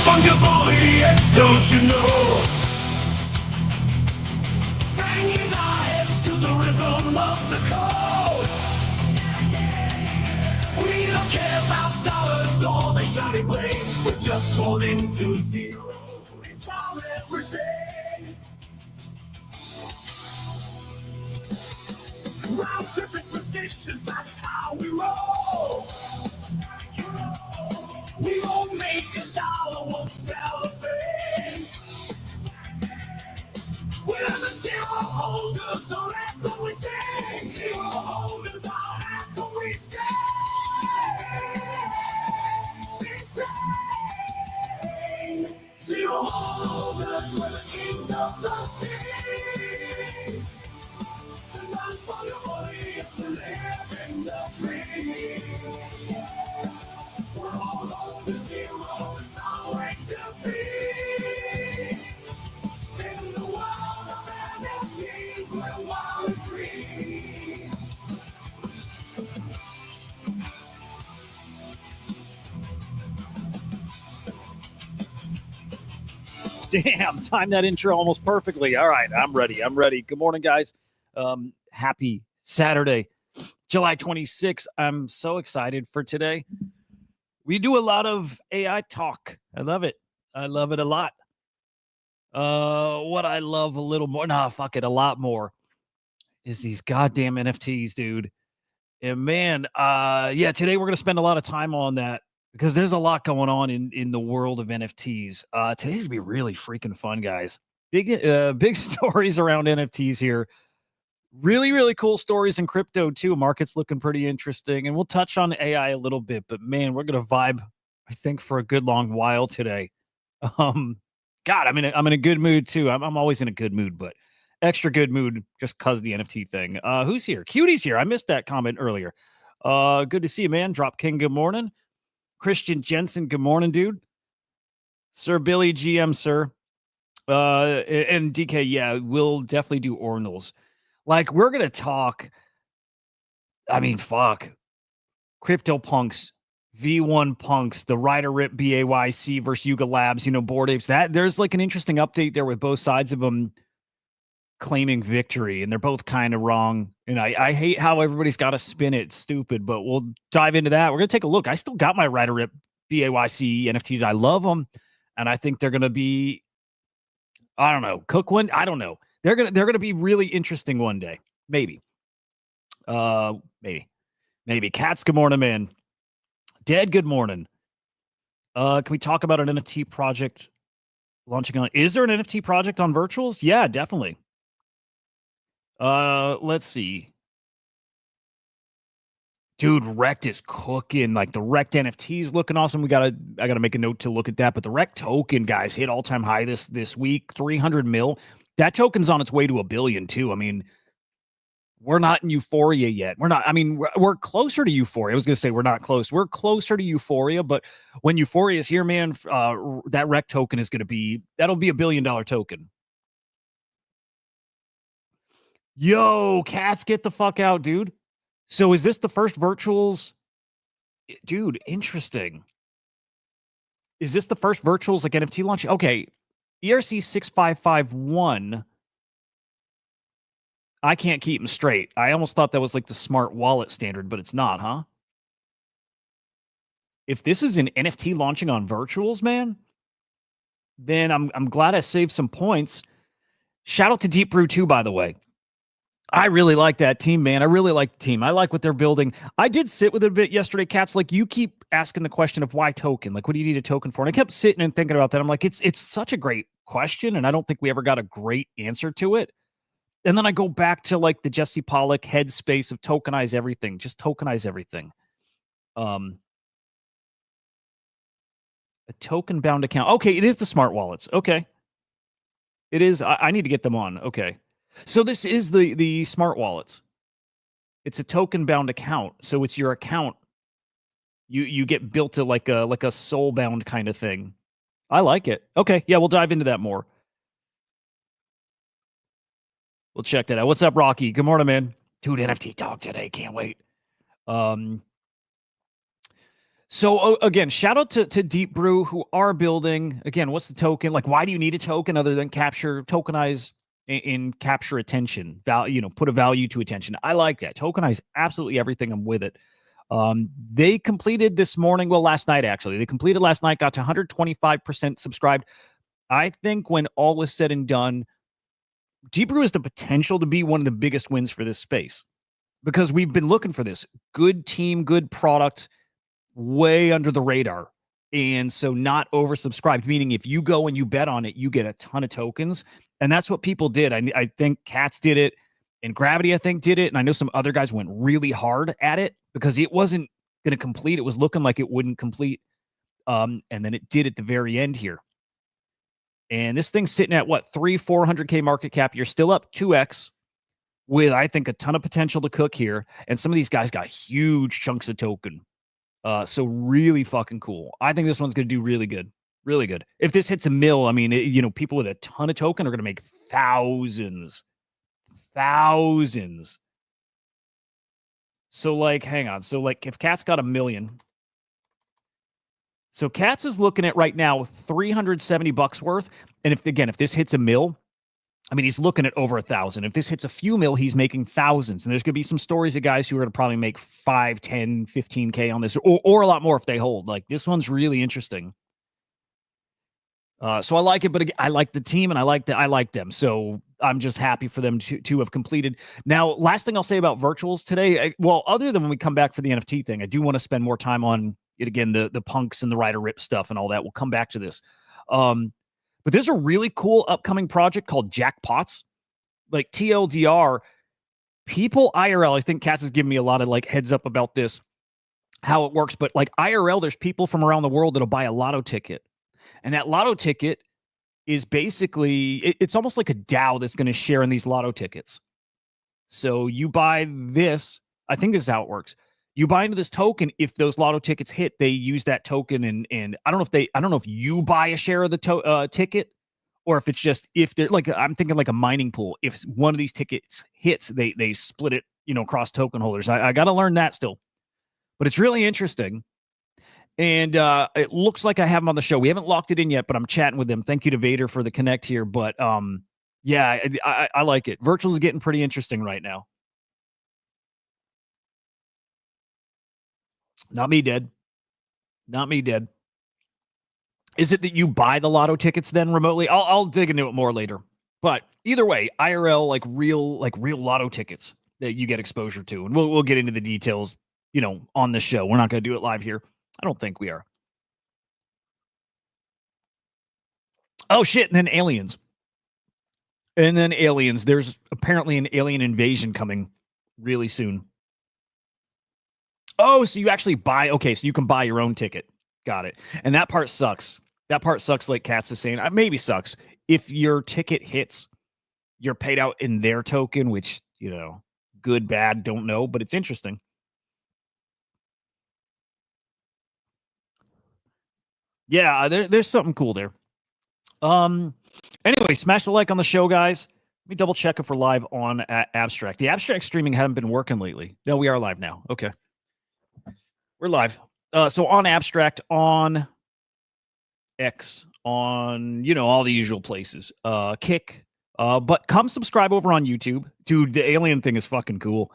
Non-fungible EX, don't you know? Banging our heads to the rhythm of the code. We don't care about dollars or the shiny blade. We're just holding to zero. It's our everything. Round tripping positions, that's how we roll. We won't make a dollar, won't sell a thing. We're the zero holders, so that's what we say. Zero holders, so that's what we say. Zero holders, we're the kings of the sea. The non-fungible is the living the tree. We're all over the zero, it's our way to be. In the world of NFTs, we're wild and free. Damn, timed that intro almost perfectly. All right, I'm ready. Good morning, guys. Happy Saturday, July 26th. I'm so excited for today. We do a lot of AI talk. I love it. I love it a lot. What I love a little more, a lot more, is these goddamn NFTs, dude. And man, today we're going to spend a lot of time on that because there's a lot going on in the world of NFTs. Today's going to be really freaking fun, guys. Big stories around NFTs here. Really, really cool stories in crypto, too. Market's looking pretty interesting. And we'll touch on AI a little bit. But, man, we're going to vibe, I think, for a good long while today. God, I'm in a good mood, too. I'm always in a good mood, but extra good mood just because the NFT thing. Who's here? Cutie's here. I missed that comment earlier. Good to see you, man. Drop King, good morning. Christian Jensen, good morning, dude. Sir Billy GM, sir. And DK, yeah, we'll definitely do Ordinals. Like, we're going to talk, CryptoPunks, V1 Punks, the Ryder BAYC versus Yuga Labs, Bored Apes. There's like an interesting update there with both sides of them claiming victory, and they're both kind of wrong. And I hate how everybody's got to spin it stupid, but we'll dive into that. We're going to take a look. I still got my Ryder BAYC NFTs. I love them, and I think they're going to be, I don't know, cook one. I don't know. They're gonna be really interesting one day. Maybe. Maybe. Cats, good morning, man. Dead, good morning. Can we talk about an NFT project launching on? Is there an NFT project on virtuals? Yeah, definitely. Let's see. Dude, Rect is cooking. Like the Rect NFT is looking awesome. I gotta make a note to look at that. But the Rect token, guys, hit all-time high this week, 300 mil. That token's on its way to $1 billion too. I mean, we're not in euphoria yet. We're closer to euphoria. I was gonna say we're not close. We're closer to euphoria, but when euphoria is here, man, that Rect token is that'll be $1 billion token. Yo, cats, get the fuck out, dude. So is this the first virtuals? Dude, interesting. Is this the first virtuals like NFT launch? Okay. ERC 6551. I can't keep them straight. I almost thought that was like the smart wallet standard, but it's not, huh? If this is an NFT launching on virtuals, man, then I'm glad I saved some points. Shout out to DeepBrew too, by the way. I really like that team, man. I really like the team. I like what they're building. I did sit with it a bit yesterday, Cats. Like, you keep asking the question of why token? Like, what do you need a token for? And I kept sitting and thinking about that. I'm like, it's such a great question, and I don't think we ever got a great answer to it. And then I go back to, like, the Jesse Pollock headspace of tokenize everything. Just tokenize everything. A token-bound account. Okay, it is the smart wallets. Okay. It is. I need to get them on. Okay. So this is the smart wallets. It's a token-bound account. So it's your account. You get built to like a soul-bound kind of thing. I like it. Okay, yeah, we'll dive into that more. We'll check that out. What's up, Rocky? Good morning, man. Dude, NFT talk today. Can't wait. So again, shout out to DeepBrew who are building. Again, what's the token? Like, why do you need a token other than tokenize and capture attention? Put a value to attention. I like that. Tokenize absolutely everything. I'm with it. They completed this morning. Well, last night actually. They completed last night. Got to 125% subscribed. I think when all is said and done, DeepBrew has the potential to be one of the biggest wins for this space because we've been looking for this good team, good product. Way under the radar. And so not oversubscribed, meaning if you go and you bet on it, you get a ton of tokens. And that's what people did. I think Cats did it and Gravity, I think, did it. And I know some other guys went really hard at it because it wasn't going to complete. It was looking like it wouldn't complete. And then it did at the very end here. And this thing's sitting at what, 400K market cap. You're still up 2x with, I think, a ton of potential to cook here. And some of these guys got huge chunks of token. So really fucking cool. I think this one's going to do really good. Really good. If this hits a mill, I mean, people with a ton of token are going to make thousands. So like, hang on. So like if Cat's got 1 million. So Cat's is looking at right now $370 worth. And if this hits a mill, I mean, he's looking at over 1,000. If this hits a few mil, he's making thousands. And there's going to be some stories of guys who are going to probably make 5, 10, 15K on this, or a lot more if they hold. Like, this one's really interesting. So I like it, but again, I like the team and I like them. So I'm just happy for them to have completed. Now, last thing I'll say about virtuals today, other than when we come back for the NFT thing, I do want to spend more time on it again, the punks and the Ryder rip stuff and all that. We'll come back to this. But there's a really cool upcoming project called Jackpots. Like TLDR, people IRL, I think Katz has given me a lot of like heads up about this, how it works. But like IRL, there's people from around the world that'll buy a lotto ticket. And that lotto ticket is basically, it's almost like a DAO that's going to share in these lotto tickets. So you buy this, I think this is how it works. You buy into this token. If those lotto tickets hit, they use that token, and I don't know if you buy a share of the ticket, or if it's just if they're like, I'm thinking like a mining pool. If one of these tickets hits, they split it, across token holders. I got to learn that still, but it's really interesting. And it looks like I have them on the show. We haven't locked it in yet, but I'm chatting with them. Thank you to Vader for the connect here. But yeah, I like it. Virtuals is getting pretty interesting right now. Not me dead. Is it that you buy the lotto tickets then remotely? I'll dig into it more later. But either way, IRL, like real lotto tickets that you get exposure to. And we'll get into the details, on the show. We're not going to do it live here. I don't think we are. Oh shit, and then aliens. There's apparently an alien invasion coming really soon. Oh, so you actually buy, okay, so you can buy your own ticket. Got it. And that part sucks. Like Katz is saying. Maybe sucks. If your ticket hits, you're paid out in their token, which, good, bad, don't know, but it's interesting. Yeah, there's something cool there. Anyway, smash the like on the show, guys. Let me double check if we're live on Abstract. The Abstract streaming haven't been working lately. No, we are live now. Okay. We're live. So on Abstract, on X, on, all the usual places. Kick. But come subscribe over on YouTube. Dude, the alien thing is fucking cool.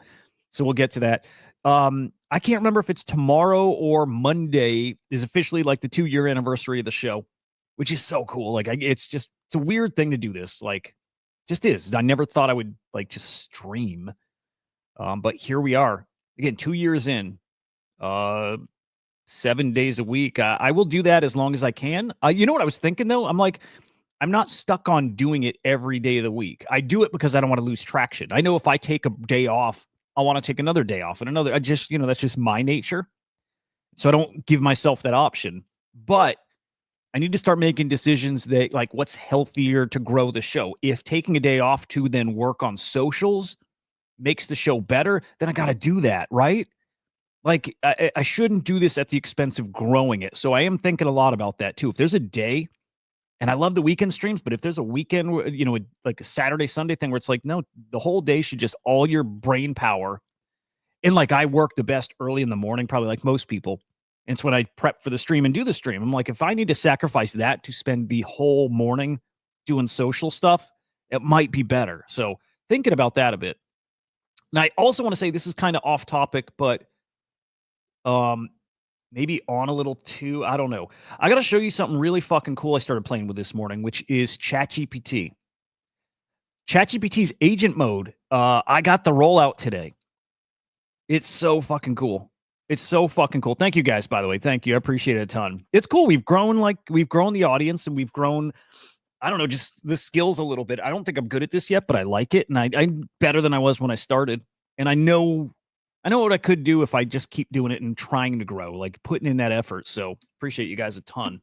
So we'll get to that. I can't remember if it's tomorrow or Monday is officially like the 2-year anniversary of the show, which is so cool. Like, it's a weird thing to do this. Like, just is. I never thought I would like just stream. But here we are. Again, 2 years in. 7 days a week. I will do that as long as I can. You know what I was thinking though? I'm not stuck on doing it every day of the week. I do it because I don't want to lose traction. I know if I take a day off, I want to take another day off and another. That's just my nature. So I don't give myself that option. But I need to start making decisions that like what's healthier to grow the show. If taking a day off to then work on socials makes the show better, then I got to do that, right? Like, I shouldn't do this at the expense of growing it. So I am thinking a lot about that, too. If there's a day, and I love the weekend streams, but if there's a weekend, like a Saturday, Sunday thing where it's like, no, the whole day should just all your brain power. And like, I work the best early in the morning, probably like most people. And it's when I prep for the stream and do the stream. I'm like, if I need to sacrifice that to spend the whole morning doing social stuff, it might be better. So thinking about that a bit. And I also want to say this is kind of off topic, but maybe on a little too. I don't know. I got to show you something really fucking cool I started playing with this morning, which is ChatGPT. ChatGPT's agent mode. I got the rollout today. It's so fucking cool. It's so fucking cool. Thank you guys, by the way. Thank you. I appreciate it a ton. It's cool. We've grown the audience, and we've grown, I don't know, just the skills a little bit. I don't think I'm good at this yet, but I like it. And I'm better than I was when I started. And I know what I could do if I just keep doing it and trying to grow, like putting in that effort. So appreciate you guys a ton.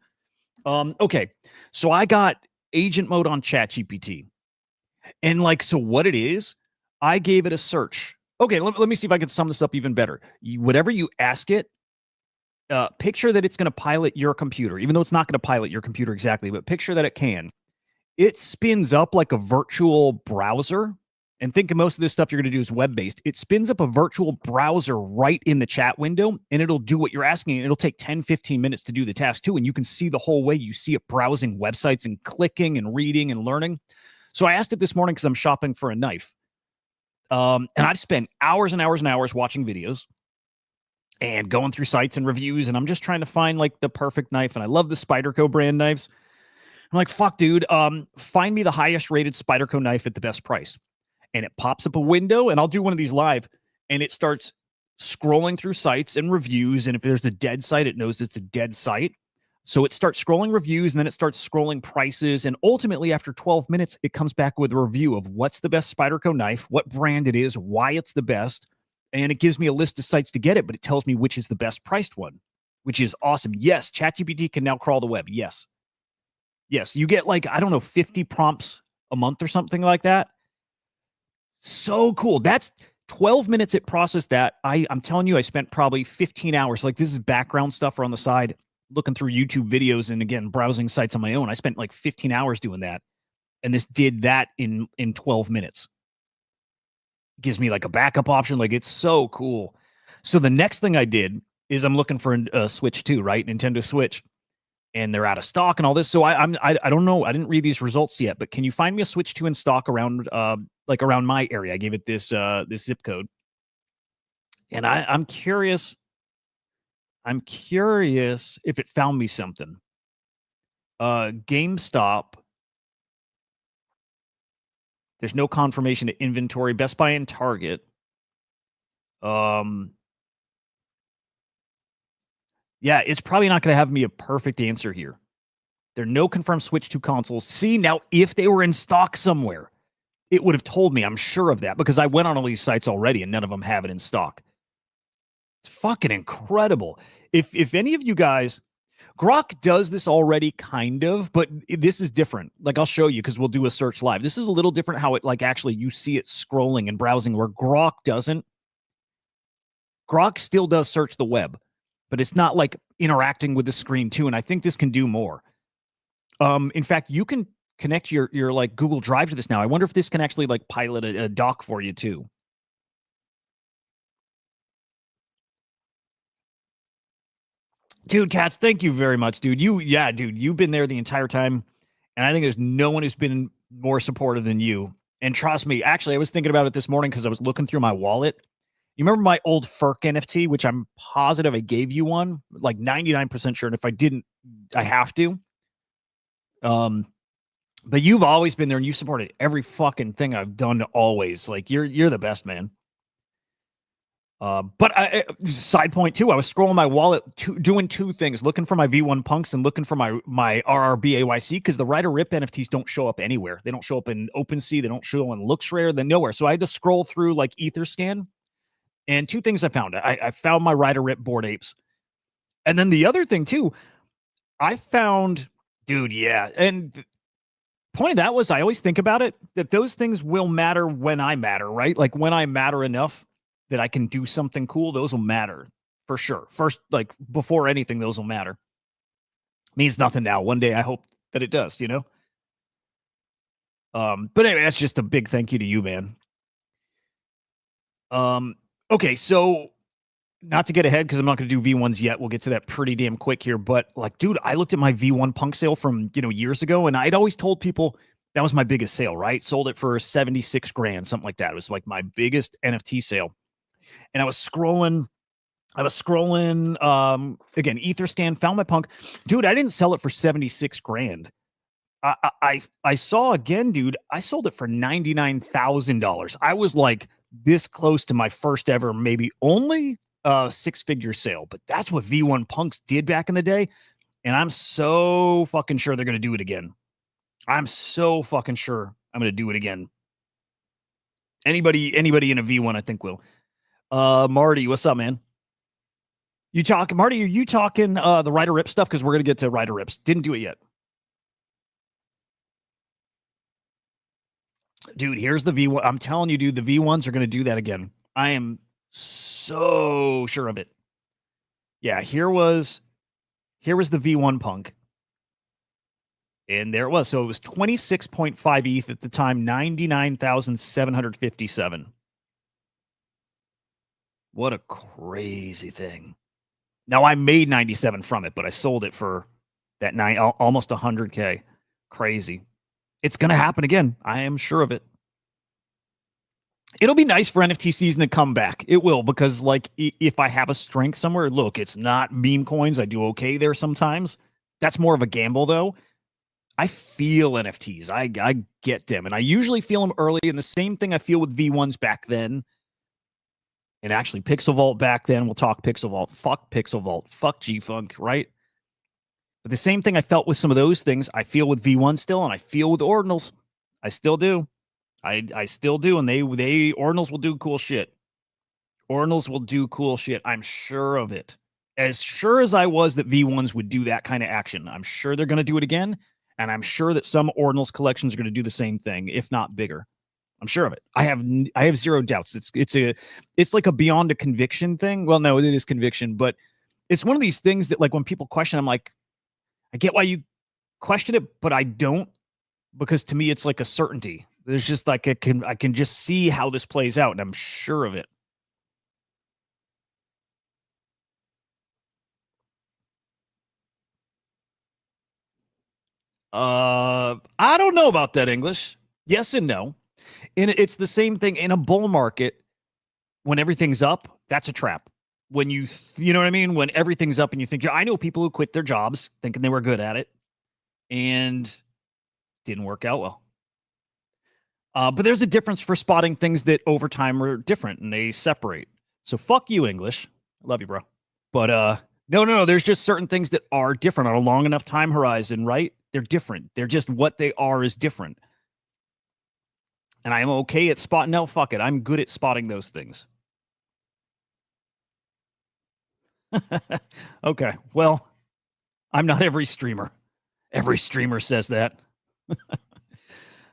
Okay. So I got agent mode on ChatGPT. And like, so what it is, I gave it a search. Okay, let me see if I can sum this up even better. Whatever you ask it, picture that it's going to pilot your computer, even though it's not going to pilot your computer exactly, but picture that it can. It spins up like a virtual browser. And think of most of this stuff you're going to do is web-based. It spins up a virtual browser right in the chat window, and it'll do what you're asking. It'll take 10, 15 minutes to do the task too, and you can see the whole way. You see it browsing websites and clicking and reading and learning. So I asked it this morning because I'm shopping for a knife. And I've spent hours and hours and hours watching videos and going through sites and reviews, and I'm just trying to find like the perfect knife. And I love the Spyderco brand knives. I'm like, fuck, dude, find me the highest rated Spyderco knife at the best price. And it pops up a window, and I'll do one of these live, and it starts scrolling through sites and reviews. And if there's a dead site, it knows it's a dead site. So it starts scrolling reviews, and then it starts scrolling prices. And ultimately, after 12 minutes, it comes back with a review of what's the best Spyderco knife, what brand it is, why it's the best. And it gives me a list of sites to get it, but it tells me which is the best priced one, which is awesome. Yes, ChatGPT can now crawl the web. Yes. Yes, you get like, I don't know, 50 prompts a month or something like that. So cool. That's 12 minutes it processed that. I'm telling you, I spent probably 15 hours. Like, this is background stuff or on the side, looking through YouTube videos and, again, browsing sites on my own. I spent like 15 hours doing that. And this did that in 12 minutes. Gives me like a backup option. Like, it's so cool. So the next thing I did is I'm looking for a Switch 2, right? Nintendo Switch. And they're out of stock and all this. So I don't know. I didn't read these results yet, but can you find me a Switch 2 in stock around around my area? I gave it this zip code. And I'm curious. I'm curious if it found me something. GameStop. There's no confirmation to inventory. Best Buy and Target. Yeah, it's probably not going to have me a perfect answer here. There are no confirmed Switch 2 consoles. See, now, if they were in stock somewhere, it would have told me. I'm sure of that because I went on all these sites already and none of them have it in stock. It's fucking incredible. If any of you guys, Grok does this already kind of, but this is different. Like, I'll show you because we'll do a search live. This is a little different how it, like, actually you see it scrolling and browsing where Grok doesn't. Grok still does search the web, but it's not like interacting with the screen too. And I think this can do more. In fact, you can connect your like Google Drive to this now. I wonder if this can actually like pilot a dock for you too. Dude, Katz, thank you very much, dude. You've been there the entire time. And I think there's no one who's been more supportive than you. And trust me, actually, I was thinking about it this morning because I was looking through my wallet. You remember my old FERC NFT, which I'm positive I gave you one, like 99% sure. And if I didn't, I have to. But you've always been there and you supported every fucking thing I've done always. Like, you're the best, man. But side point too, I was scrolling my wallet, doing two things, looking for my V1 Punks and looking for my RRBAYC, because the Ryder RIP NFTs don't show up anywhere. They don't show up in OpenSea. They don't show in LooksRare. They're nowhere. So I had to scroll through like Etherscan. And two things I found. I found my Ryder RIP Bored Apes. And then the other thing too, I found, dude, yeah. And point of that was, I always think about it, that those things will matter when I matter, right? Like, when I matter enough that I can do something cool, those will matter for sure. First, like, before anything, those will matter. Means nothing now. One day I hope that it does, you know? But anyway, that's just a big thank you to you, man. Okay, so not to get ahead because I'm not going to do V1s yet. We'll get to that pretty damn quick here. But like, dude, I looked at my V1 Punk sale from, years ago, and I'd always told people that was my biggest sale, right? Sold it for 76 grand, something like that. It was like my biggest NFT sale. And I was scrolling, again, Etherscan, found my Punk. Dude, I didn't sell it for 76 grand. I saw again, dude, I sold it for $99,000. I was like this close to my first ever, maybe only six-figure sale, but that's what V1 Punks did back in the day. And I'm so fucking sure they're going to do it again. I'm so fucking sure I'm going to do it again. Anybody in a V1, I think will. Marty, what's up, man? Marty, are you talking the Ryder Rip stuff? Because we're going to get to Ryder Rips. Didn't do it yet. Dude, here's the V1. I'm telling you, dude, the V1s are going to do that again. I am so sure of it. Yeah, here was the V1 Punk. And there it was. So it was 26.5 ETH at the time, 99,757. What a crazy thing. Now I made 97 from it, but I sold it for that almost 100K. Crazy. It's going to happen again. I am sure of it. It'll be nice for NFT season to come back. It will, because like if I have a strength somewhere, look, it's not meme coins. I do okay there sometimes. That's more of a gamble though. I feel NFTs. I get them, and I usually feel them early. And the same thing I feel with V1s back then. And actually PixelVault back then. We'll talk PixelVault. Fuck PixelVault. Fuck G-Funk, right? But the same thing I felt with some of those things, I feel with V1 still, and I feel with Ordinals. I still do. I still do, and they Ordinals will do cool shit. Ordinals will do cool shit. I'm sure of it. As sure as I was that V1s would do that kind of action, I'm sure they're going to do it again, and I'm sure that some Ordinals collections are going to do the same thing, if not bigger. I'm sure of it. I have zero doubts. It's like a beyond a conviction thing. Well, no, it is conviction, but it's one of these things that like when people question, I'm like, I get why you question it, but I don't, because to me it's like a certainty. There's just like I can just see how this plays out, and I'm sure of it. I don't know about that, English. Yes and no. And it's the same thing in a bull market. When everything's up, that's a trap. When you know what I mean? When everything's up and you think, I know people who quit their jobs thinking they were good at it and didn't work out well. But there's a difference for spotting things that over time are different and they separate. So fuck you, English. I love you, bro. But no. There's just certain things that are different on a long enough time horizon, right? They're different. They're just what they are is different. And I'm okay at spotting. No, fuck it. I'm good at spotting those things. Okay. Well, I'm not every streamer. Every streamer says that.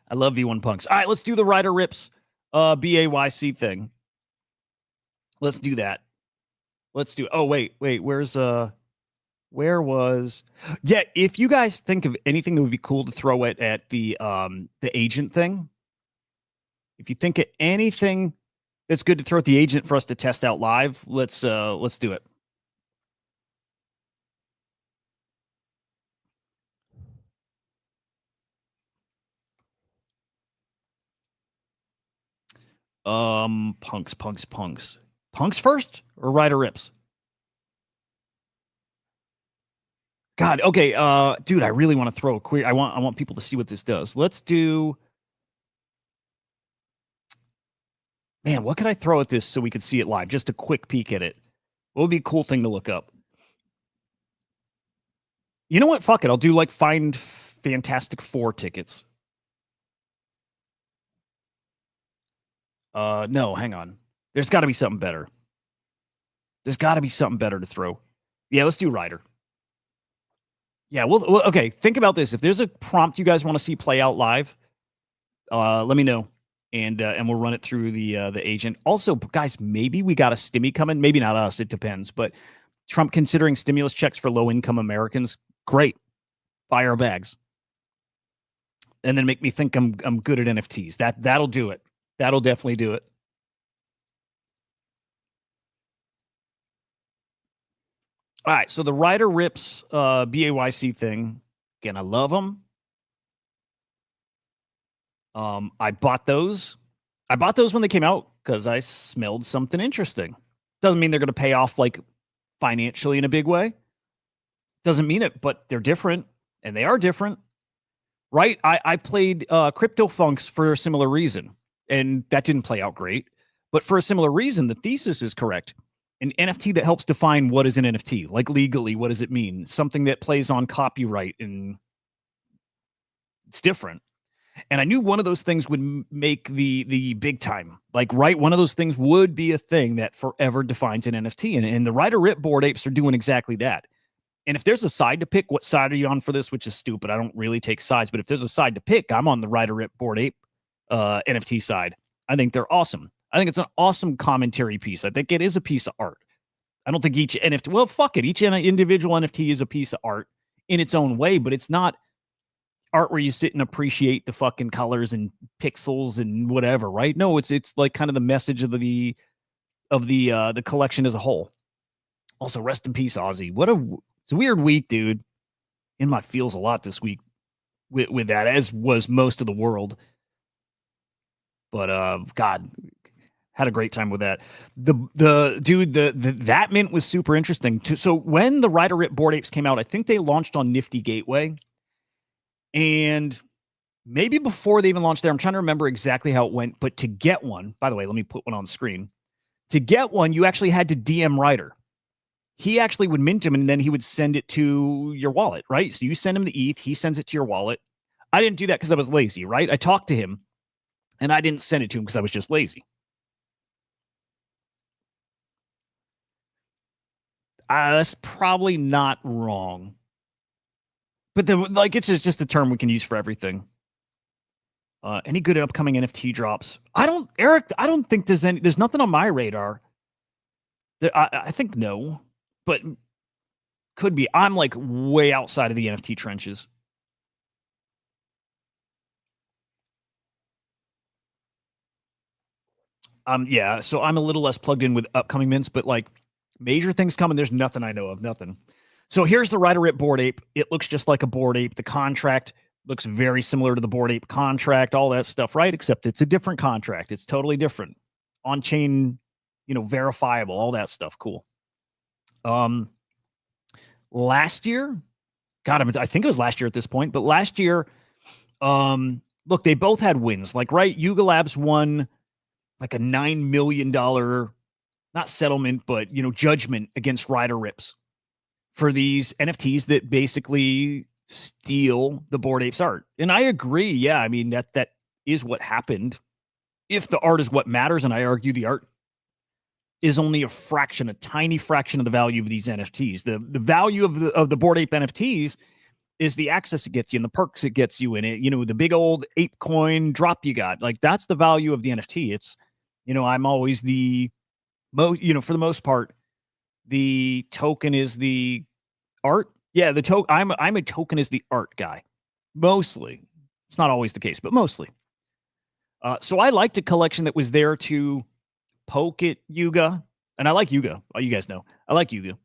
I love V1 Punks. All right, let's do the Ryder Rips BAYC thing. Let's do that. Oh, wait. Where was yeah, if you guys think of anything that would be cool to throw it at the agent thing, if you think of anything that's good to throw at the agent for us to test out live, let's do it. Punks. Punks first or Ryder Rips? God, okay, dude, I really want to throw a query. I want people to see what this does. Let's do. Man, what could I throw at this so we could see it live? Just a quick peek at it. What would be a cool thing to look up? You know what? Fuck it. I'll do like find Fantastic Four tickets. No, hang on. There's got to be something better. There's got to be something better to throw. Yeah, let's do Ryder. Yeah, well, okay. Think about this. If there's a prompt you guys want to see play out live, let me know, and we'll run it through the agent. Also, guys, maybe we got a stimmy coming. Maybe not us. It depends. But Trump considering stimulus checks for low-income Americans. Great. Buy our bags. And then make me think I'm good at NFTs. That'll do it. That'll definitely do it. All right, so the Ryder rips BAYC thing. Again, I love them. I bought those. I bought those when they came out because I smelled something interesting. Doesn't mean they're going to pay off like financially in a big way. Doesn't mean it, but they're different, and they are different, right? I played CryptoPunks for a similar reason, and that didn't play out great. But for a similar reason, the thesis is correct. An NFT that helps define what is an NFT, like legally, what does it mean? Something that plays on copyright, and it's different. And I knew one of those things would make the big time. Like, right, one of those things would be a thing that forever defines an NFT. And the Ryder Rip Bored Apes are doing exactly that. And if there's a side to pick, what side are you on for this? Which is stupid. I don't really take sides, but if there's a side to pick, I'm on the Ryder Rip Bored Ape NFT side. I think they're awesome. I think it's an awesome commentary piece. I think it is a piece of art. I don't think each NFT, well, fuck it. Each individual NFT is a piece of art in its own way, but it's not art where you sit and appreciate the fucking colors and pixels and whatever, right? No, it's like kind of the message of the collection as a whole. Also, rest in peace, Ozzy. It's a weird week, dude. In my feels a lot this week with that, as was most of the world. But God, had a great time with that. That mint was super interesting. So when the Ryder Rip Bored Apes came out, I think they launched on Nifty Gateway. And maybe before they even launched there, I'm trying to remember exactly how it went. But to get one, by the way, let me put one on screen. To get one, you actually had to DM Ryder. He actually would mint them, and then he would send it to your wallet, right? So you send him the ETH, he sends it to your wallet. I didn't do that because I was lazy, right? I talked to him, and I didn't send it to him because I was just lazy. That's probably not wrong. But it's just a term we can use for everything. Any good upcoming NFT drops? Eric, I don't think there's nothing on my radar. I think no, but could be. I'm like way outside of the NFT trenches. Yeah, so I'm a little less plugged in with upcoming mints, but like major things coming, there's nothing I know of, nothing. So here's the Ryder Rip Bored Ape. It looks just like a Bored Ape. The contract looks very similar to the Bored Ape contract, all that stuff, right? Except it's a different contract. It's totally different. On chain, verifiable, all that stuff. Cool. Last year, God, I think it was last year at this point, but last year, look, they both had wins. Like, right, Yuga Labs won like a $9 million, not settlement, but judgment against Ryder Rips for these NFTs that basically steal the Bored Apes art. And I agree. Yeah, I mean that is what happened. If the art is what matters, and I argue the art is only a tiny fraction of the value of these NFTs. The value of the Bored Ape NFTs is the access it gets you and the perks it gets you in it. The big old ape coin drop you got. Like, that's the value of the NFT. It's, I'm always the most, for the most part, the token is the art. Yeah, the token. I'm a token is the art guy. Mostly. It's not always the case, but mostly. So I liked a collection that was there to poke at Yuga. And I like Yuga. Oh, you guys know. I like Yuga.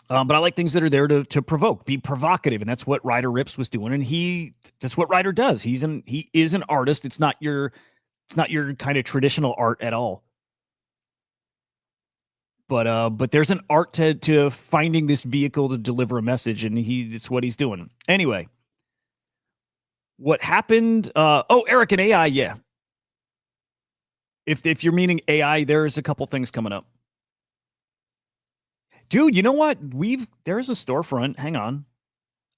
But I like things that are there to provoke, be provocative, and that's what Ryder Rips was doing. And that's what Ryder does. He is an artist. It's not your kind of traditional art at all. But there's an art to finding this vehicle to deliver a message, and it's what he's doing. Anyway, what happened? Eric and AI, yeah. If you're meaning AI, there's a couple things coming up. Dude, you know what? There's a storefront. Hang on.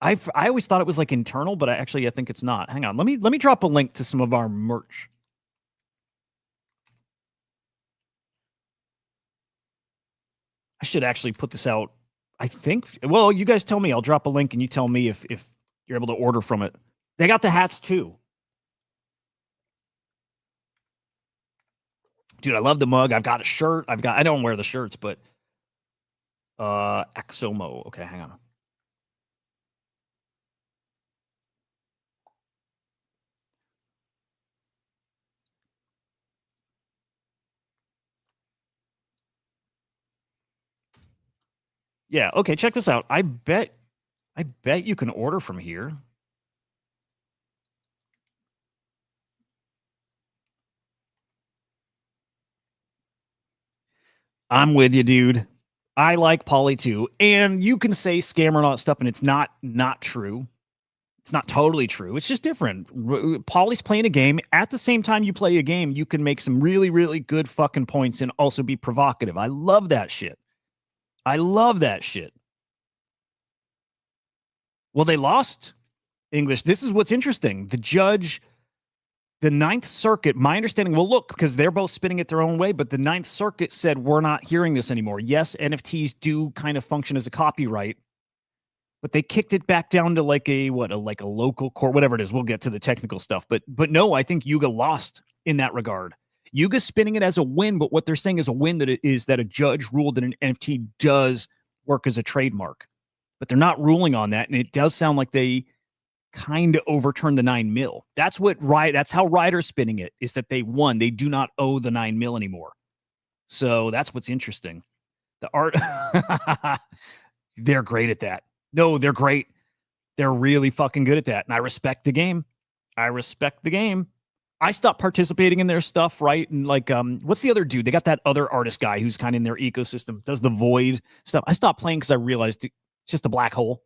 I always thought it was like internal, but I think it's not. Hang on. Let me drop a link to some of our merch. I should actually put this out. I think. Well, you guys tell me. I'll drop a link and you tell me if you're able to order from it. They got the hats too. Dude, I love the mug. I've got a shirt. I don't wear the shirts, but Axomo. Okay, hang on. Yeah. Okay. Check this out. I bet you can order from here. I'm with you, dude. I like Poly too. And you can say scammer and all that stuff, and it's not true. It's not totally true. It's just different. Poly's playing a game. At the same time you play a game, you can make some really, really good fucking points and also be provocative. I love that shit. I love that shit. Well, they lost English. This is what's interesting. The judge, the Ninth Circuit, my understanding, well, look, because they're both spinning it their own way, but the Ninth Circuit said, we're not hearing this anymore. Yes, NFTs do kind of function as a copyright, but they kicked it back down to like a local court, whatever it is. We'll get to the technical stuff. But no, I think Yuga lost in that regard. Yuga's spinning it as a win, but what they're saying is a win that a judge ruled that an NFT does work as a trademark. But they're not ruling on that, and it does sound like they kind of overturned the 9 mil. That's how Ryder's spinning it, is that they won. They do not owe the 9 mil anymore. So that's what's interesting. The art, they're great at that. No, they're great. They're really fucking good at that. And I respect the game. I stopped participating in their stuff, right? And like, what's the other dude? They got that other artist guy who's kind of in their ecosystem, does the void stuff. I stopped playing because I realized it's just a black hole.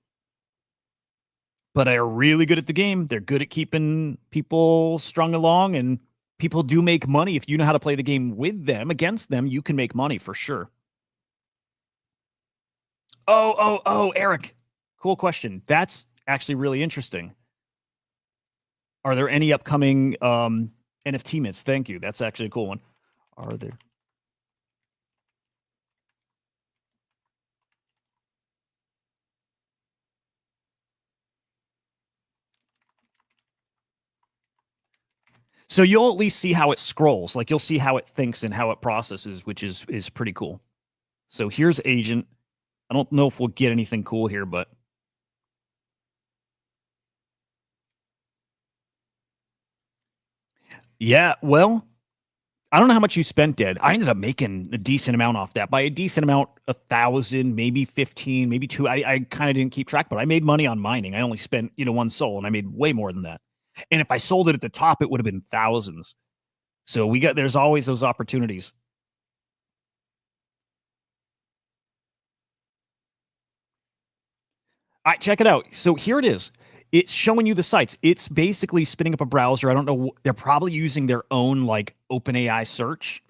But they're really good at the game. They're good at keeping people strung along, and people do make money. If you know how to play the game with them, against them, you can make money for sure. Oh, Eric. Cool question. That's actually really interesting. Are there any upcoming NFT mints? Thank you. That's actually a cool one. Are there? So you'll at least see how it scrolls. Like you'll see how it thinks and how it processes, which is pretty cool. So here's agent. I don't know if we'll get anything cool here, but yeah, well, I don't know how much you spent, Dead. I ended up making a decent amount off that. By a decent amount, 1,000, maybe 15, maybe 2. I kind of didn't keep track, but I made money on mining. I only spent, 1 soul, and I made way more than that. And if I sold it at the top, it would have been thousands. So there's always those opportunities. All right, check it out. So here it is. It's showing you the sites. It's basically spinning up a browser. I don't know. They're probably using their own like OpenAI search.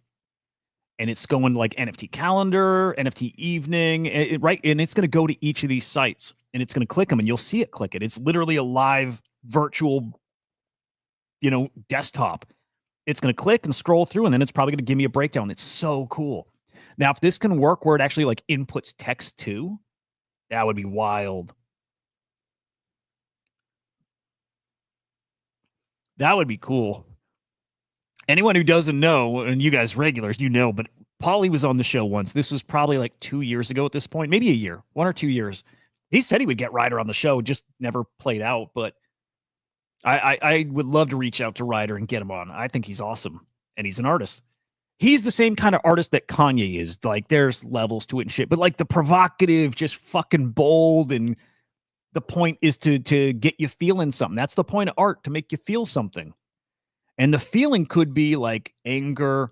And it's going like NFT calendar, NFT evening, right? And it's going to go to each of these sites and it's going to click them and you'll see it click it. It's literally a live virtual, desktop. It's going to click and scroll through and then it's probably going to give me a breakdown. It's so cool. Now, if this can work where it actually like inputs text too, that would be wild. That would be cool. Anyone who doesn't know, and you guys regulars, but Paulie was on the show once. This was probably like 2 years ago at this point, maybe a year, 1 or 2 years. He said he would get Ryder on the show, just never played out. But I would love to reach out to Ryder and get him on. I think he's awesome, and he's an artist. He's the same kind of artist that Kanye is. Like, there's levels to it and shit, but like the provocative, just fucking bold, and the point is to get you feeling something. That's the point of art, to make you feel something. And the feeling could be like anger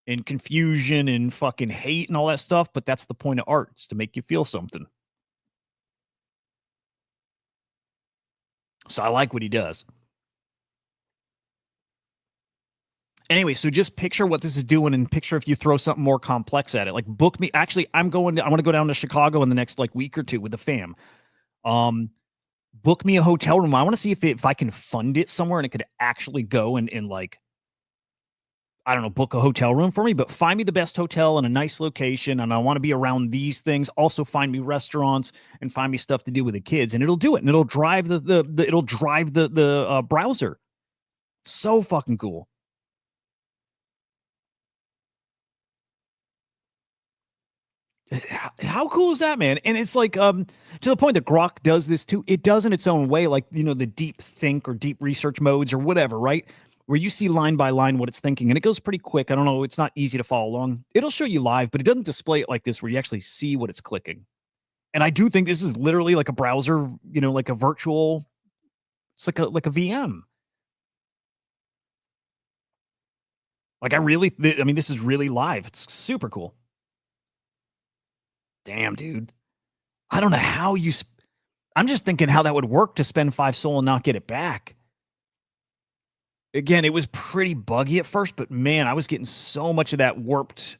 and confusion and fucking hate and all that stuff, but that's the point of art, is to make you feel something. So I like what he does. Anyway, so just picture what this is doing and picture if you throw something more complex at it. Like, book me. Actually, I want to go down to Chicago in the next like week or two with the fam. Book me a hotel room. I want to see if I can fund it somewhere and it could actually go and like, I don't know, book a hotel room for me, but find me the best hotel in a nice location. And I want to be around these things. Also find me restaurants and find me stuff to do with the kids, and it'll do it. And it'll drive the browser. It's so fucking cool. How cool is that, man? And it's like, to the point that Grok does this too. It does in its own way, like, the deep think or deep research modes or whatever, right? Where you see line by line what it's thinking, and it goes pretty quick. I don't know. It's not easy to follow along. It'll show you live, but it doesn't display it like this where you actually see what it's clicking. And I do think this is literally like a browser, you know, like a virtual, it's like a VM. Like I mean, this is really live. It's super cool. Damn, dude. I don't know how I'm just thinking how that would work to spend 5 Sol and not get it back. Again, it was pretty buggy at first, but man, I was getting so much of that warped,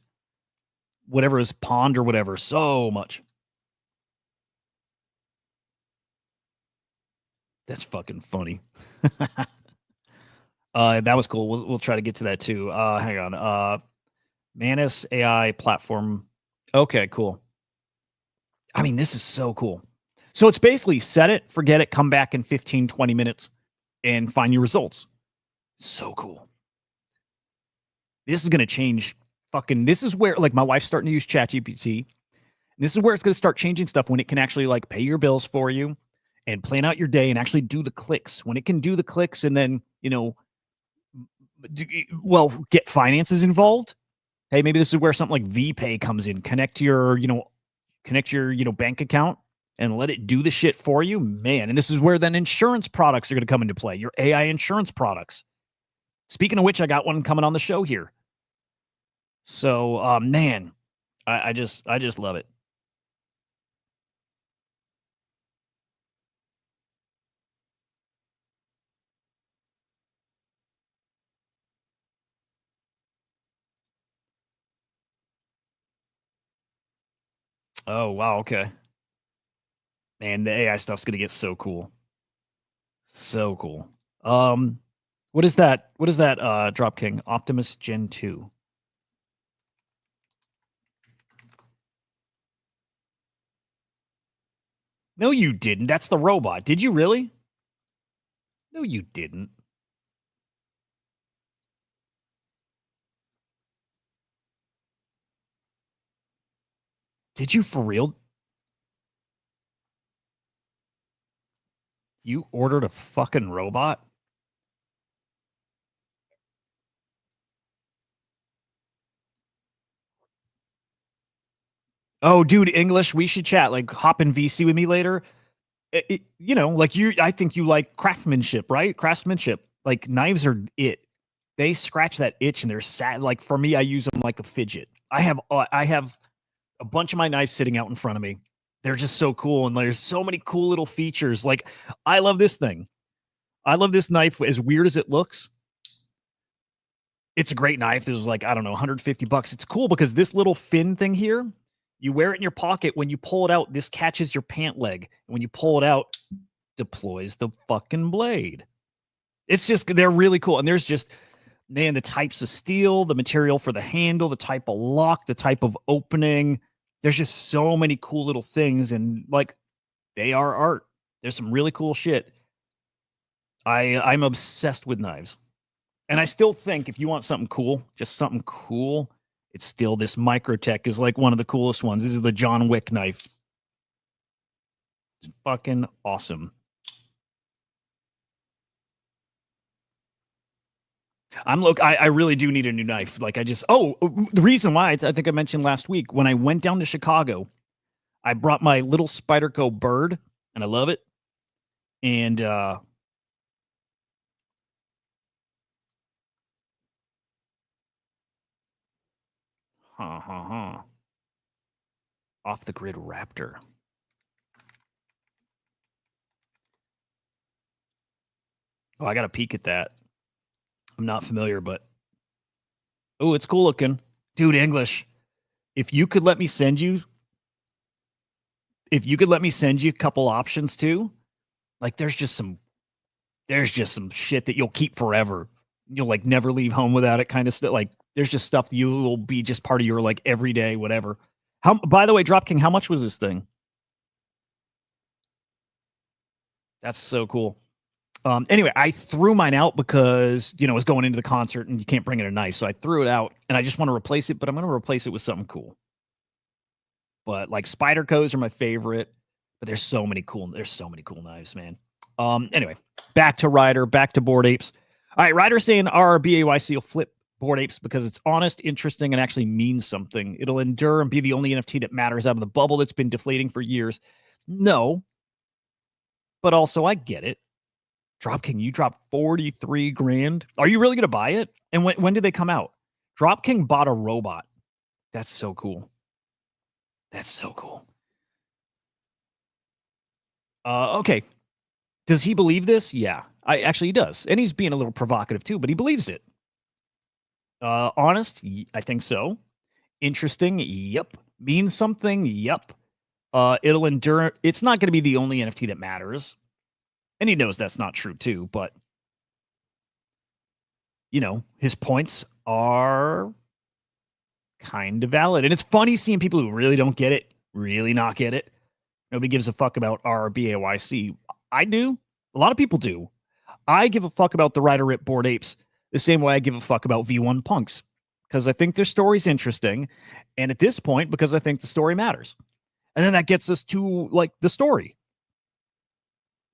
whatever is pond or whatever, so much. That's fucking funny. That was cool. We'll try to get to that too. Hang on. Manus AI platform. Okay, cool. I mean, this is so cool. So it's basically set it, forget it, come back in 15, 20 minutes and find your results. So cool. This is going to change fucking, this is where like my wife's starting to use ChatGPT. This is where it's going to start changing stuff when it can actually like pay your bills for you and plan out your day and actually do the clicks. When it can do the clicks and then, you know, well, get finances involved. Hey, maybe this is where something like VPay comes in. Connect your, you know, bank account and let it do the shit for you, man. And this is where then insurance products are going to come into play. Your AI insurance products. Speaking of which, I got one coming on the show here. So, man, I just love it. Oh, wow. Okay. Man, the AI stuff's going to get so cool. So cool. What is that? What is that, Drop King? Optimus Gen 2. No, you didn't. That's the robot. Did you really? No, you didn't. Did you for real? You ordered a fucking robot? Oh, dude, English, we should chat. Like, hop in VC with me later. You know, like I think you like craftsmanship, right? Craftsmanship. Like, knives are it. They scratch that itch and they're sad. Like, for me, I use them like a fidget. I have a bunch of my knives sitting out in front of me. They're just so cool. And there's so many cool little features. Like, I love this thing. I love this knife. As weird as it looks, it's a great knife. This is like, I don't know, $150. It's cool because this little fin thing here, you wear it in your pocket. When you pull it out, this catches your pant leg. And when you pull it out, deploys the fucking blade. It's just, they're really cool. And there's just, man, the types of steel, the material for the handle, the type of lock, the type of opening. There's just so many cool little things. And like, they are art. There's some really cool shit. I'm obsessed with knives. And I still think if you want something cool, just something cool, it's still this Microtech is like one of the coolest ones. This is the John Wick knife. It's fucking awesome. I really do need a new knife. Like the reason why I think I mentioned last week when I went down to Chicago, I brought my little Spyderco bird and I love it. And off the grid Raptor. Oh, I got to peek at that. I'm not familiar, but oh, it's cool looking. Dude, English. If you could let me send you a couple options too, like there's just some shit that you'll keep forever. You'll like never leave home without it kind of stuff. Like there's just stuff that you will be just part of your like everyday whatever. By the way, Drop King, how much was this thing? That's so cool. Anyway, I threw mine out because, you know, it was going into the concert and you can't bring in a knife. So I threw it out and I just want to replace it, but I'm going to replace it with something cool. But like Spydercos are my favorite, but there's so many cool knives, man. Anyway, back to Ryder, back to Bored Apes. All right, Ryder saying RRBAYC will flip Bored Apes because it's honest, interesting, and actually means something. It'll endure and be the only NFT that matters out of the bubble that's been deflating for years. No, but also I get it. DropKing, you dropped 43 grand. Are you really going to buy it? And when did they come out? DropKing bought a robot. That's so cool. That's so cool. Okay. Does he believe this? Yeah, he does. And he's being a little provocative too, but he believes it. Honest? I think so. Interesting? Yep. Means something? Yep. It'll endure. It's not going to be the only NFT that matters. And he knows that's not true too, but you know, his points are kind of valid. And it's funny seeing people who really don't get it, really not get it. Nobody gives a fuck about RRBAYC. I do. A lot of people do. I give a fuck about the Ryder Rip Bored Apes the same way I give a fuck about V1 Punks because I think their story's interesting. And at this point, because I think the story matters. And then that gets us to like the story.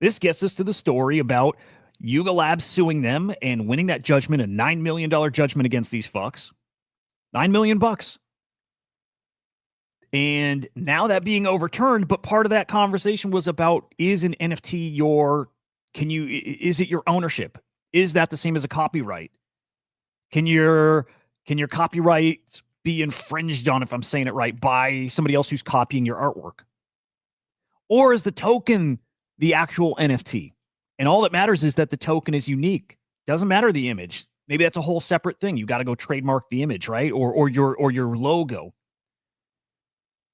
This gets us to the story about Yuga Labs suing them and winning that judgment, a $9 million judgment against these fucks. $9 million bucks. And now that being overturned, but part of that conversation was about, is an NFT is it your ownership? Is that the same as a copyright? Can your copyright be infringed on, if I'm saying it right, by somebody else who's copying your artwork? Or is the token the actual NFT? And all that matters is that the token is unique. Doesn't matter the image. Maybe that's a whole separate thing. You got to go trademark the image, right? Or your logo.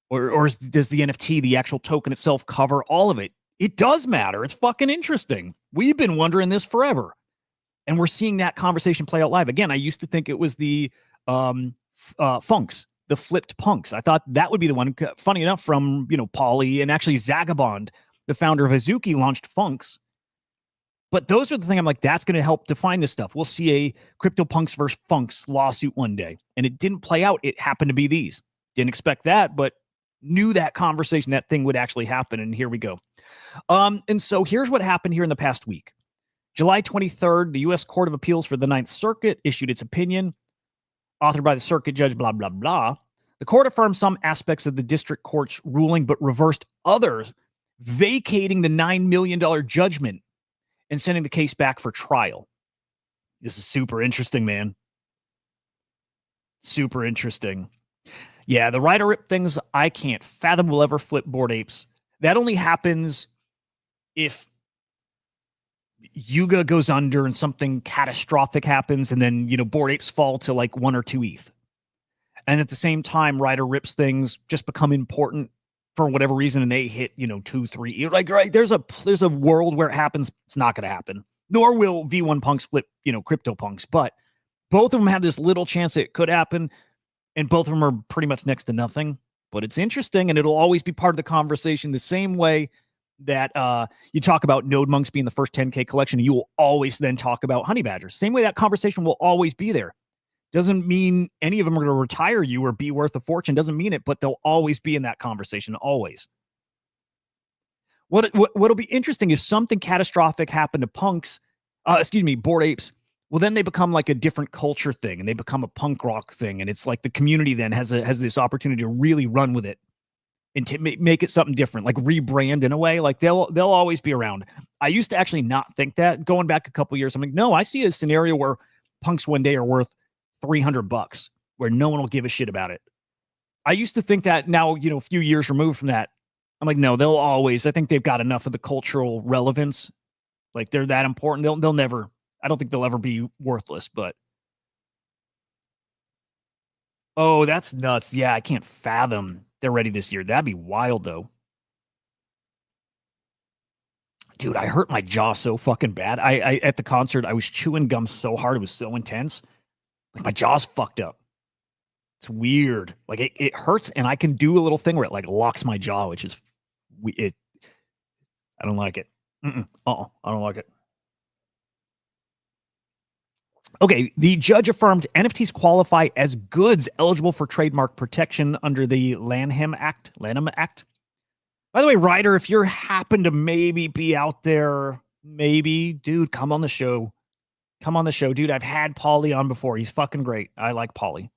Or does the NFT, the actual token itself, cover all of it? It does matter. It's fucking interesting. We've been wondering this forever. And we're seeing that conversation play out live. Again, I used to think it was the funks, the flipped punks. I thought that would be the one. Funny enough, from Polly and actually Zagabond, the founder of Azuki, launched funks. But those are the thing I'm like, that's going to help define this stuff. We'll see a CryptoPunks versus funks lawsuit one day. And it didn't play out. It happened to be these. Didn't expect that, but knew that conversation, that thing would actually happen. And here we go. And so here's what happened here in the past week. July 23rd, the U.S. Court of Appeals for the Ninth Circuit issued its opinion, authored by the circuit judge, blah, blah, blah. The court affirmed some aspects of the district court's ruling, but reversed others, vacating the $9 million judgment and sending the case back for trial. This is super interesting, man. Super interesting. Yeah, the Ryder Rip things, I can't fathom will ever flip Bored Apes. That only happens if Yuga goes under and something catastrophic happens, and then, Bored Apes fall to like 1 or 2 ETH. And at the same time, Ryder Rip's things just become important for whatever reason, and they hit, 2, 3 ETH. Like, right, there's a world where it happens. It's not going to happen. Nor will V1 Punks flip, CryptoPunks. But both of them have this little chance that it could happen, and both of them are pretty much next to nothing. But it's interesting, and it'll always be part of the conversation the same way that you talk about Node Monks being the first 10K collection, and you will always then talk about Honey Badgers. Same way that conversation will always be there. Doesn't mean any of them are going to retire you or be worth a fortune. Doesn't mean it, but they'll always be in that conversation, always. What'll be interesting is something catastrophic happened to Bored Apes. Well, then they become like a different culture thing, and they become a punk rock thing, and it's like the community then has this opportunity to really run with it and to make it something different, like rebrand in a way. Like they'll always be around. I used to actually not think that. Going back a couple years, I'm like, no, I see a scenario where punks one day are worth $300, where no one will give a shit about it. I used to think that. Now, a few years removed from that, I'm like, no, they'll always. I think they've got enough of the cultural relevance. Like they're that important. They'll never. I don't think they'll ever be worthless. But oh, that's nuts. Yeah, I can't fathom they're ready this year. That'd be wild, though. Dude, I hurt my jaw so fucking bad. I at the concert, I was chewing gum so hard. It was so intense. Like my jaw's fucked up. It's weird. Like it hurts, and I can do a little thing where it like locks my jaw, which is it. I don't like it. I don't like it. Okay, the judge affirmed NFTs qualify as goods eligible for trademark protection under the Lanham Act. By the way, Ryder, if you happen to maybe be out there, maybe, dude, come on the show. Come on the show, dude. I've had Pauly on before. He's fucking great. I like Pauly.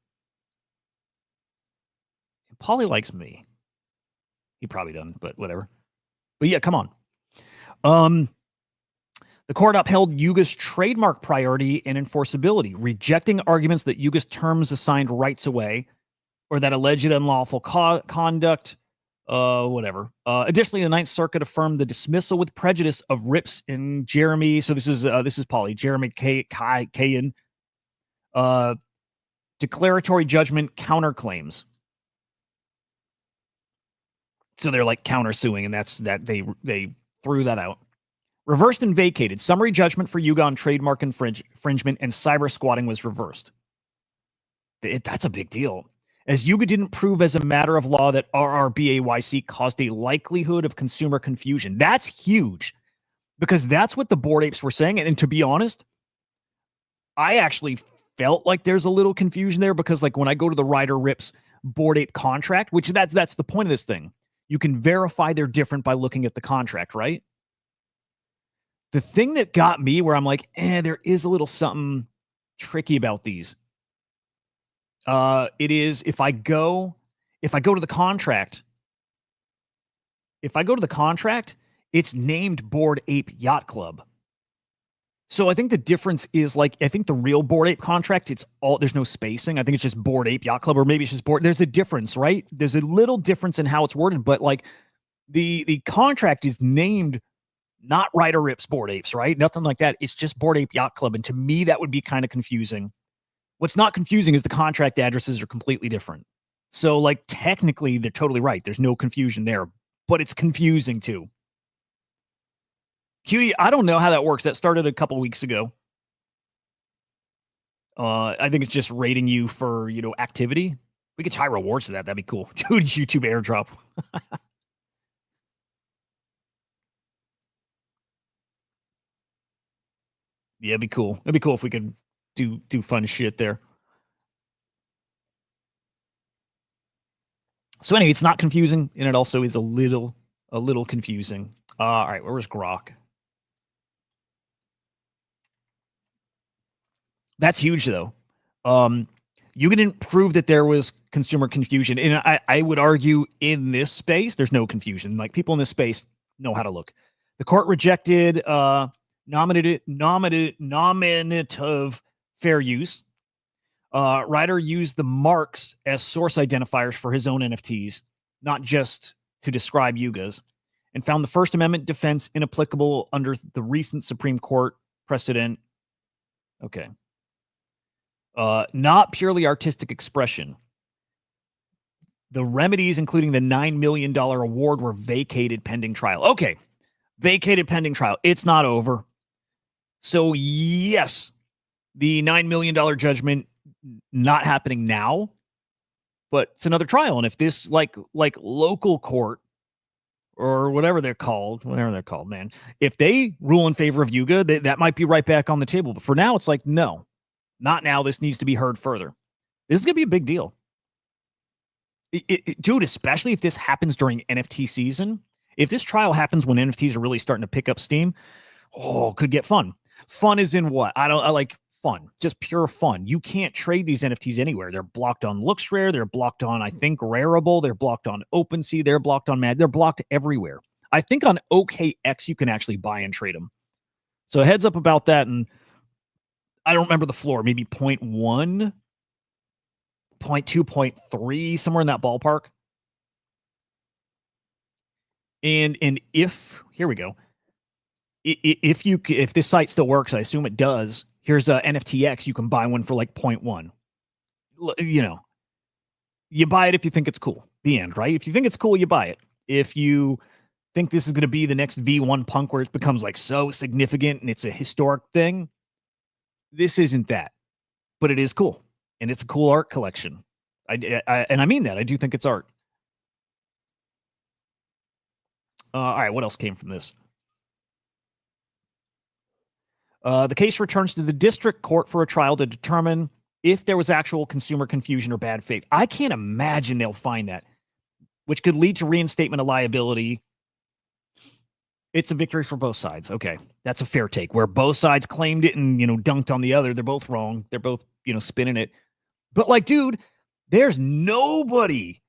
Pauly likes me. He probably doesn't, but whatever. But yeah, come on. The court upheld Yuga's trademark priority and enforceability, rejecting arguments that Yuga's terms assigned rights away or that alleged unlawful conduct, whatever. Additionally, the Ninth Circuit affirmed the dismissal with prejudice of Rips and Jeremy. So this is Pauly, Jeremy Kayan, declaratory judgment counterclaims. So they're like countersuing, and that's that they threw that out. Reversed and vacated. Summary judgment for Yuga on trademark infringement and cyber squatting was reversed. That's a big deal. As Yuga didn't prove as a matter of law that RRBAYC caused a likelihood of consumer confusion. That's huge because that's what the Bored Apes were saying. And to be honest, I actually felt like there's a little confusion there because like when I go to the Ryder Rips Bored Ape contract, which that's the point of this thing. You can verify they're different by looking at the contract, right? The thing that got me where I'm like, there is a little something tricky about these. It is if I go to the contract, it's named Bored Ape Yacht Club. So I think the difference is like, I think the real Bored Ape contract, there's no spacing. I think it's just Bored Ape Yacht Club, or maybe it's just Bored. There's a difference, right? There's a little difference in how it's worded, but like the contract is named not Ryder Rips Bored Apes, right? Nothing like that. It's just Bored Ape Yacht Club. And to me, that would be kind of confusing. What's not confusing is the contract addresses are completely different. So like technically they're totally right. There's no confusion there, but it's confusing too. Cutie, I don't know how that works. That started a couple weeks ago. I think it's just rating you for, activity. We could tie rewards to that. That'd be cool. Dude, YouTube airdrop. Yeah, it'd be cool. It'd be cool if we could do fun shit there. So anyway, it's not confusing, and it also is a little confusing. All right, where was Grok? That's huge, though. You didn't prove that there was consumer confusion, and I would argue in this space there's no confusion. Like people in this space know how to look. The court rejected nominative fair use. Ryder used the marks as source identifiers for his own NFTs, not just to describe Yuga's, and found the First Amendment defense inapplicable under the recent Supreme Court precedent. Okay. Not purely artistic expression. The remedies, including the $9 million award, were vacated pending trial. Okay. Vacated pending trial. It's not over. So, yes, the $9 million judgment not happening now, but it's another trial. And if this like local court or whatever they're called, man, if they rule in favor of Yuga, that might be right back on the table. But for now, it's like, no, not now. This needs to be heard further. This is going to be a big deal. Dude, especially if this happens during NFT season. If this trial happens when NFTs are really starting to pick up steam, could get fun. Fun is in what? I like fun, just pure fun. You can't trade these NFTs anywhere. They're blocked on LooksRare. They're blocked on, I think, Rarible. They're blocked on OpenSea. They're blocked on Mad. They're blocked everywhere. I think on OKX, you can actually buy and trade them. So heads up about that. And I don't remember the floor, maybe 0.1, 0.2, 0.3, somewhere in that ballpark. And if, here we go. If this site still works, I assume it does. Here's a NFTX. You can buy one for like 0.1. You buy it if you think it's cool. The end, right? If you think it's cool, you buy it. If you think this is going to be the next V1 Punk where it becomes like so significant and it's a historic thing, this isn't that. But it is cool. And it's a cool art collection. And I mean that. I do think it's art. All right, what else came from this? The case returns to the district court for a trial to determine if there was actual consumer confusion or bad faith. I can't imagine they'll find that, which could lead to reinstatement of liability. It's a victory for both sides. Okay, that's a fair take. Where both sides claimed it and dunked on the other, they're both wrong. They're both spinning it. But like, dude, there's nobody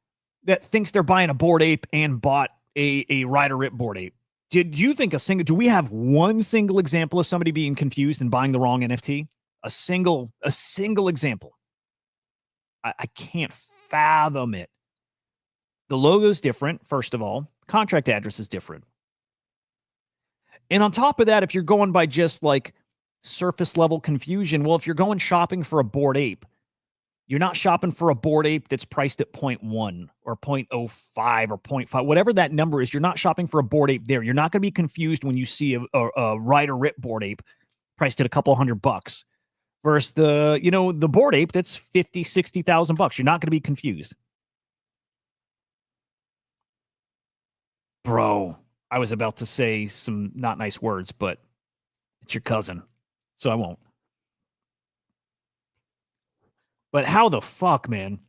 that thinks they're buying a Bored Ape and bought a Ryder Rip Bored Ape. Did you think do we have one single example of somebody being confused and buying the wrong NFT? A single example. I can't fathom it. The logo's different, first of all. Contract address is different. And on top of that, if you're going by just like surface level confusion, well, if you're going shopping for a Bored Ape, you're not shopping for a Bored Ape that's priced at 0.1 or 0.05 or 0.5, whatever that number is. You're not shopping for a Bored Ape there. You're not going to be confused when you see a Ryder Rip Bored Ape priced at a couple $100 versus the Bored Ape that's 50, 60,000 bucks. You're not going to be confused. Bro, I was about to say some not nice words, but it's your cousin, so I won't. But how the fuck, man?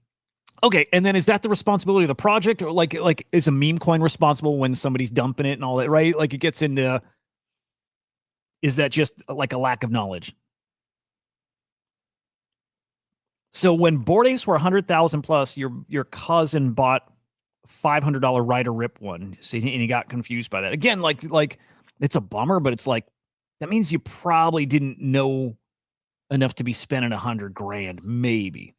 Okay, and then is that the responsibility of the project, or like is a meme coin responsible when somebody's dumping it and all that, right? Like it gets into, is that just like a lack of knowledge? So when Bored Apes were 100,000 plus, your cousin bought $500 Ryder Rip one, so and he got confused by that. Again, like it's a bummer, but it's like that means you probably didn't know enough to be spending $100,000, maybe.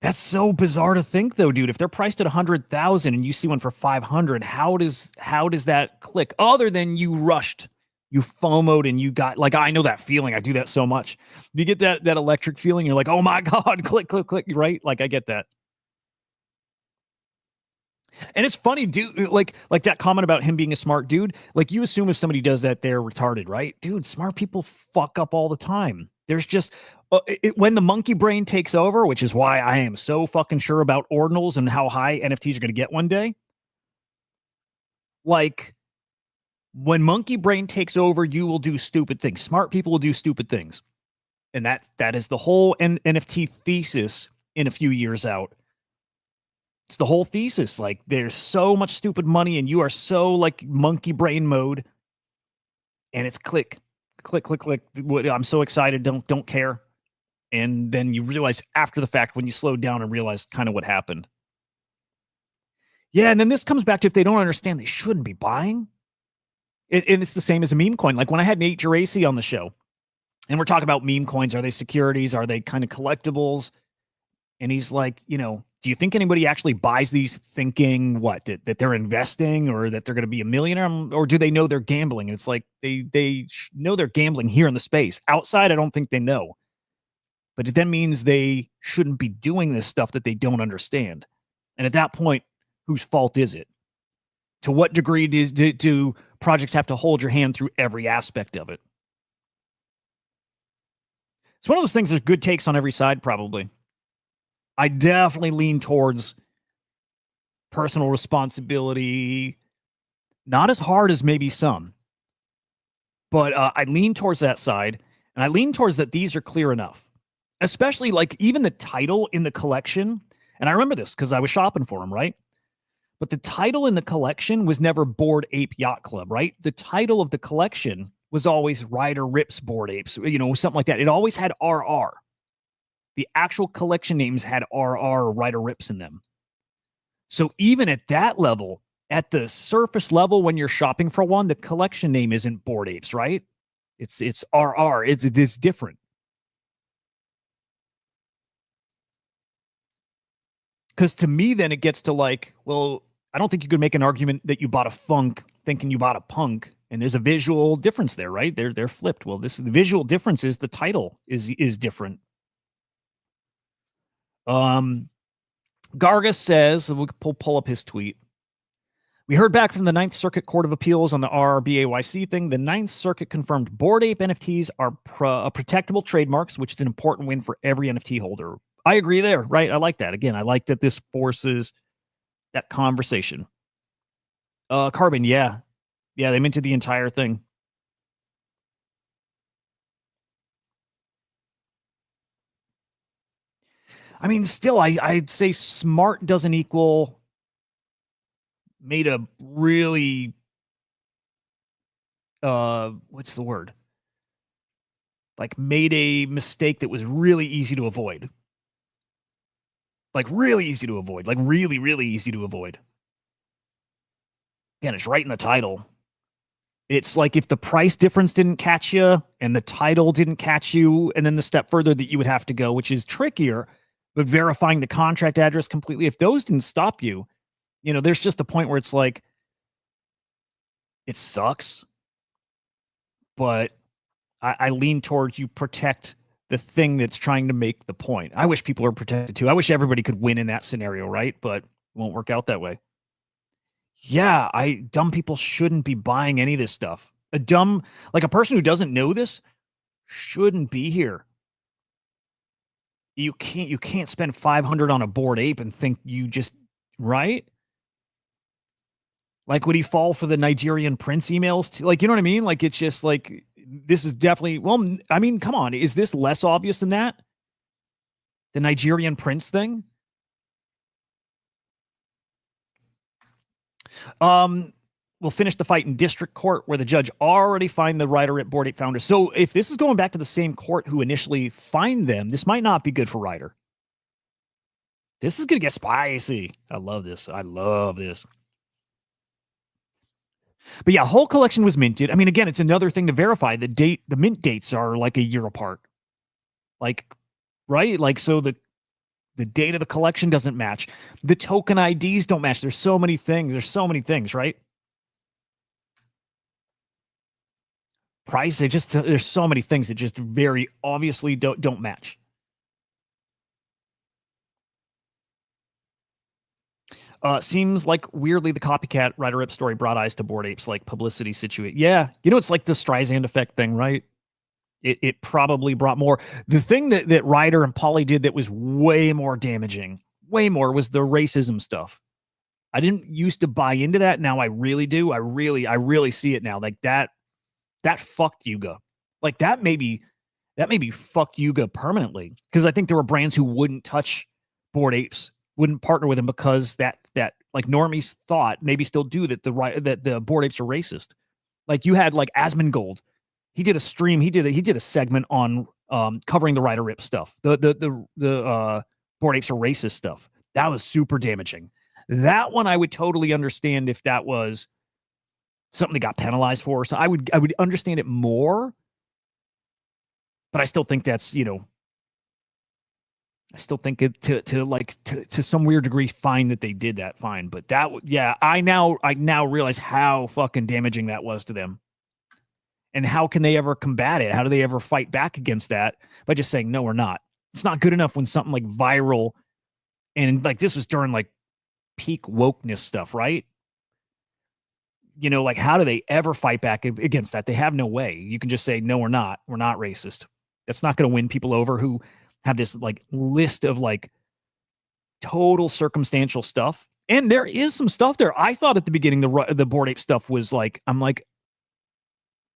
That's so bizarre to think, though, dude. If they're priced at 100,000 and you see one for 500, how does that click? Other than you rushed, you FOMO'd, and you got like, I know that feeling. I do that so much. You get that electric feeling. You're like, oh my god, click, click, click. Right? Like I get that. And it's funny, dude. Like that comment about him being a smart dude. Like you assume if somebody does that, they're retarded, right? Dude, smart people fuck up all the time. There's just when the monkey brain takes over, which is why I am so fucking sure about ordinals and how high NFTs are going to get one day. Like when monkey brain takes over, you will do stupid things. Smart people will do stupid things, and that is the whole NFT thesis. In a few years out, it's the whole thesis. Like there's so much stupid money, and you are so like monkey brain mode, and it's click, click, click, click. I'm so excited. Don't care. And then you realize after the fact when you slow down and realize kind of what happened. Yeah, and then this comes back to if they don't understand, they shouldn't be buying. And it's the same as a meme coin. Like when I had Nate Geraci on the show, and we're talking about meme coins, are they securities? Are they kind of collectibles? And he's like, do you think anybody actually buys these thinking what that they're investing or that they're going to be a millionaire, or do they know they're gambling? And it's like they know they're gambling here in the space. Outside, I don't think they know. But it then means they shouldn't be doing this stuff that they don't understand. And at that point, whose fault is it? To what degree do projects have to hold your hand through every aspect of it? It's one of those things. There's good takes on every side, probably. I definitely lean towards personal responsibility, not as hard as maybe some, but I lean towards that side, and I lean towards that these are clear enough, especially like even the title in the collection. And I remember this because I was shopping for them, right? But the title in the collection was never Bored Ape Yacht Club, right? The title of the collection was always Ryder Rips Bored Apes, something like that. It always had RR. The actual collection names had RR Ryder Rips in them. So even at that level, at the surface level, when you're shopping for one, the collection name isn't Bored Apes, right? It's RR. It's different. Because to me, then it gets to like, well, I don't think you could make an argument that you bought a funk thinking you bought a punk, and there's a visual difference there, right? They're flipped. Well, the visual difference is the title is different. Gargas says, we'll pull up his tweet. We heard back from the Ninth Circuit Court of Appeals on the RRBAYC thing. The Ninth Circuit confirmed Bored Ape NFTs are protectable trademarks, which is an important win for every NFT holder. I agree there, right? I like that. Again, I like that this forces that conversation. Carbon, yeah. Yeah, they minted the entire thing. I mean, still, I'd say smart doesn't equal made a really what's the word? Like made a mistake that was really easy to avoid. Like really easy to avoid. Like really, really easy to avoid. Again, it's right in the title. It's like if the price difference didn't catch you and the title didn't catch you, and then the step further that you would have to go, which is trickier, but verifying the contract address completely, if those didn't stop you, there's just a point where it's like, it sucks, but I lean towards you protect the thing that's trying to make the point. I wish people are protected too. I wish everybody could win in that scenario, right? But it won't work out that way. Yeah, dumb people shouldn't be buying any of this stuff. A person who doesn't know this shouldn't be here. You can't spend 500 on a Bored Ape and think you just, right? Like, would he fall for the Nigerian prince emails? Like, you know what I mean? Like, it's just like, this is definitely, well, I mean, come on. Is this less obvious than that? The Nigerian prince thing? We'll finish the fight in district court where the judge already fined the Ryder at Bored Ape founder. So if this is going back to the same court who initially fined them, this might not be good for Ryder. This is going to get spicy. I love this. I love this. But yeah, whole collection was minted. I mean, again, it's another thing to verify. The mint dates are like a year apart. Like, right? Like, so the date of the collection doesn't match. The token IDs don't match. There's so many things, right? Price, there's so many things that just very obviously don't match. Seems like weirdly the copycat Ryder Rip story brought eyes to Bored Apes like publicity situation. Yeah, it's like the Streisand effect thing, right? It probably brought more. The thing that Ryder and Polly did that was way more damaging, was the racism stuff. I didn't used to buy into that. Now I really do. I really see it now. Like that fucked Yuga. Like that maybe fucked Yuga permanently. Because I think there were brands who wouldn't touch Bored Apes, wouldn't partner with him because that like normies thought, maybe still do, that the Bored Apes are racist. Like you had like Asmongold. He did a stream. He did a segment on covering the Ryder Rip stuff. The Bored Apes are racist stuff. That was super damaging. That one I would totally understand if that was something they got penalized for. So I would understand it more. But I still think that's, I still think it to some weird degree fine that they did that, fine. But that, yeah, I now realize how fucking damaging that was to them. And how can they ever combat it? How do they ever fight back against that? By just saying, no, we're not. It's not good enough when something like viral, and like this was during like peak wokeness stuff, right? Like how do they ever fight back against that? They have no way. You can just say, no, we're not racist. That's not going to win people over who have this like list of like total circumstantial stuff. And there is some stuff there. I thought at the beginning the Bored Ape stuff was like, I'm like,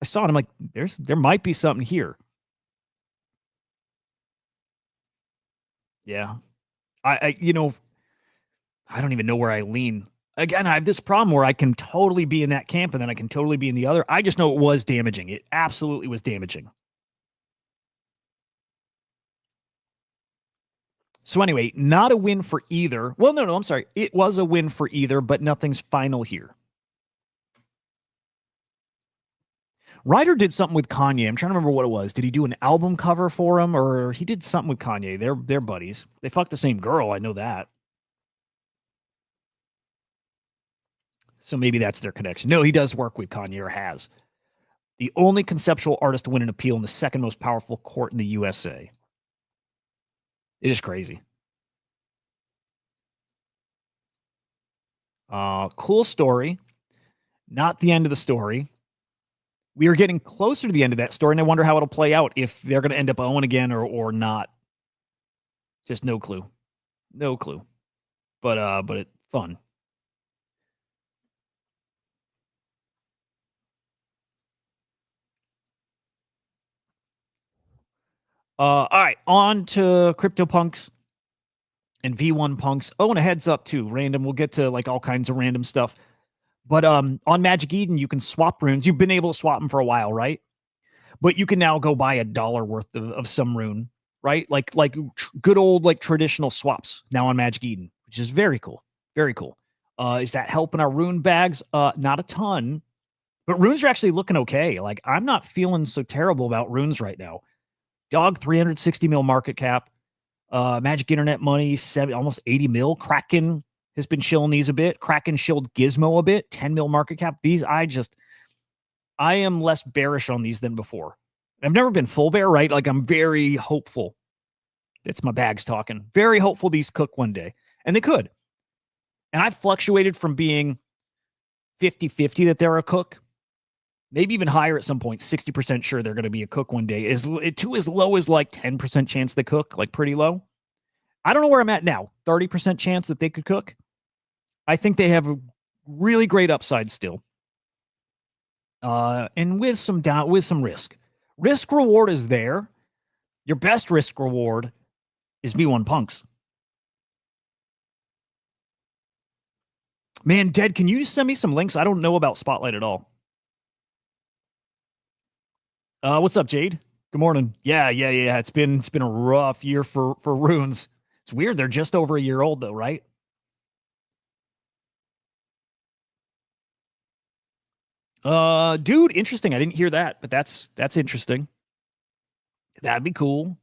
I saw it. I'm like, there might be something here. Yeah. I don't even know where I lean. Again, I have this problem where I can totally be in that camp and then I can totally be in the other. I just know it was damaging. It absolutely was damaging. So anyway, not a win for either. Well, no, I'm sorry. It was a win for either, but nothing's final here. Ryder did something with Kanye. I'm trying to remember what it was. Did he do an album cover for him, or he did something with Kanye? They're buddies. They fucked the same girl. I know that. So maybe that's their connection. No, he does work with Kanye, or has. The only conceptual artist to win an appeal in the second most powerful court in the USA. It is crazy. Cool story. Not the end of the story. We are getting closer to the end of that story, and I wonder how it'll play out, if they're going to end up owing again or not. Just no clue. No clue. But it's fun. All right, on to CryptoPunks and V1 Punks. Oh, and a heads up too, random. We'll get to like all kinds of random stuff. But on Magic Eden, you can swap runes. You've been able to swap them for a while, right? But you can now go buy $1 worth of some rune, right? Like good old like traditional swaps now on Magic Eden, which is very cool. Very cool. Is that helping our rune bags? Not a ton, but runes are actually looking okay. Like I'm not feeling so terrible about runes right now. Dog 360 mil market cap. Magic Internet Money, almost 80 mil. Kraken has been shilling these a bit. Kraken shilled Gizmo a bit, 10 mil market cap. These, I am less bearish on these than before. I've never been full bear, right? Like I'm very hopeful. That's my bags talking. Very hopeful these cook one day. And they could. And I've fluctuated from being 50-50 that they're a cook, maybe even higher at some point, 60% sure they're going to be a cook one day, to as low as like 10% chance they cook, like pretty low. I don't know where I'm at now. 30% chance that they could cook. I think they have a really great upside still. And with some risk. Risk reward is there. Your best risk reward is V1 Punks. Man, Dead, can you send me some links? I don't know about Spotlight at all. What's up, Jade? Good morning. Yeah. It's been a rough year for runes. It's weird. They're just over a year old though, right? Dude, interesting. I didn't hear that, but that's interesting. That'd be cool.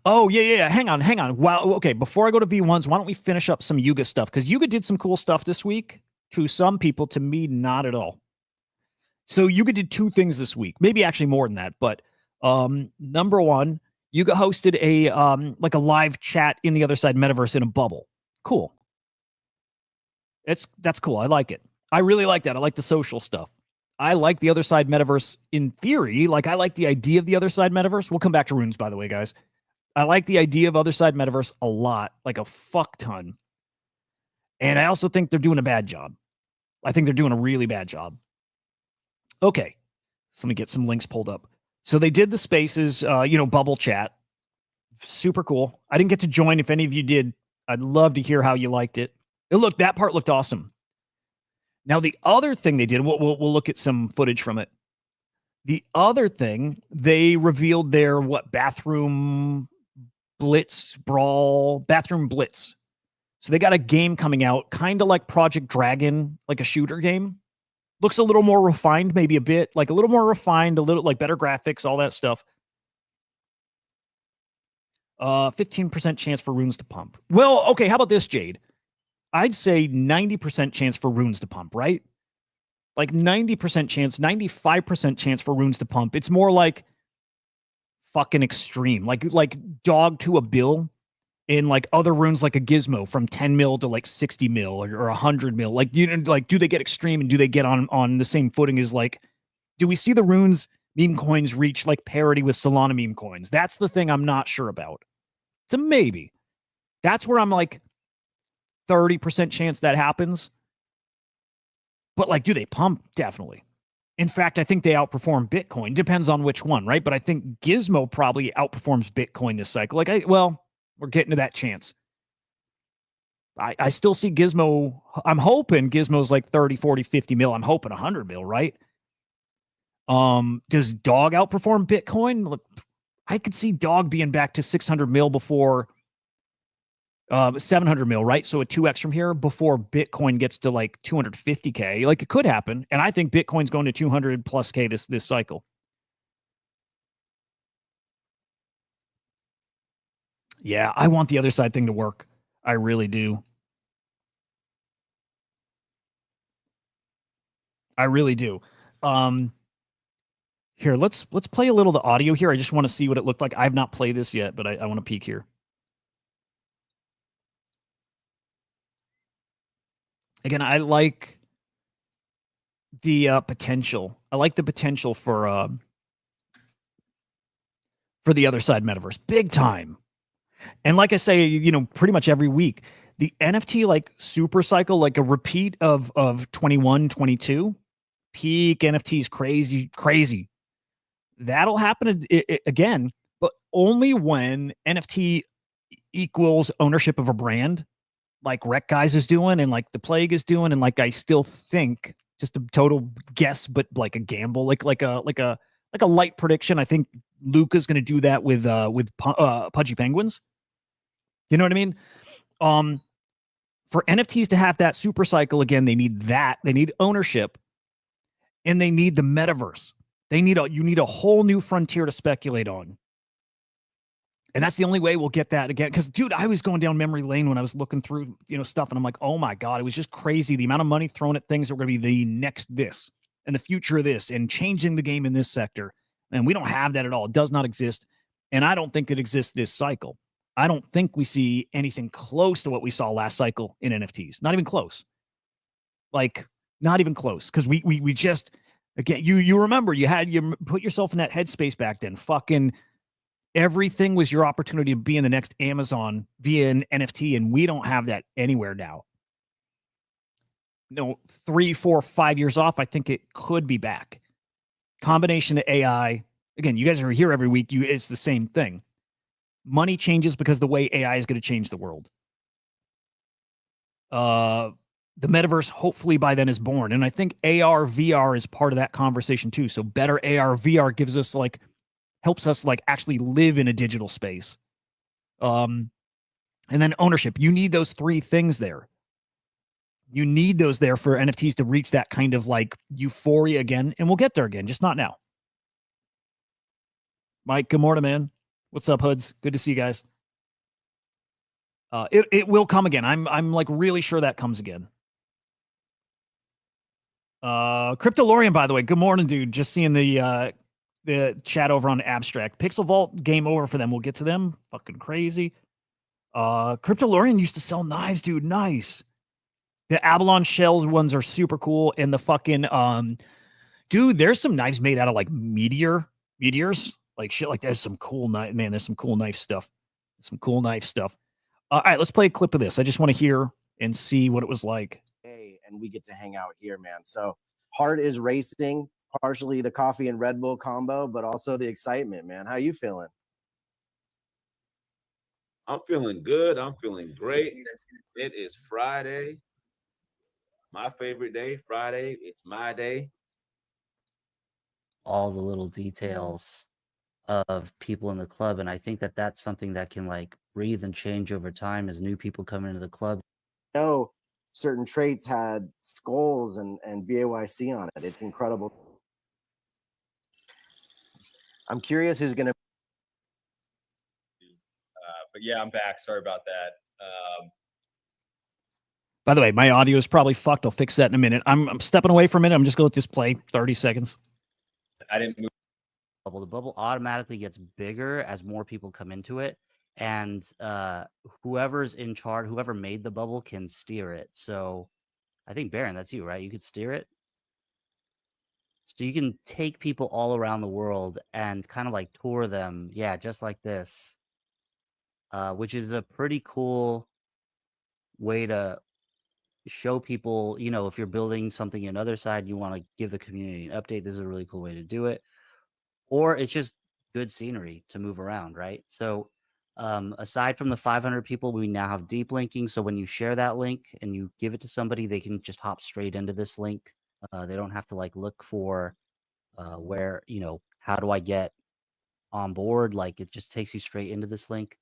Oh, yeah. Hang on. Wow. Okay, before I go to V1s, why don't we finish up some Yuga stuff? Because Yuga did some cool stuff this week. To some people, to me, not at all. So Yuga did 2 things this week, maybe actually more than that. But number one, Yuga hosted a like a live chat in the Otherside metaverse in a bubble. Cool. That's cool. I like it. I really like that. I like the social stuff. I like the Otherside metaverse in theory. Like I like the idea of the Otherside metaverse. We'll come back to runes, by the way, guys. I like the idea of Otherside metaverse a lot, like a fuck ton. And I also think they're doing a bad job. I think they're doing a really bad job. Okay, so let me get some links pulled up. So they did the spaces, bubble chat. Super cool. I didn't get to join. If any of you did, I'd love to hear how you liked it. Look, that part looked awesome. Now, the other thing they did, we'll look at some footage from it. The other thing, they revealed their bathroom Blitz brawl, bathroom Blitz. So they got a game coming out, kind of like Project Dragon, like a shooter game. Looks a little more refined, maybe a bit, like a little more refined, a little like better graphics, all that stuff. 15% chance for runes to pump. Well, okay, how about this, Jade? I'd say 90% chance for runes to pump, right? Like 90% chance, 95% chance for runes to pump. It's more like fucking extreme. Like dog to a bill in like other runes, like a Gizmo from 10 mil to like 60 mil or 100 mil. Like, like, do they get extreme and do they get on the same footing as like, do we see the runes meme coins reach like parity with Solana meme coins? That's the thing I'm not sure about. It's a maybe. That's where I'm like 30% chance that happens. But like, do they pump? Definitely. In fact, I think they outperform Bitcoin. Depends on which one, right? But I think Gizmo probably outperforms Bitcoin this cycle. Like, we're getting to that chance. I still see Gizmo. I'm hoping Gizmo's like 30, 40, 50 mil. I'm hoping 100 mil, right? Does Dog outperform Bitcoin? Look, I could see Dog being back to 600 mil before 700 mil, right? So a 2x from here before Bitcoin gets to like 250K. Like it could happen. And I think Bitcoin's going to 200 plus K this cycle. Yeah, I want the other side thing to work. I really do. I really do. Here, let's play a little of the audio here. I just want to see what it looked like. I've not played this yet, but I want to peek here. Again, I like the potential. I like the potential for the other side metaverse. Big time. And like I say, pretty much every week, the NFT like super cycle, like a repeat of 21, 22, peak NFTs, crazy. That'll happen again, but only when NFT equals ownership of a brand, like Wreck Guys is doing, and like the Plague is doing, and like I still think just a total guess, but like a gamble, like a light prediction. I think Luca's going to do that with Pudgy Penguins. You know what I mean? For NFTs to have that super cycle again, they need that. They need ownership, and they need the metaverse. You need a whole new frontier to speculate on. And that's the only way we'll get that again. Because, dude, I was going down memory lane when I was looking through, stuff, and I'm like, oh my God, it was just crazy. The amount of money thrown at things that were going to be the next this and the future of this and changing the game in this sector. And we don't have that at all. It does not exist. And I don't think it exists this cycle. I don't think we see anything close to what we saw last cycle in NFTs. Not even close. Like, not even close. Because we just, again, you remember, you put yourself in that headspace back then. Fucking everything was your opportunity to be in the next Amazon via an NFT, and we don't have that anywhere now. No, 3, 4, 5 years off, I think it could be back. Combination of AI. Again, you guys are here every week. It's the same thing. Money changes because the way AI is going to change the world. The metaverse, hopefully by then, is born. And I think AR, VR is part of that conversation too. So better AR, VR gives us helps us actually live in a digital space. And then ownership. You need those 3 things there. You need those there for NFTs to reach that kind of euphoria again. And we'll get there again, just not now. Mike, good morning, man. What's up, Hoods? Good to see you guys. It will come again. I'm really sure that comes again. CryptoLorian, by the way, good morning, dude. Just seeing the chat over on Abstract. PixelVault, game over for them. We'll get to them. Fucking crazy. CryptoLorian used to sell knives, dude. Nice. The Abalone shells ones are super cool. And the fucking dude, there's some knives made out of meteors. Shit there's some cool knife, man. There's some cool knife stuff. All right, let's play a clip of this. I just want to hear and see what it was like. Hey, and we get to hang out here, man. So heart is racing, partially the coffee and Red Bull combo, but also the excitement, man. How you feeling? I'm feeling good. I'm feeling great. It is Friday. My favorite day, Friday. It's my day. All the little details of people in the club, and I think that that's something that can breathe and change over time as new people come into the club. Certain traits had skulls and BAYC on it. It's incredible. I'm curious who's gonna but yeah, I'm back. Sorry about that. By the way, my audio is probably fucked. I'll fix that in a minute. I'm stepping away for a minute. I'm just going to let this play 30 seconds. I didn't move. The bubble automatically gets bigger as more people come into it, and whoever's in charge, whoever made the bubble, can steer it. So I think, Baron, that's you, right? You could steer it. So you can take people all around the world and kind of tour them, yeah, just like this, which is a pretty cool way to show people, if you're building something in Otherside, you want to give the community an update. This is a really cool way to do it. Or it's just good scenery to move around, right? So aside from the 500 people, we now have deep linking. So when you share that link and you give it to somebody, they can just hop straight into this link. They don't have to look for where, how do I get on board? It just takes you straight into this link.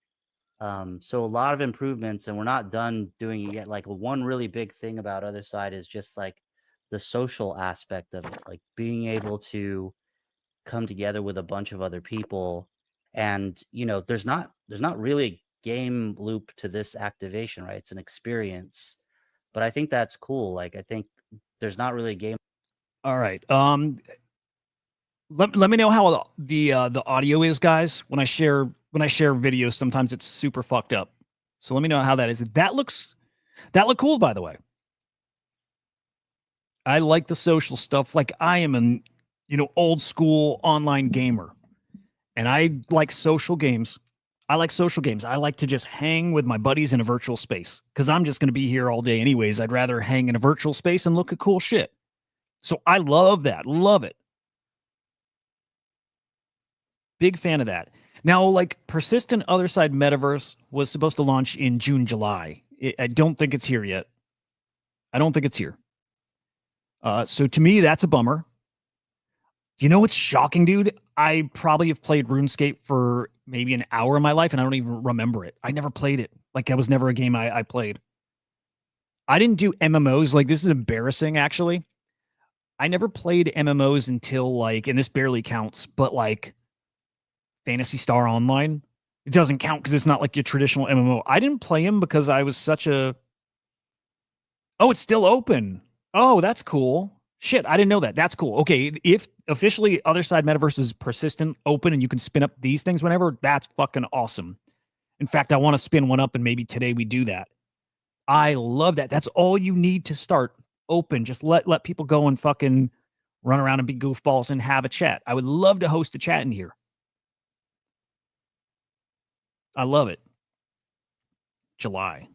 So a lot of improvements, and we're not done doing it yet. One really big thing about Otherside is just the social aspect of it, being able to come together with a bunch of other people. And there's not really a game loop to this activation, right? It's an experience, but I think that's cool. I think there's not really a game. All right. Let me know how the audio is, guys. When I share videos, sometimes it's super fucked up. So let me know how that is. That looked cool, by the way. I like the social stuff. I am an old school online gamer, and I like social games. I like to just hang with my buddies in a virtual space because I'm just going to be here all day anyways. I'd rather hang in a virtual space and look at cool shit. So I love that. Love it. Big fan of that. Now, Persistent Otherside Metaverse was supposed to launch in June, July. I don't think it's here yet. I don't think it's here. So to me, that's a bummer. You know what's shocking, dude? I probably have played RuneScape for maybe an hour in my life, and I don't even remember it. I never played it. Like, that was never a game I played. I didn't do MMOs. Like, this is embarrassing, actually. I never played MMOs until, like, and this barely counts, but, like, Phantasy Star Online. It doesn't count because it's not like your traditional MMO. I didn't play him because I was such a... Oh, it's still open. Oh, that's cool. Shit, I didn't know that. That's cool. Okay, if officially Otherside Metaverse is persistent, open, and you can spin up these things whenever, that's fucking awesome. In fact, I want to spin one up, and maybe today we do that. I love that. That's all you need to start. Open. Just let people go and fucking run around and be goofballs and have a chat. I would love to host a chat in here. I love it. July.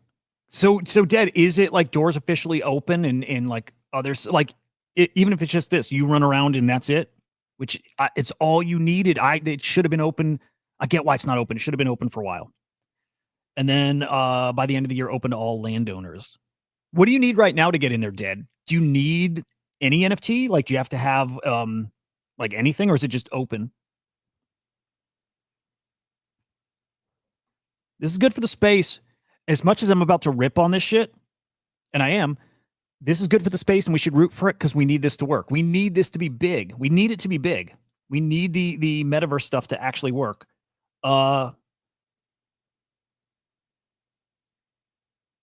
So Dead, is it like doors officially open and like others, like even if it's just this, you run around and that's it, which it's all you needed. It should have been open. I get why it's not open. It should have been open for a while. And then by the end of the year, open to all landowners. What do you need right now to get in there, Dead? Do you need any NFT? Like, do you have to have like anything, or is it just open? This is good for the space. As much as I'm about to rip on this shit, and I am, this is good for the space, and we should root for it because we need this to work. We need this to be big. We need it to be big. We need the metaverse stuff to actually work.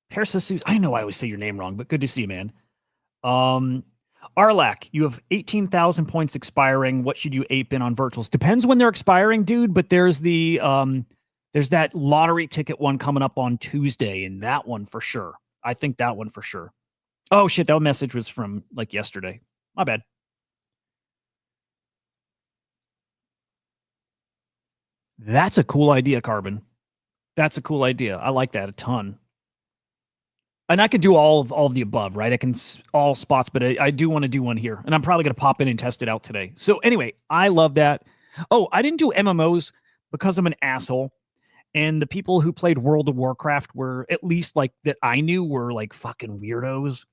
Perseus, I know I always say your name wrong, but good to see you, man. Arlac, you have 18,000 points expiring. What should you ape in on virtuals? Depends when they're expiring, dude, but there's there's that lottery ticket one coming up on Tuesday, and that one for sure. I think that one for sure. Oh, shit, that message was from, like, yesterday. My bad. That's a cool idea, Carbon. That's a cool idea. I like that a ton. And I can do all of the above, right? I can all spots, but I do want to do one here. And I'm probably going to pop in and test it out today. So anyway, I love that. Oh, I didn't do MMOs because I'm an asshole. And the people who played World of Warcraft were, at least like that I knew, were like fucking weirdos.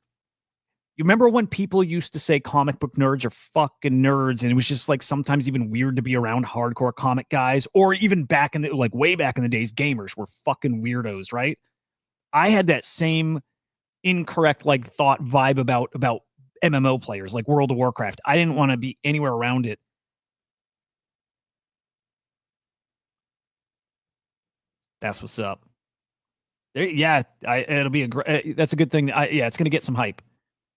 You remember when people used to say comic book nerds are fucking nerds, and it was just like sometimes even weird to be around hardcore comic guys, or even back in the, like way back in the days, gamers were fucking weirdos, right? I had that same incorrect like thought vibe about MMO players like World of Warcraft. I didn't want to be anywhere around it. That's what's up. There, yeah, it'll be a great. That's a good thing. Yeah, it's gonna get some hype.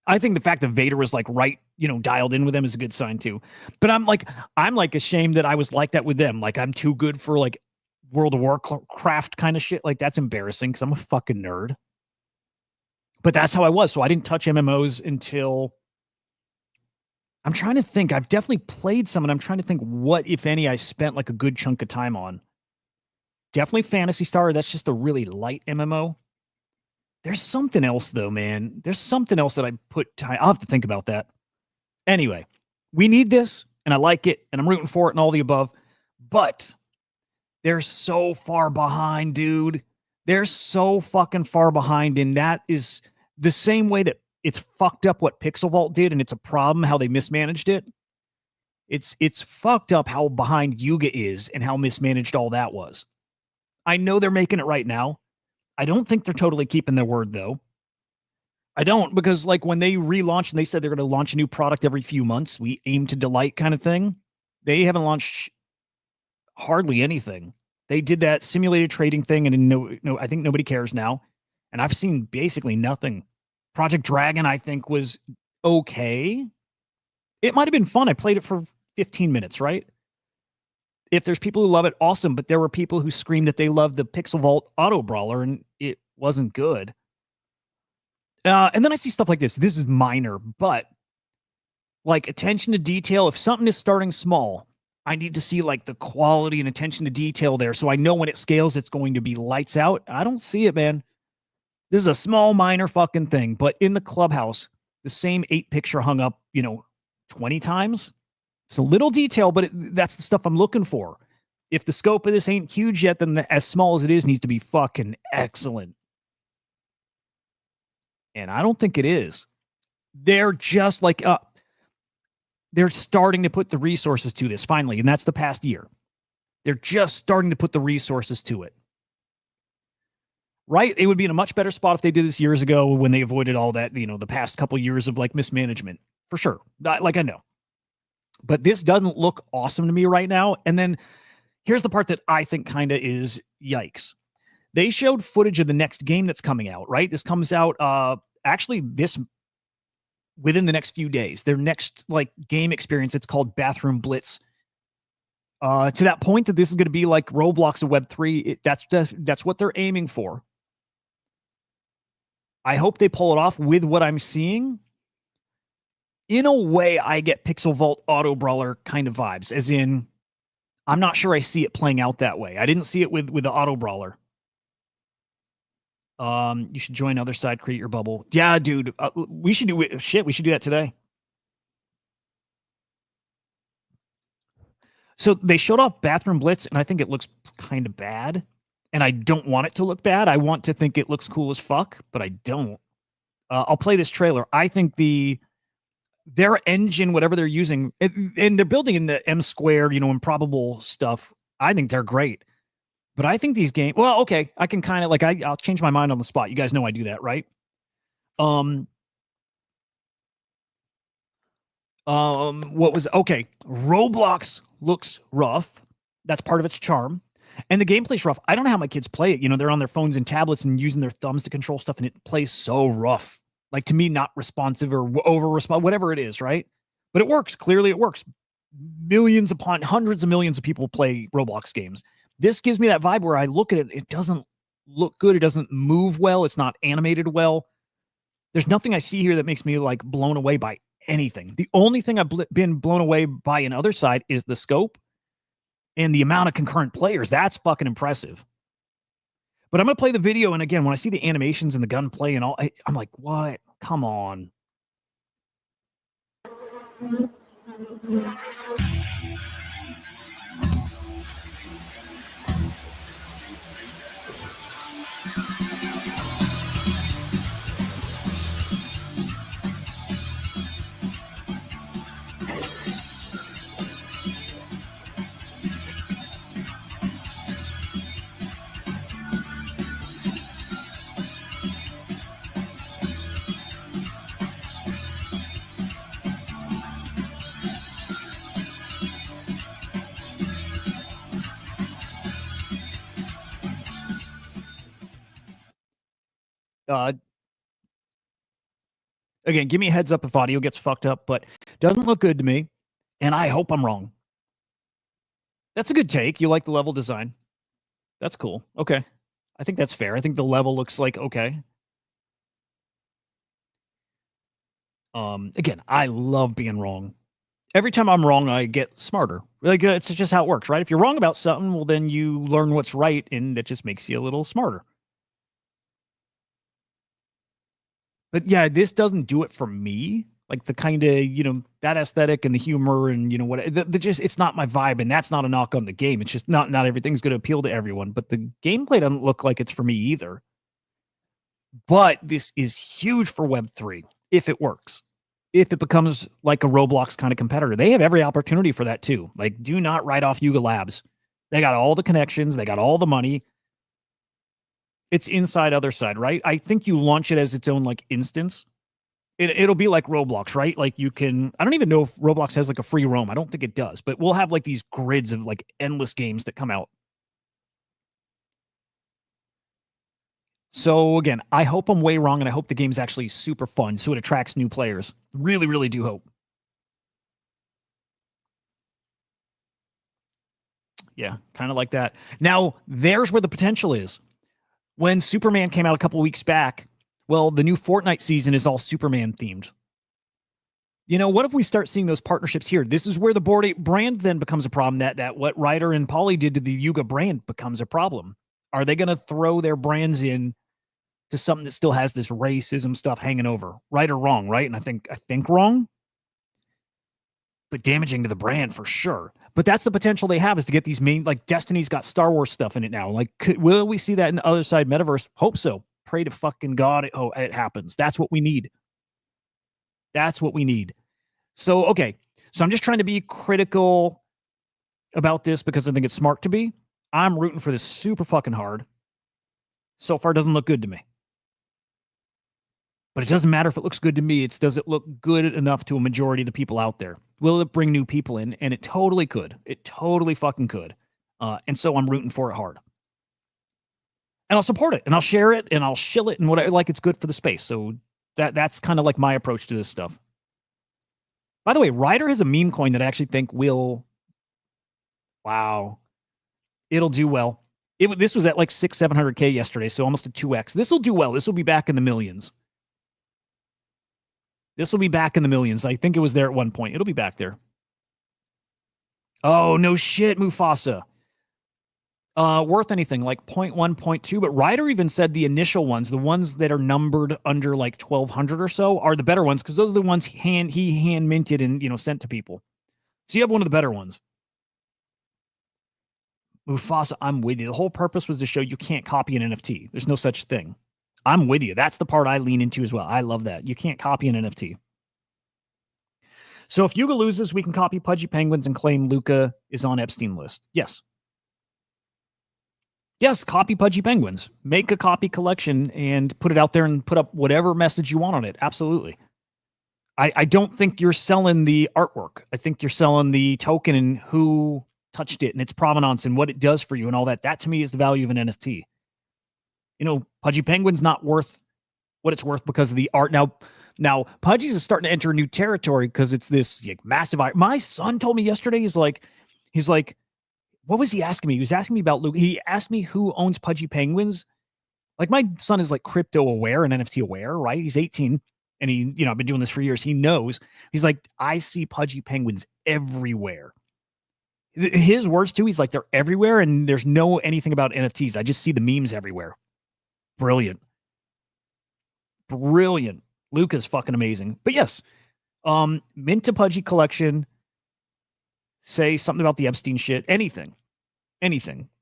I think the fact that Vader was like right, dialed in with them is a good sign too. But I'm like ashamed that I was like that with them. Like, I'm too good for like World of Warcraft kind of shit. Like, that's embarrassing because I'm a fucking nerd. But that's how I was. So I didn't touch MMOs until, I'm trying to think. I've definitely played some, and I'm trying to think what, if any, I spent like a good chunk of time on. Definitely Phantasy Star. That's just a really light MMO. There's something else, though, man. There's something else that I put time. I'll have to think about that. Anyway, we need this, and I like it, and I'm rooting for it and all the above. But they're so far behind, dude. They're so fucking far behind, and that is the same way that it's fucked up what PixelVault did, and it's a problem how they mismanaged it. It's fucked up how behind Yuga is and how mismanaged all that was. I know they're making it right now. I don't think they're totally keeping their word, though. I don't, because like when they relaunched and they said they're going to launch a new product every few months, we aim to delight kind of thing. They haven't launched hardly anything. They did that simulated trading thing, and no, I think nobody cares now. And I've seen basically nothing. Project Dragon, I think, was okay. It might have been fun. I played it for 15 minutes, right? If there's people who love it, awesome. But there were people who screamed that they loved the PixelVault auto brawler, and it wasn't good. And then I see stuff like this. This is minor, but like attention to detail. If something is starting small, I need to see like the quality and attention to detail there, so I know when it scales, it's going to be lights out. I don't see it, man. This is a small, minor fucking thing. But in the clubhouse, the same 8 picture hung up, 20 times. It's a little detail, but that's the stuff I'm looking for. If the scope of this ain't huge yet, then as small as it is needs to be fucking excellent. And I don't think it is. they're just like they're starting to put the resources to this finally, and that's the past year. They're just starting to put the resources to it. Right? It would be in a much better spot if they did this years ago when they avoided all that, the past couple years of like mismanagement, for sure. Like I know. But this doesn't look awesome to me right now. And then here's the part that I think kind of is yikes. They showed footage of the next game that's coming out, right? This comes out actually within the next few days. Their next like game experience, it's called Bathroom Blitz. To that point that this is going to be like Roblox of Web3, that's what they're aiming for. I hope they pull it off with what I'm seeing. In a way, I get PixelVault Auto Brawler kind of vibes, as in, I'm not sure I see it playing out that way. I didn't see it with the Auto Brawler. You should join Otherside, create your bubble. Yeah, dude, we should do it. Shit, we should do that today. So they showed off Bathroom Blitz, and I think it looks kind of bad. And I don't want it to look bad. I want to think it looks cool as fuck, but I don't. I'll play this trailer. I think their engine, whatever they're using, and they're building in the M squared, improbable stuff. I think they're great. But I think these games, well, okay, I can kind of like, I'll change my mind on the spot. You guys know I do that, right? Roblox looks rough. That's part of its charm. And the gameplay's rough. I don't know how my kids play it. They're on their phones and tablets and using their thumbs to control stuff, and it plays so rough. Like, to me, not responsive or over-responsive, whatever it is, right? But it works. Clearly, it works. Millions upon hundreds of millions of people play Roblox games. This gives me that vibe where I look at it, it doesn't look good. It doesn't move well. It's not animated well. There's nothing I see here that makes me, like, blown away by anything. The only thing I've been blown away by in Otherside is the scope and the amount of concurrent players. That's fucking impressive. But I'm going to play the video, and again, when I see the animations and the gunplay and all, I'm like, what? Come on. Again, give me a heads up if audio gets fucked up, but doesn't look good to me, and I hope I'm wrong. That's a good take. You like the level design. That's cool. Okay. I think that's fair. I think the level looks like okay. Again, I love being wrong. Every time I'm wrong, I get smarter. Like, it's just how it works, right? If you're wrong about something, well, then you learn what's right, and it just makes you a little smarter. But yeah, this doesn't do it for me. Like the kind of, that aesthetic and the humor and, it's not my vibe. And that's not a knock on the game. It's just not everything's going to appeal to everyone. But the gameplay doesn't look like it's for me either. But this is huge for Web3 if it works. If it becomes like a Roblox kind of competitor. They have every opportunity for that too. Like, do not write off Yuga Labs. They got all the connections. They got all the money. It's inside Otherside, right? I think you launch it as its own like instance. It'll be like Roblox, right? Like you can, I don't even know if Roblox has like a free roam. I don't think it does, but we'll have like these grids of like endless games that come out. So again, I hope I'm way wrong, and I hope the game's actually super fun so it attracts new players. Really, really do hope. Yeah, kind of like that. Now, there's where the potential is. When Superman came out a couple weeks back, well, the new Fortnite season is all Superman themed. What if we start seeing those partnerships here? This is where the Bored Ape brand then becomes a problem. That what Ryder and Polly did to the Yuga brand becomes a problem. Are they going to throw their brands in to something that still has this racism stuff hanging over? Right or wrong, right? And I think wrong, but damaging to the brand for sure. But that's the potential they have, is to get these main, like Destiny's got Star Wars stuff in it now. Like, will we see that in the Otherside metaverse? Hope so. Pray to fucking God it happens. That's what we need. That's what we need. So, okay. So I'm just trying to be critical about this because I think it's smart to be. I'm rooting for this super fucking hard. So far, it doesn't look good to me. But it doesn't matter if it looks good to me. It's does it look good enough to a majority of the people out there? Will it bring new people in? And it totally could. It totally fucking could. And so I'm rooting for it hard. And I'll support it, and I'll share it, and I'll shill it, and whatever. Like, it's good for the space. So that's kind of like my approach to this stuff. By the way, Ryder has a meme coin that I actually think will. Wow, it'll do well. This was at like 600-700K yesterday, so almost a 2x. This will do well. This will be back in the millions. This will be back in the millions. I think it was there at one point. It'll be back there. Oh, no shit, Mufasa. Worth anything, like 0.1, 0.2. But Ryder even said the initial ones, the ones that are numbered under like 1,200 or so, are the better ones because those are the ones he hand minted and, sent to people. So you have one of the better ones. Mufasa, I'm with you. The whole purpose was to show you can't copy an NFT. There's no such thing. I'm with you. That's the part I lean into as well. I love that. You can't copy an NFT. So if Yuga loses, we can copy Pudgy Penguins and claim Luca is on Epstein list. Yes. Yes, copy Pudgy Penguins. Make a copy collection and put it out there and put up whatever message you want on it. Absolutely. I don't think you're selling the artwork. I think you're selling the token and who touched it and its provenance and what it does for you and all that. That to me is the value of an NFT. Pudgy Penguin's not worth what it's worth because of the art. Now Pudgy's is starting to enter new territory because it's this massive art. My son told me yesterday, he's like, what was he asking me? He was asking me about Luke. He asked me who owns Pudgy Penguins. Like, my son is like crypto aware and NFT aware, right? He's 18 and he, I've been doing this for years. He knows. He's like, I see Pudgy Penguins everywhere. His words too, he's like, they're everywhere and there's no anything about NFTs. I just see the memes everywhere. Brilliant. Luca's fucking amazing. But yes, mint to Pudgy collection. Say something about the Epstein shit. Anything.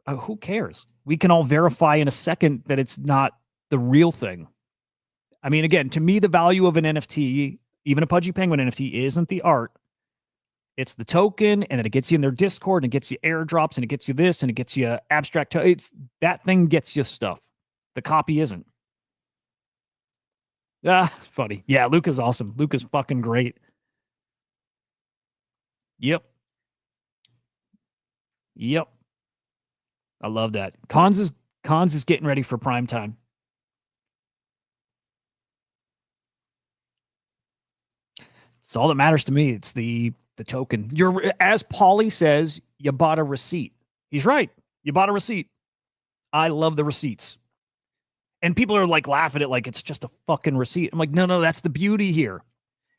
Who cares? We can all verify in a second that it's not the real thing. I mean, again, to me, the value of an NFT, even a Pudgy Penguin NFT, isn't the art. It's the token, and then it gets you in their Discord, and it gets you airdrops, and it gets you this, and it gets you abstract. That thing gets you stuff. The copy isn't. Funny. Yeah, Luca's awesome. Luca's fucking great. Yep. I love that. Cons is getting ready for prime time. It's all that matters to me. It's the token. As Paulie says, you bought a receipt. He's right. You bought a receipt. I love the receipts. And people are like laughing at it like it's just a fucking receipt. I'm like, no, that's the beauty here.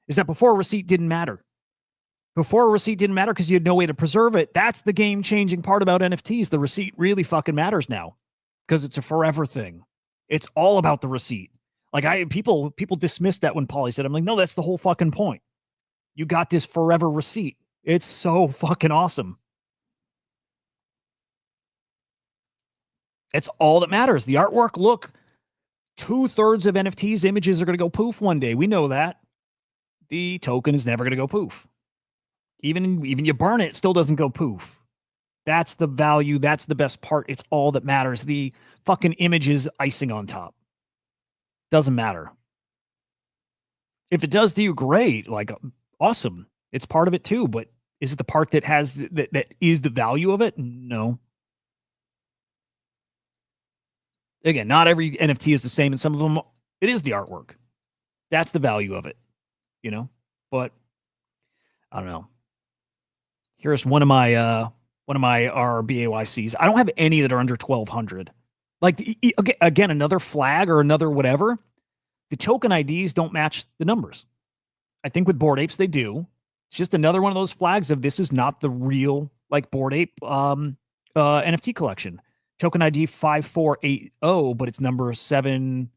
Is that before a receipt didn't matter. Before a receipt didn't matter because you had no way to preserve it. That's the game-changing part about NFTs. The receipt really fucking matters now because it's a forever thing. It's all about the receipt. Like people dismissed that when Paulie said, I'm like, no, that's the whole fucking point. You got this forever receipt. It's so fucking awesome. It's all that matters. The artwork, look, 2/3 of NFTs images are going to go poof one day. We know that. The token is never going to go poof. Even you burn it, it still doesn't go poof. That's the value. That's the best part. It's all that matters. The fucking image is icing on top. Doesn't matter. If it does to you, great. Like, awesome. It's part of it too. But is it the part that has that is the value of it? No. Again, not every NFT is the same, and some of them it is the artwork. That's the value of it, But I don't know. Here's one of my RRBAYCs. I don't have any that are under 1,200. Like, again, another flag or another whatever. The token IDs don't match the numbers. I think with Bored Apes they do. It's just another one of those flags of this is not the real Bored Ape NFT collection. Token ID 5480, but it's number 7.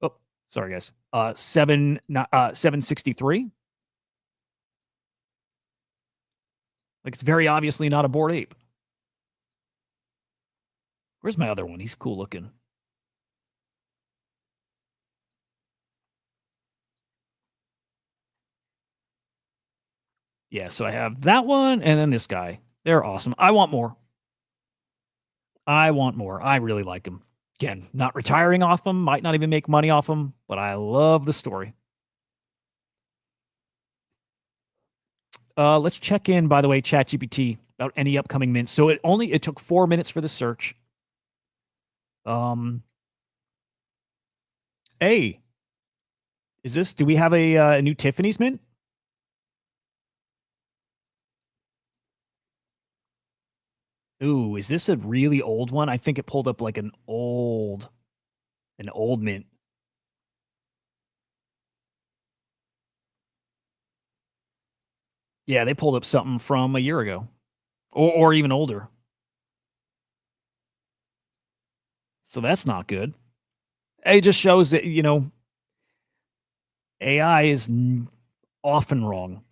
Oh, sorry guys. 763. Like, it's very obviously not a Bored Ape. Where's my other one? He's cool looking. Yeah, so I have that one and then this guy. They're awesome. I want more. I want more. I really like them. Again, not retiring off them, might not even make money off them, but I love the story. Let's check in, by the way, ChatGPT, about any upcoming mints. So it took 4 minutes for the search. Hey, do we have a new Tiffany's mint? Ooh, is this a really old one? I think it pulled up like an old mint. Yeah, they pulled up something from a year ago or even older. So that's not good. It just shows that, AI is often wrong.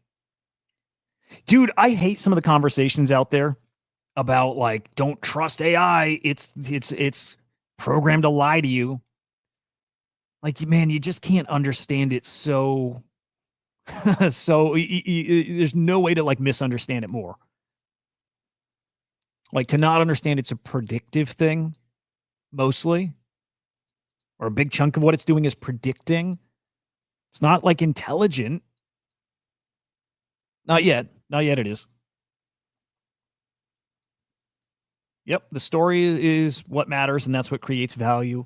Dude, I hate some of the conversations out there about like, don't trust AI. It's programmed to lie to you. Like, man, you just can't understand it. So there's no way to like misunderstand it more. Like to not understand it's a predictive thing mostly, or a big chunk of what it's doing is predicting. It's not like intelligent. Not yet. Not yet it is. Yep, the story is what matters, and that's what creates value.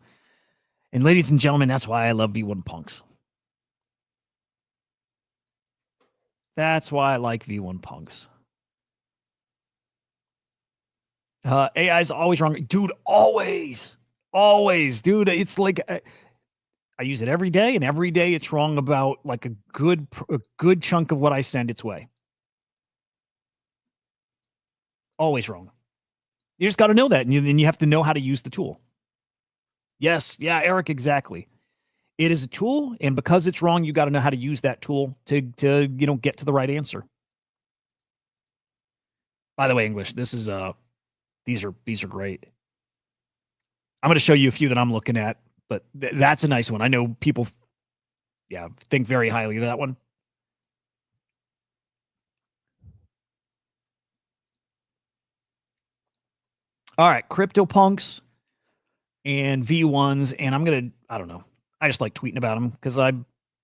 And ladies and gentlemen, that's why I love V1 Punks. That's why I like V1 Punks. AI is always wrong. Dude, always. Always. Dude, it's like I use it every day, and every day it's wrong about like a good chunk of what I send its way. Always wrong. You just got to know that, and then you have to know how to use the tool. Yes, yeah, Eric, exactly. It is a tool, and because it's wrong, you got to know how to use that tool to get to the right answer. By the way, English, this is these are great. I'm going to show you a few that I'm looking at, but that's a nice one. I know people, think very highly of that one. All right, CryptoPunks and V1s, and I don't know. I just like tweeting about them because I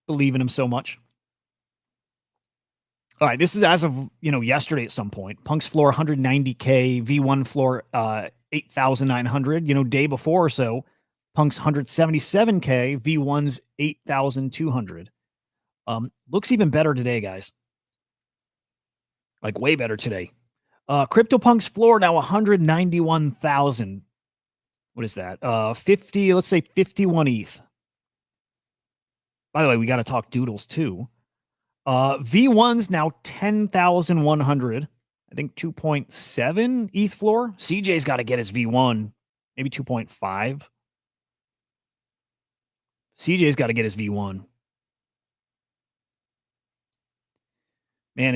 believe in them so much. All right, this is as of yesterday at some point. Punk's floor 190K, V1 floor 8,900. Day before or so, Punk's 177K, V1's 8,200. Looks even better today, guys. Like way better today. CryptoPunk's floor now 191,000. What is that? 50. Let's say 51 ETH. By the way, we got to talk doodles too. V1's now 10,100. I think 2.7 ETH floor. CJ's got to get his V1. Maybe 2.5. CJ's got to get his V1. Man,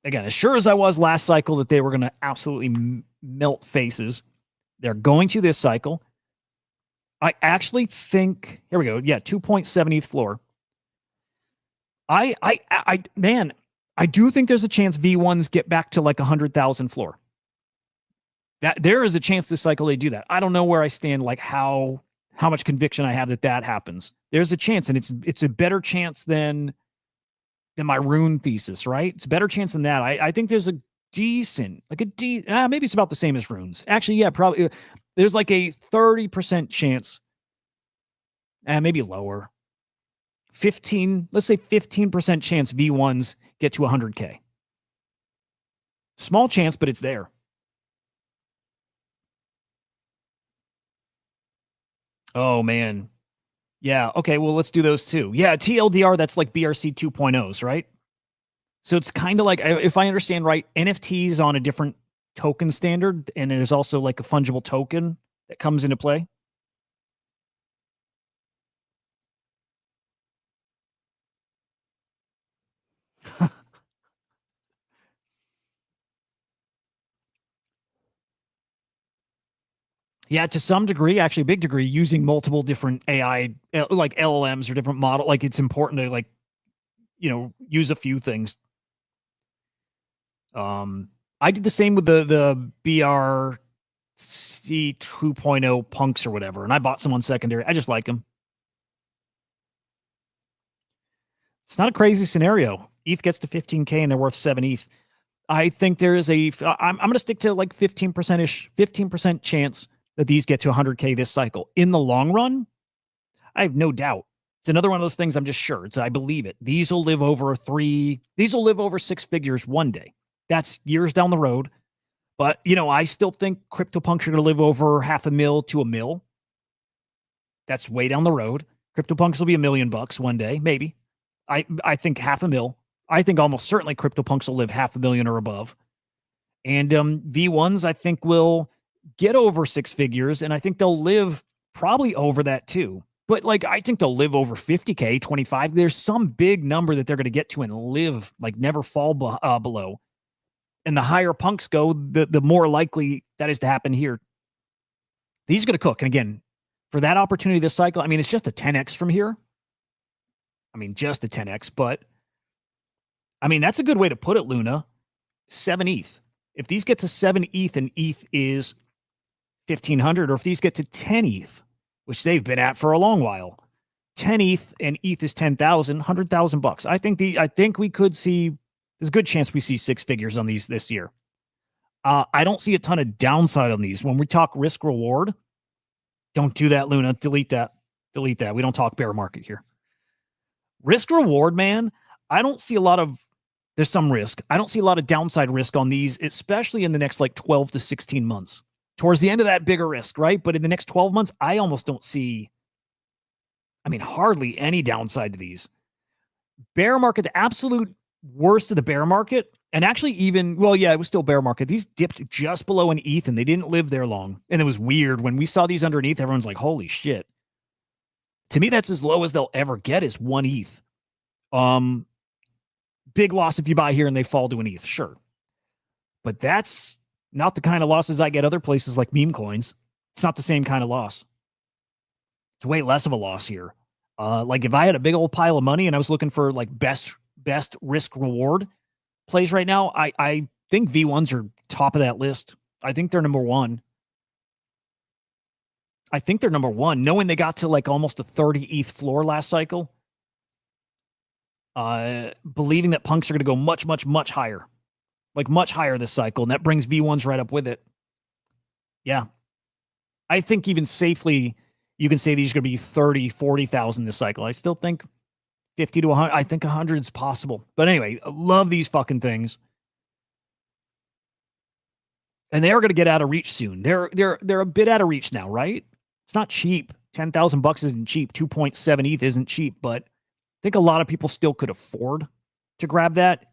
again, as sure as I was last cycle that they were going to absolutely melt faces, they're going to this cycle. I actually think, here we go. Yeah, 2.7 ETH floor. Man, I do think there's a chance V1s get back to like 100,000 floor. That there is a chance this cycle they do that. I don't know where I stand, like how much conviction I have that happens. There's a chance, and it's a better chance than my rune thesis, right? It's a better chance than that. I think there's a decent, maybe it's about the same as runes. Actually, yeah, probably there's like a 30% chance, maybe lower. 15, let's say 15% chance V1s get to 100K. Small chance, but it's there. Oh, man. Yeah, okay, well, let's do those too. Yeah, TLDR, that's like BRC 2.0s, right? So it's kind of like, if I understand right, NFTs on a different token standard, and there's also like a fungible token that comes into play. Yeah, to some degree, actually a big degree, using multiple different AI, like LLMs or different model. Like it's important to use a few things. I did the same with the BRC 2.0 punks or whatever, and I bought some on secondary. I just like them. It's not a crazy scenario. ETH gets to 15K and they're worth 7 ETH. I think there is I'm going to stick to like 15%-ish, 15% chance that these get to 100K this cycle. In the long run, I have no doubt. It's another one of those things I'm just sure. I believe it. These will live over 6 figures one day. That's years down the road. But, I still think CryptoPunks are going to live over $500,000 to $1 million. That's way down the road. CryptoPunks will be $1 million one day, maybe. I think $500,000. I think almost certainly CryptoPunks will live $500,000 or above. And V1s, I think, will get over 6 figures, and I think they'll live probably over that too. But I think they'll live over 50K, 25. There's some big number that they're going to get to and live, never fall below. And the higher punks go, the more likely that is to happen here. These are going to cook. And again, for that opportunity this cycle, it's just a 10x from here. Just a 10x, but that's a good way to put it, Luna. 7 ETH. If these get to 7 ETH and ETH is 1,500, or if these get to 10 ETH, which they've been at for a long while, 10 ETH and ETH is 10,000, $100,000. I think we could see, there's a good chance we see 6 figures on these this year. I don't see a ton of downside on these. When we talk risk reward, don't do that, Luna. Delete that. We don't talk bear market here. Risk reward, man. I don't see a lot of, there's some risk. I don't see a lot of downside risk on these, especially in the next 12 to 16 months. Towards the end of that, bigger risk, right? But in the next 12 months, I almost don't see, hardly any downside to these. Bear market, the absolute worst of the bear market, and actually even, it was still bear market. These dipped just below an ETH and they didn't live there long. And it was weird. When we saw these underneath, everyone's like, holy shit. To me, that's as low as they'll ever get is 1 ETH. Big loss if you buy here and they fall to an ETH, sure. But that's not the kind of losses I get other places like meme coins. It's not the same kind of loss. It's way less of a loss here. If I had a big old pile of money and I was looking for best risk reward plays right now, I think V1s are top of that list. I think they're number one. Knowing they got to almost a 30 ETH floor last cycle. Believing that punks are going to go much, much, much higher. Much higher this cycle, and that brings V1s right up with it. Yeah. I think even safely, you can say these are going to be 30, 40,000 this cycle. I still think 50 to 100. I think 100 is possible. But anyway, I love these fucking things. And they are going to get out of reach soon. They're a bit out of reach now, right? It's not cheap. $10,000 isn't cheap. 2.7 ETH isn't cheap, but I think a lot of people still could afford to grab that.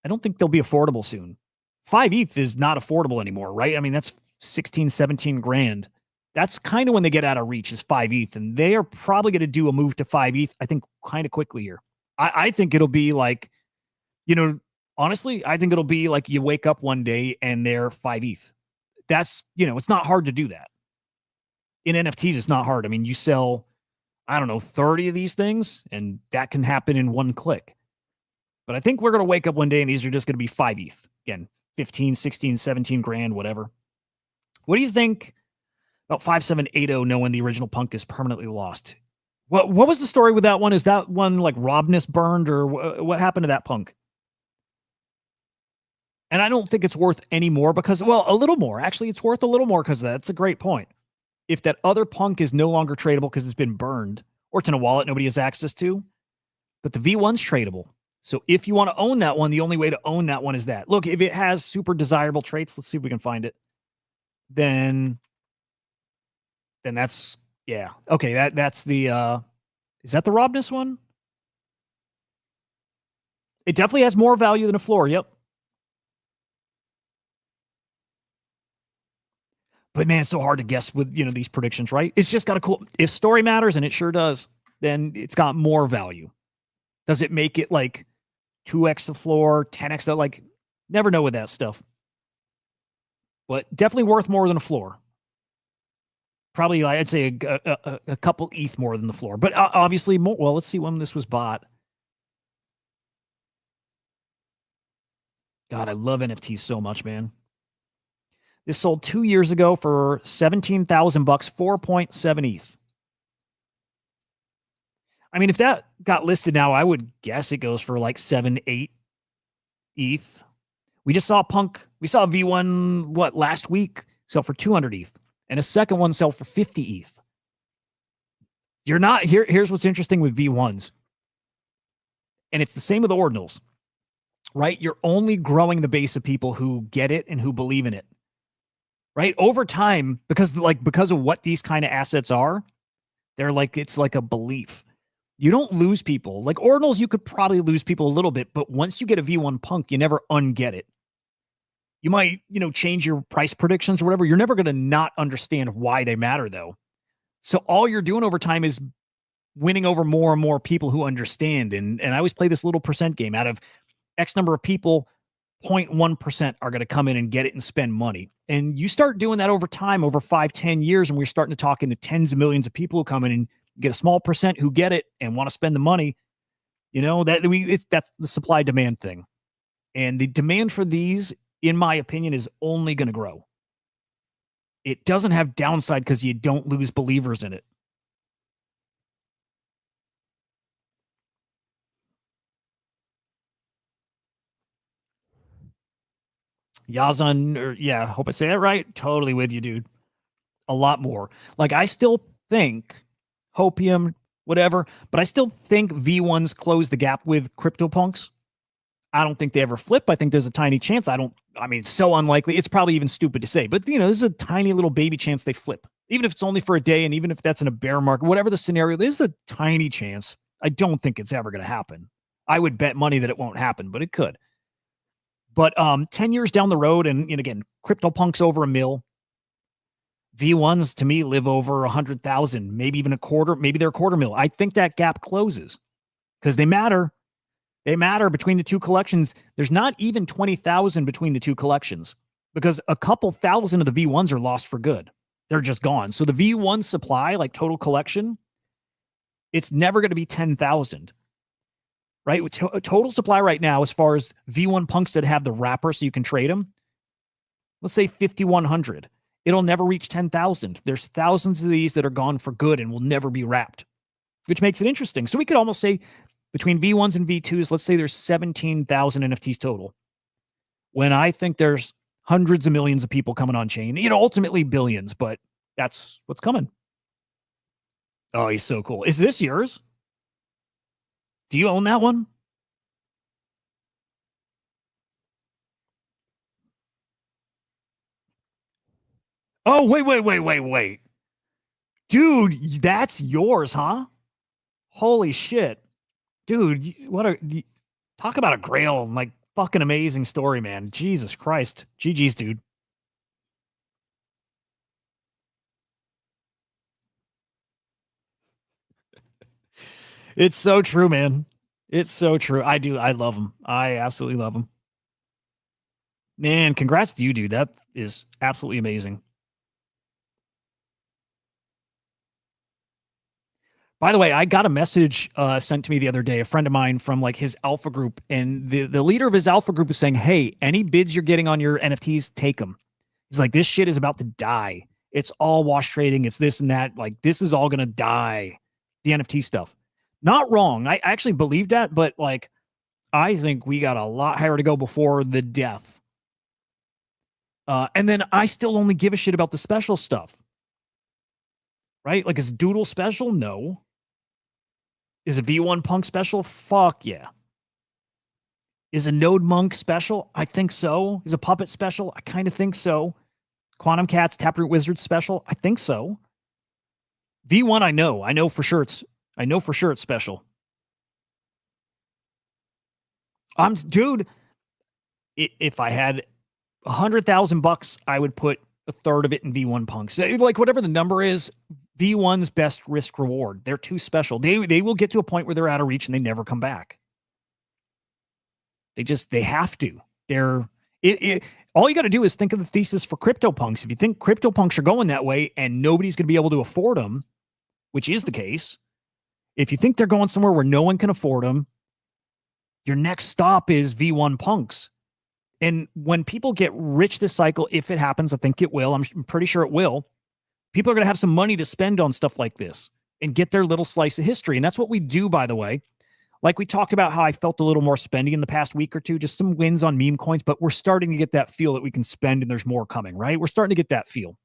I don't think they'll be affordable soon. 5 ETH is not affordable anymore, right? That's 16, 17 grand. That's kind of when they get out of reach is 5 ETH, and they are probably going to do a move to 5 ETH, I think, kind of quickly here. I think it'll be honestly, I think it'll be you wake up one day and they're 5 ETH. That's, it's not hard to do that. In NFTs, it's not hard. You sell, 30 of these things, and that can happen in one click. But I think we're going to wake up one day and these are just going to be 5 ETH. Again, 15, 16, 17 grand, whatever. What do you think about 5780 knowing the original punk is permanently lost? What was the story with that one? Is that one Robness burned, or what happened to that punk? And I don't think it's worth any more because, a little more. Actually, it's worth a little more because that's a great point. If that other punk is no longer tradable because it's been burned, or it's in a wallet nobody has access to, but the V1's tradable. So if you want to own that one, the only way to own that one is that. Look, if it has super desirable traits, let's see if we can find it. Then that's, yeah. Okay, that's the, is that the Robness one? It definitely has more value than a floor, yep. But man, it's so hard to guess with, these predictions, right? It's just got a cool, if story matters, and it sure does, then it's got more value. Does it make it 2x the floor, 10x that? Never know with that stuff. But definitely worth more than a floor. Probably, I'd say a couple ETH more than the floor. But obviously more. Well, let's see when this was bought. God, I love NFTs so much, man. This sold 2 years ago for $17,000, 4.7 ETH. I mean, if that got listed now, I would guess it goes for like 7, 8 ETH. We just saw we saw V1 last week sell for 200 ETH, and a second one sell for 50 ETH. You're not here's what's interesting with V1s. And it's the same with the ordinals. Right? You're only growing the base of people who get it and who believe in it. Right? Over time, because of what these kind of assets are, it's like a belief. You don't lose people. Like ordinals, you could probably lose people a little bit, but once you get a V1 Punk, you never unget it. You might, change your price predictions or whatever. You're never going to not understand why they matter, though. So all you're doing over time is winning over more and more people who understand. And I always play this little percent game. Out of X number of people, 0.1% are going to come in and get it and spend money. And you start doing that over time, over 5, 10 years, and we're starting to talk into tens of millions of people who come in and get a small percent who get it and want to spend the money. That's the supply demand thing. And the demand for these, in my opinion, is only going to grow. It doesn't have downside because you don't lose believers in it. Yazan, hope I say that right. Totally with you, dude. A lot more. Like, I still think Hopium, whatever, but I still think V1s close the gap with CryptoPunks. I don't think they ever flip. I think there's a tiny chance. It's so unlikely. It's probably even stupid to say, but there's a tiny little baby chance they flip. Even if it's only for a day, and even if that's in a bear market, whatever the scenario, there's a tiny chance. I don't think it's ever going to happen. I would bet money that it won't happen, but it could. But 10 years down the road, and again, CryptoPunks over $1 million. V1s to me live over 100,000, maybe even a quarter, maybe they're $250,000. I think that gap closes because they matter. They matter between the two collections. There's not even 20,000 between the two collections because a couple thousand of the V1s are lost for good. They're just gone. So the V1 supply, like total collection, it's never going to be 10,000. Right? Total supply right now, as far as V1 Punks that have the wrapper so you can trade them, let's say 5,100. It'll never reach 10,000. There's thousands of these that are gone for good and will never be wrapped, which makes it interesting. So we could almost say between V1s and V2s, let's say there's 17,000 NFTs total. When I think there's hundreds of millions of people coming on chain, ultimately billions, but that's what's coming. Oh, he's so cool. Is this yours? Do you own that one? Oh, wait. Dude, that's yours, huh? Holy shit. Dude, talk about a grail, like fucking amazing story, man. Jesus Christ. GG's, dude. It's so true, man. It's so true. I love him. I absolutely love him. Man, congrats to you, dude. That is absolutely amazing. By the way, I got a message sent to me the other day, a friend of mine from like his alpha group, and the leader of his alpha group is saying, hey, any bids you're getting on your NFTs, take them. He's like, this shit is about to die. It's all wash trading. It's this and that. Like, this is all going to die. The NFT stuff. Not wrong. I actually believe that, but like, I think we got a lot higher to go before the death. And then I still only give a shit about the special stuff. Right? Like, is Doodle special? No. Is a V1 Punk special? Fuck yeah. Is a Node Monk special? I think so. Is a Puppet special? I kind of think so. Quantum Cats, Taproot Wizards special? I think so. V1, I know for sure it's special. Dude, if I had $100,000, I would put a third of it in V1 Punks. Like, whatever the number is, V1's best risk reward. They're too special. They will get to a point where they're out of reach and they never come back. They have to. All you got to do is think of the thesis for CryptoPunks. If you think CryptoPunks are going that way and nobody's going to be able to afford them, which is the case, if you think they're going somewhere where no one can afford them, your next stop is V1 Punks. And when people get rich this cycle, if it happens, I think it will. I'm pretty sure it will. People are going to have some money to spend on stuff like this and get their little slice of history. And that's what we do, by the way. Like we talked about how I felt a little more spendy in the past week or two, just some wins on meme coins, but we're starting to get that feel that we can spend and there's more coming, right? We're starting to get that feel.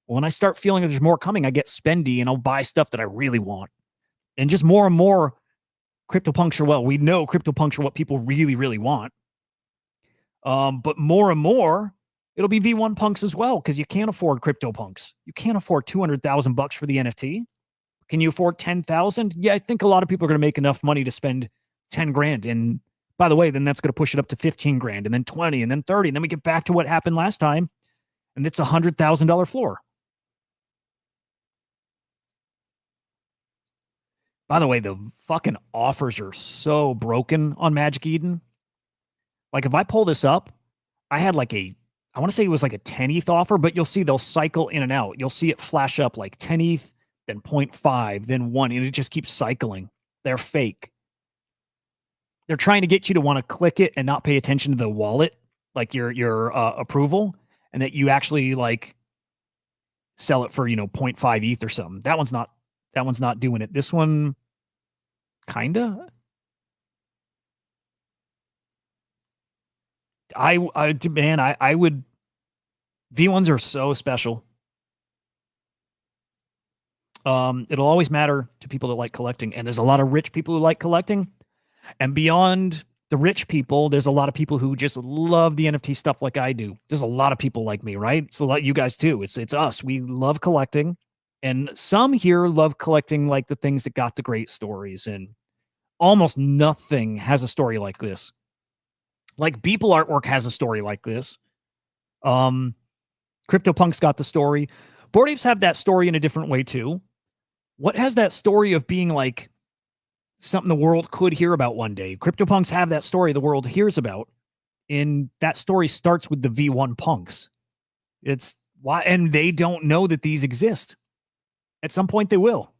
When I start feeling that there's more coming, I get spendy and I'll buy stuff that I really want. And just more and more CryptoPunks are, well, we know CryptoPunks are what people really, really want. But more and more, it'll be V1 Punks as well, because you can't afford CryptoPunks. You can't afford $200,000 for the NFT. Can you afford 10,000? Yeah, I think a lot of people are going to make enough money to spend 10 grand. And by the way, then that's going to push it up to 15 grand and then 20 and then 30. And then we get back to what happened last time. And it's $100,000 floor. By the way, the fucking offers are so broken on Magic Eden. Like if I pull this up, I had like I want to say it was like a 10 ETH offer, but you'll see they'll cycle in and out. You'll see it flash up like 10 ETH, then 0.5, then 1, and it just keeps cycling. They're fake. They're trying to get you to want to click it and not pay attention to the wallet, like your approval, and that you actually like sell it for, 0.5 ETH or something. That one's not doing it. This one, kinda. I would. V1s are so special. It'll always matter to people that like collecting, and there's a lot of rich people who like collecting. And beyond the rich people, there's a lot of people who just love the NFT stuff like I do. There's a lot of people like me, right? It's a lot you guys too. It's us. We love collecting. And some here love collecting like the things that got the great stories. And almost nothing has a story like this. Like Beeple artwork has a story like this. CryptoPunks got the story. Bored Apes have that story in a different way too. What has that story of being like something the world could hear about one day? CryptoPunks have that story the world hears about. And that story starts with the V1 Punks. It's why, and they don't know that these exist. At some point they will.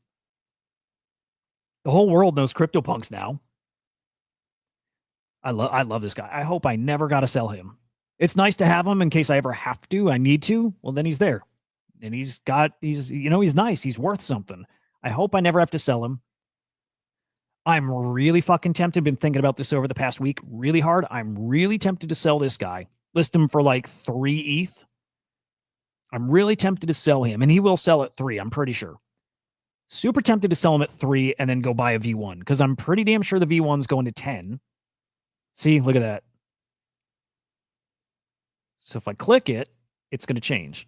The whole world knows CryptoPunks now. I love this guy. I hope I never got to sell him. It's nice to have him in case I ever have to. I need to. Well, then he's there. And he's nice. He's worth something. I hope I never have to sell him. I'm really fucking tempted. Been thinking about this over the past week really hard. I'm really tempted to sell this guy. List him for like 3 ETH. I'm really tempted to sell him. And he will sell at 3, I'm pretty sure. Super tempted to sell him at 3 and then go buy a V1. Because I'm pretty damn sure the V1's going to 10. See, look at that. So if I click it, it's going to change.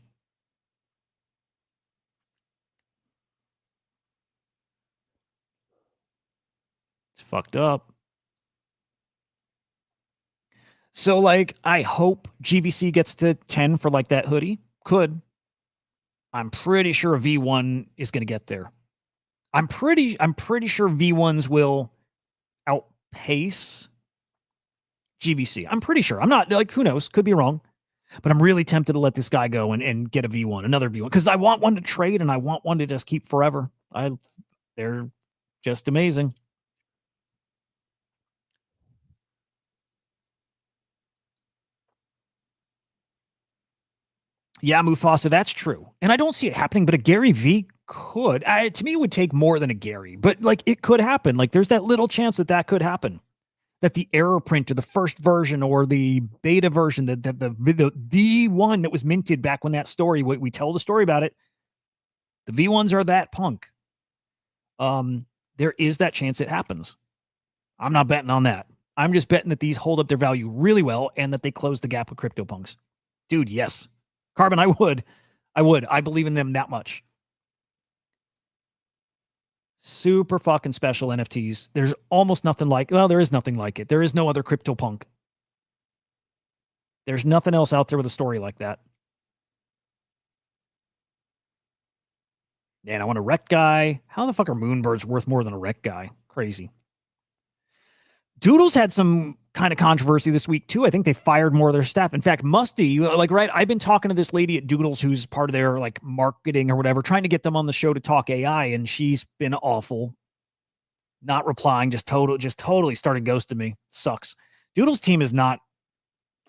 It's fucked up. So like, I hope GVC gets to 10 for like that hoodie. Could. I'm pretty sure V1 is going to get there. I'm pretty sure V1s will outpace GVC. I'm pretty sure. I'm not like, who knows? Could be wrong. But I'm really tempted to let this guy go and get a V1, another V1, because I want one to trade and I want one to just keep forever. They're just amazing. Yeah, Mufasa, that's true. And I don't see it happening, but a Gary V could. To me, it would take more than a Gary, but like it could happen. Like there's that little chance that could happen. That the error print or the first version or the beta version, the one that was minted back when that story, we tell the story about it, the V1s are that punk. There is that chance it happens. I'm not betting on that. I'm just betting that these hold up their value really well and that they close the gap with CryptoPunks. Dude, yes. Carbon, I would. I believe in them that much. Super fucking special NFTs. There's almost nothing like, well, there is nothing like it. There is no other CryptoPunk. There's nothing else out there with a story like that. Man, I want a wreck guy. How the fuck are Moonbirds worth more than a wreck guy? Crazy. Doodles had some kind of controversy this week too. I think they fired more of their staff. In fact, Musty, like, right, I've been talking to this lady at Doodles who's part of their like marketing or whatever, trying to get them on the show to talk AI, and she's been awful. Not replying, just totally started ghosting me. Sucks. Doodles team is not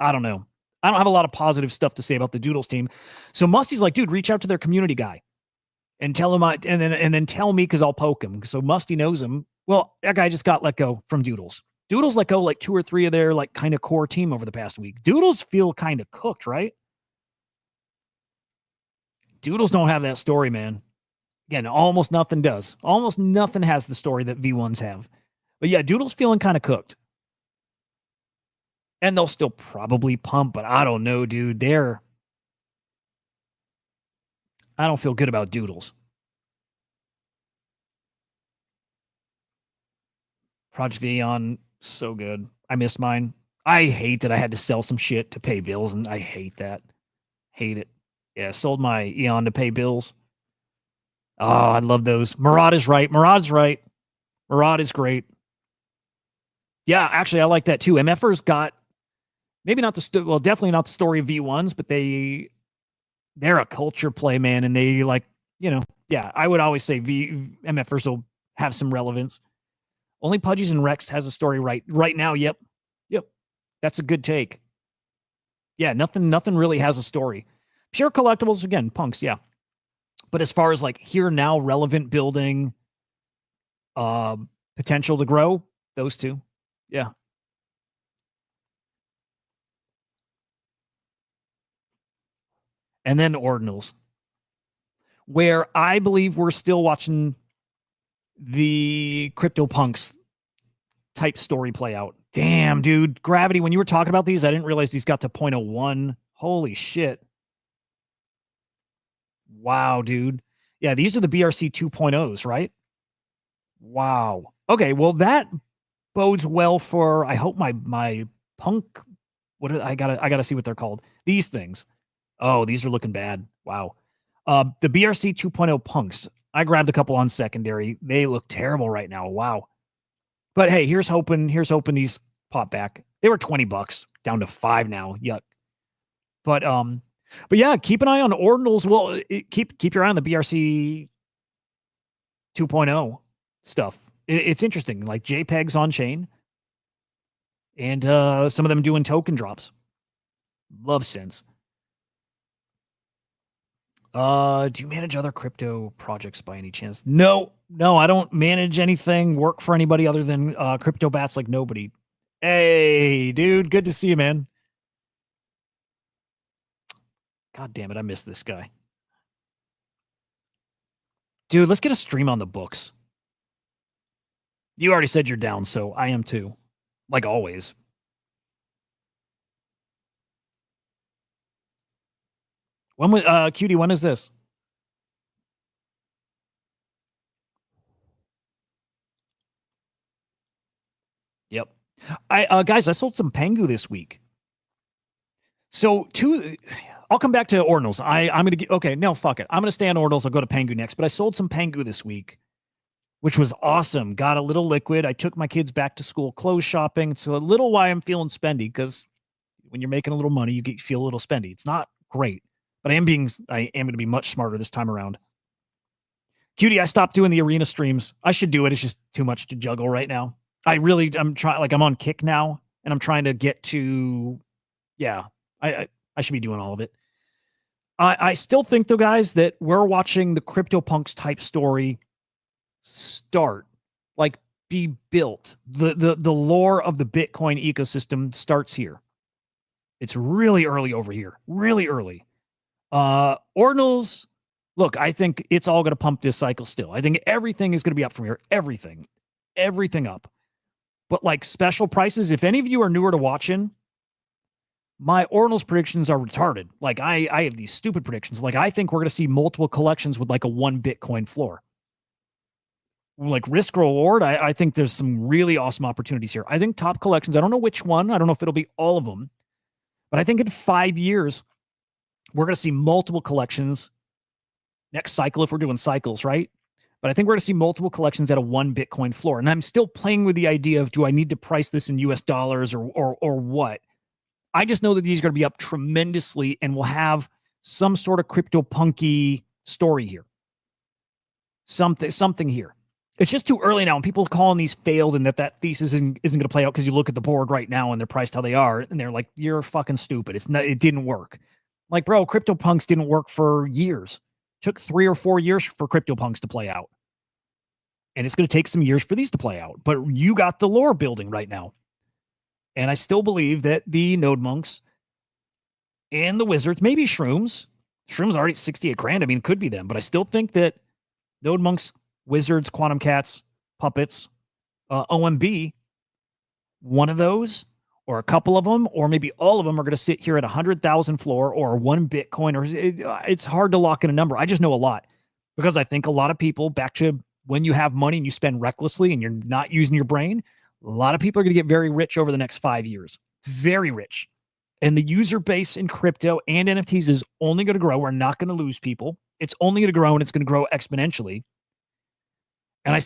I don't know. I don't have a lot of positive stuff to say about the Doodles team. So Musty's like, dude, reach out to their community guy and tell him and then tell me because I'll poke him. So Musty knows him. Well, that guy just got let go from Doodles. Doodles let go like 2 or 3 of their like kind of core team over the past week. Doodles feel kind of cooked, right? Doodles don't have that story, man. Again, almost nothing does. Almost nothing has the story that V1s have. But yeah, Doodles feeling kind of cooked. And they'll still probably pump, but I don't know, dude. I don't feel good about Doodles. Project Aeon, so good. I missed mine. I hate that I had to sell some shit to pay bills, and I hate that. Hate it. Yeah, sold my Eon to pay bills. Oh, I love those. Murad is right. Murad's right. Murad is great. Yeah, actually, I like that too. MFers got maybe not definitely not the story of V1s, but they're a culture play, man, and they like, yeah, I would always say MFers will have some relevance. Only Pudgies and Rex has a story right now. Yep. That's a good take. Yeah, nothing really has a story. Pure collectibles, again, punks, yeah. But as far as like here now, relevant building, potential to grow, those two. Yeah. And then Ordinals, where I believe we're still watching the CryptoPunks type story play out. Damn, dude. Gravity, when you were talking about these, I didn't realize these got to 0.01. Holy shit. Wow, dude. Yeah, these are the BRC 2.0s, right? Wow. Okay, well, that bodes well for, I hope my punk, I gotta see what they're called. These things. Oh, these are looking bad. Wow. The BRC 2.0 punks. I grabbed a couple on secondary. They look terrible right now. Wow. But hey, here's hoping these pop back. They were $20 down to $5 now. Yuck. But yeah, keep an eye on Ordinals. Well, keep your eye on the BRC 2.0 stuff. It's interesting, like JPEGs on chain, and some of them doing token drops. Love sense. Do you manage other crypto projects by any chance? No, I don't manage anything, work for anybody other than crypto bats like nobody. Hey, dude, good to see you, man. God damn it, I missed this guy. Dude, let's get a stream on the books. You already said you're down, so I am too. Like always. When was Cutie, when is this? Yep. Guys, I sold some Pengu this week. So I'll come back to Ordinals. I'm gonna get okay, no, fuck it. I'm gonna stay on Ordinals. I'll go to Pengu next. But I sold some Pengu this week, which was awesome. Got a little liquid. I took my kids back to school clothes shopping. So a little why I'm feeling spendy, because when you're making a little money, you feel a little spendy. It's not great, but I am gonna be much smarter this time around. Cutie, I stopped doing the arena streams. I should do it. It's just too much to juggle right now. I'm trying, like I'm on Kick now, and I'm trying to get to, yeah, I should be doing all of it. I still think though, guys, that we're watching the CryptoPunks type story start, like be built. The lore of the Bitcoin ecosystem starts here. It's really early over here, really early. Ordinals, look, I think it's all going to pump this cycle still. I think everything is going to be up from here. Everything up. But like special prices, if any of you are newer to watching, my Ordinals predictions are retarded. Like I have these stupid predictions. Like I think we're going to see multiple collections with like a 1 Bitcoin floor. Like risk reward, I think there's some really awesome opportunities here. I think top collections, I don't know which one. I don't know if it'll be all of them. But I think in 5 years, we're going to see multiple collections. Next cycle, if we're doing cycles, right? But I think we're going to see multiple collections at a 1 Bitcoin floor. And I'm still playing with the idea of, do I need to price this in US dollars or what? I just know that these are going to be up tremendously and we'll have some sort of CryptoPunky story here. Something here. It's just too early now, and people calling these failed, and that thesis isn't going to play out because you look at the board right now and they're priced how they are, and they're like, you're fucking stupid. It didn't work. Like, bro, CryptoPunks didn't work for years. Took 3 or 4 years for CryptoPunks to play out. And it's going to take some years for these to play out. But you got the lore building right now. And I still believe that the Node Monks and the Wizards, maybe Shrooms already at 68 grand. I mean, it could be them. But I still think that Node Monks, Wizards, Quantum Cats, Puppets, OMB, one of those or a couple of them, or maybe all of them are going to sit here at 100,000 floor or 1 Bitcoin. Or it's hard to lock in a number. I just know a lot because I think a lot of people, back to when you have money and you spend recklessly and you're not using your brain, a lot of people are going to get very rich over the next 5 years. Very rich. And the user base in crypto and NFTs is only going to grow. We're not going to lose people. It's only going to grow, and it's going to grow exponentially. And I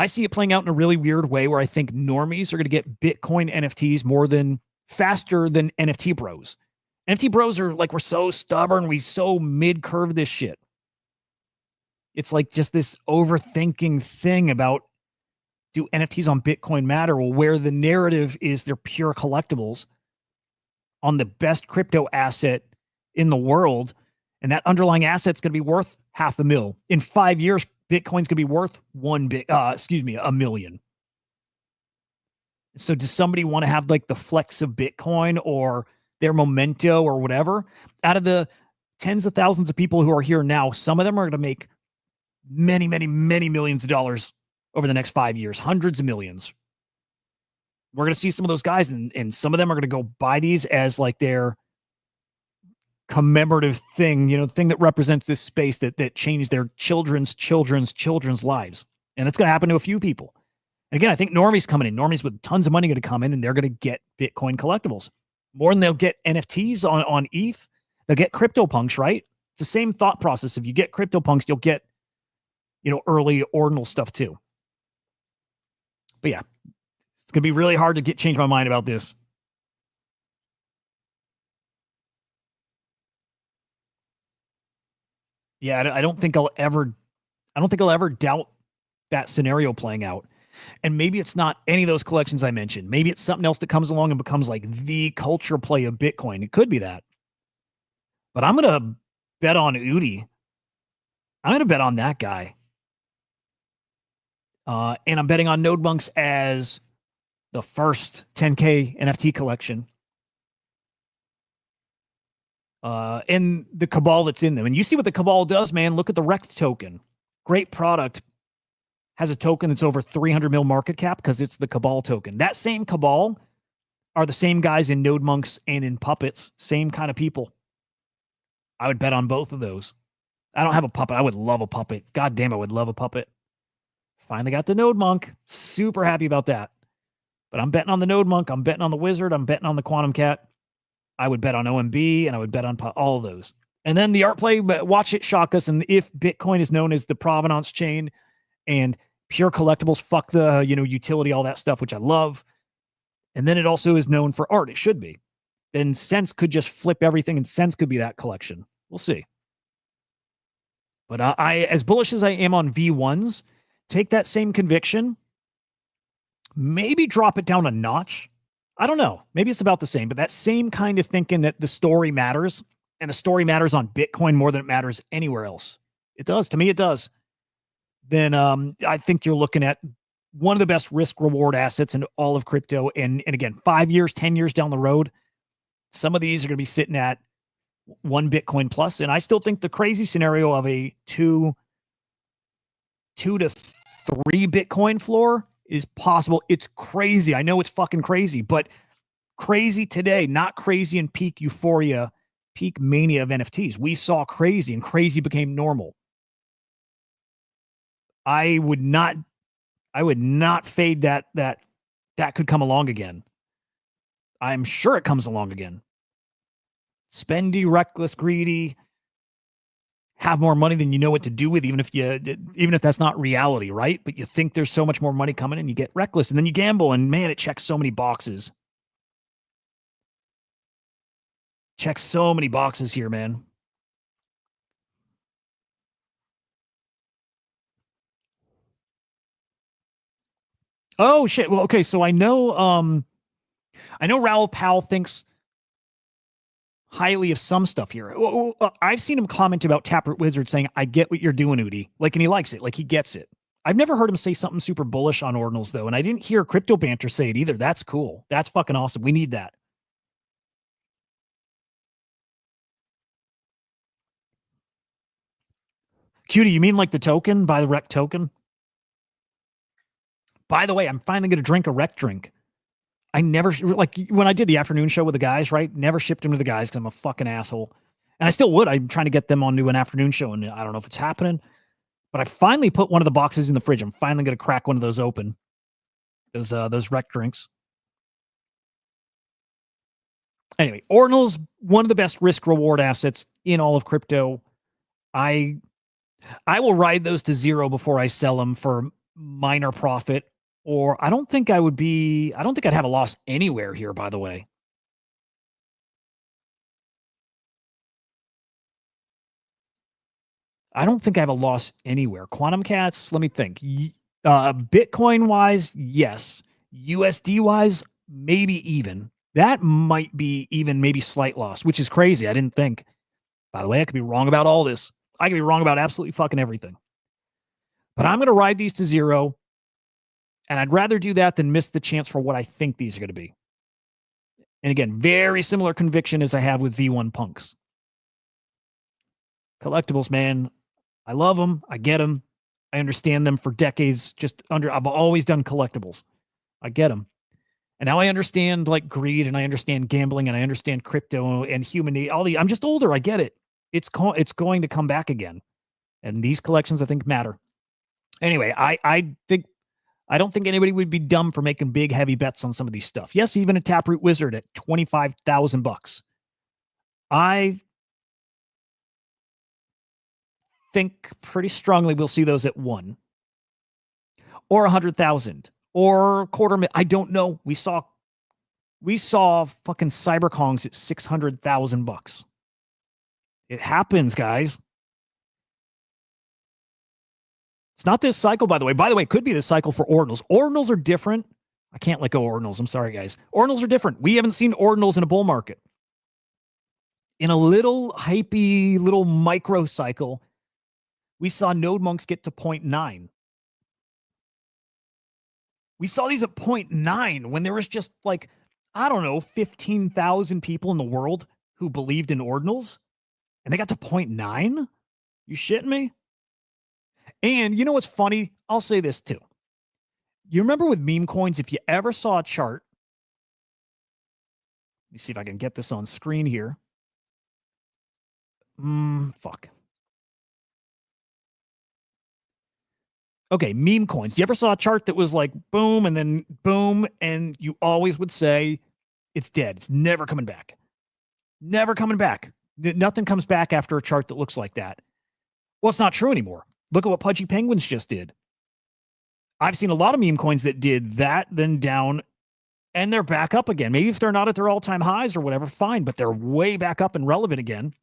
see it playing out in a really weird way where I think normies are going to get Bitcoin NFTs faster than NFT bros. NFT bros are like, we're so stubborn. We so mid-curve this shit. It's like just this overthinking thing about, do NFTs on Bitcoin matter? Well, where the narrative is they're pure collectibles on the best crypto asset in the world, and that underlying asset's going to be worth $500,000. In 5 years, Bitcoin's going to be worth $1 million. So does somebody want to have like the flex of Bitcoin or their memento or whatever? Out of the tens of thousands of people who are here now, some of them are going to make many, many, many millions of dollars over the next 5 years, hundreds of millions. We're going to see some of those guys, and some of them are going to go buy these as like their commemorative thing, thing that represents this space that changed their children's lives. And it's going to happen to a few people. And again, I think normies coming in, normies with tons of money going to come in, and they're going to get Bitcoin collectibles more than they'll get NFTs on ETH. They'll get CryptoPunks, right? It's the same thought process. If you get CryptoPunks, you'll get, early ordinal stuff too. But yeah, it's going to be really hard to change my mind about this. Yeah, I don't think I'll ever doubt that scenario playing out. And maybe it's not any of those collections I mentioned. Maybe it's something else that comes along and becomes like the culture play of Bitcoin. It could be that. But I'm going to bet on Udi. I'm going to bet on that guy. And I'm betting on Node Monks as the first 10K NFT collection. And the cabal that's in them. And you see what the cabal does, man. Look at the Rect token. Great product. Has a token that's over 300 mil market cap because it's the cabal token. That same cabal are the same guys in Node Monks and in Puppets. Same kind of people. I would bet on both of those. I don't have a puppet. I would love a puppet. God damn, I would love a puppet. Finally got the Node Monk. Super happy about that. But I'm betting on the Node Monk. I'm betting on the Wizard. I'm betting on the Quantum Cat. I would bet on OMB, and I would bet on all of those. And then the art play, watch it shock us. And if Bitcoin is known as the provenance chain and pure collectibles, fuck the, utility, all that stuff, which I love. And then it also is known for art. It should be. Then Sense could just flip everything, and Sense could be that collection. We'll see. But I as bullish as I am on V1s, take that same conviction, maybe drop it down a notch. I don't know. Maybe it's about the same, but that same kind of thinking that the story matters, and the story matters on Bitcoin more than it matters anywhere else. It does. To me, it does. Then I think you're looking at one of the best risk-reward assets in all of crypto. And again, 5 years, 10 years down the road, some of these are going to be sitting at 1 Bitcoin plus. And I still think the crazy scenario of a 2 to 3 Bitcoin floor is possible. It's crazy. I know it's fucking crazy, but crazy today, not crazy in peak euphoria, peak mania of NFTs. We saw crazy, and crazy became normal. I would not fade that could come along again. I'm sure it comes along again. Spendy, reckless, greedy, have more money than you know what to do with, even if that's not reality, right? But you think there's so much more money coming and you get reckless, and then you gamble, and man, it checks so many boxes. Checks so many boxes here, man. Oh shit. Well, okay. So I know Raoul Powell thinks highly of some stuff here. I've seen him comment about Taproot Wizard saying, "I get what you're doing, Udi." Like, and he likes it. Like, he gets it. I've never heard him say something super bullish on Ordinals though, and I didn't hear Crypto Banter say it either. That's cool. That's fucking awesome. We need that. Cutie, you mean like the token? Buy the rec token? By the way, I'm finally going to drink a rec drink. I never, like when I did the afternoon show with the guys, right? Never shipped them to the guys because I'm a fucking asshole. And I still would. I'm trying to get them onto an afternoon show, and I don't know if it's happening. But I finally put one of the boxes in the fridge. I'm finally going to crack one of those open. Those rec drinks. Anyway, Ordinals, one of the best risk reward assets in all of crypto. I will ride those to zero before I sell them for minor profit. Or I don't think I'd have a loss anywhere here, by the way. I don't think I have a loss anywhere. Quantum Cats, let me think. Bitcoin wise, yes. USD wise, maybe even. That might be even maybe slight loss, which is crazy. I didn't think. By the way, I could be wrong about all this. I could be wrong about absolutely fucking everything. But I'm going to ride these to zero. And I'd rather do that than miss the chance for what I think these are going to be. And again, very similar conviction as I have with V1 Punks. Collectibles, man. I love them. I get them. I understand them for decades. I've always done collectibles. I get them. And now I understand like greed, and I understand gambling, and I understand crypto and human need. I'm just older. I get it. It's going to come back again. And these collections, I think, matter. Anyway, I don't think anybody would be dumb for making big, heavy bets on some of these stuff. Yes, even a Taproot Wizard at $25,000. I think pretty strongly we'll see those at 1 or 100,000 or $250,000. I don't know. We saw fucking Cyberkongs at $600,000. It happens, guys. It's not this cycle, by the way. By the way, it could be this cycle for Ordinals. Ordinals are different. I can't let go of Ordinals. I'm sorry, guys. Ordinals are different. We haven't seen Ordinals in a bull market. In a little hypey, little micro cycle, we saw node monks get to 0.9. We saw these at 0.9 when there was just like, I don't know, 15,000 people in the world who believed in Ordinals, and they got to 0.9? You shitting me? And you know what's funny? I'll say this too. You remember with meme coins, if you ever saw a chart, let me see if I can get this on screen here. Fuck. Okay, meme coins. You ever saw a chart that was like boom and then boom, and you always would say it's dead. It's never coming back. Never coming back. Nothing comes back after a chart that looks like that. Well, it's not true anymore. Look at what Pudgy Penguins just did. I've seen a lot of meme coins that did that, then down, and they're back up again. Maybe if they're not at their all-time highs or whatever, fine, but they're way back up and relevant again.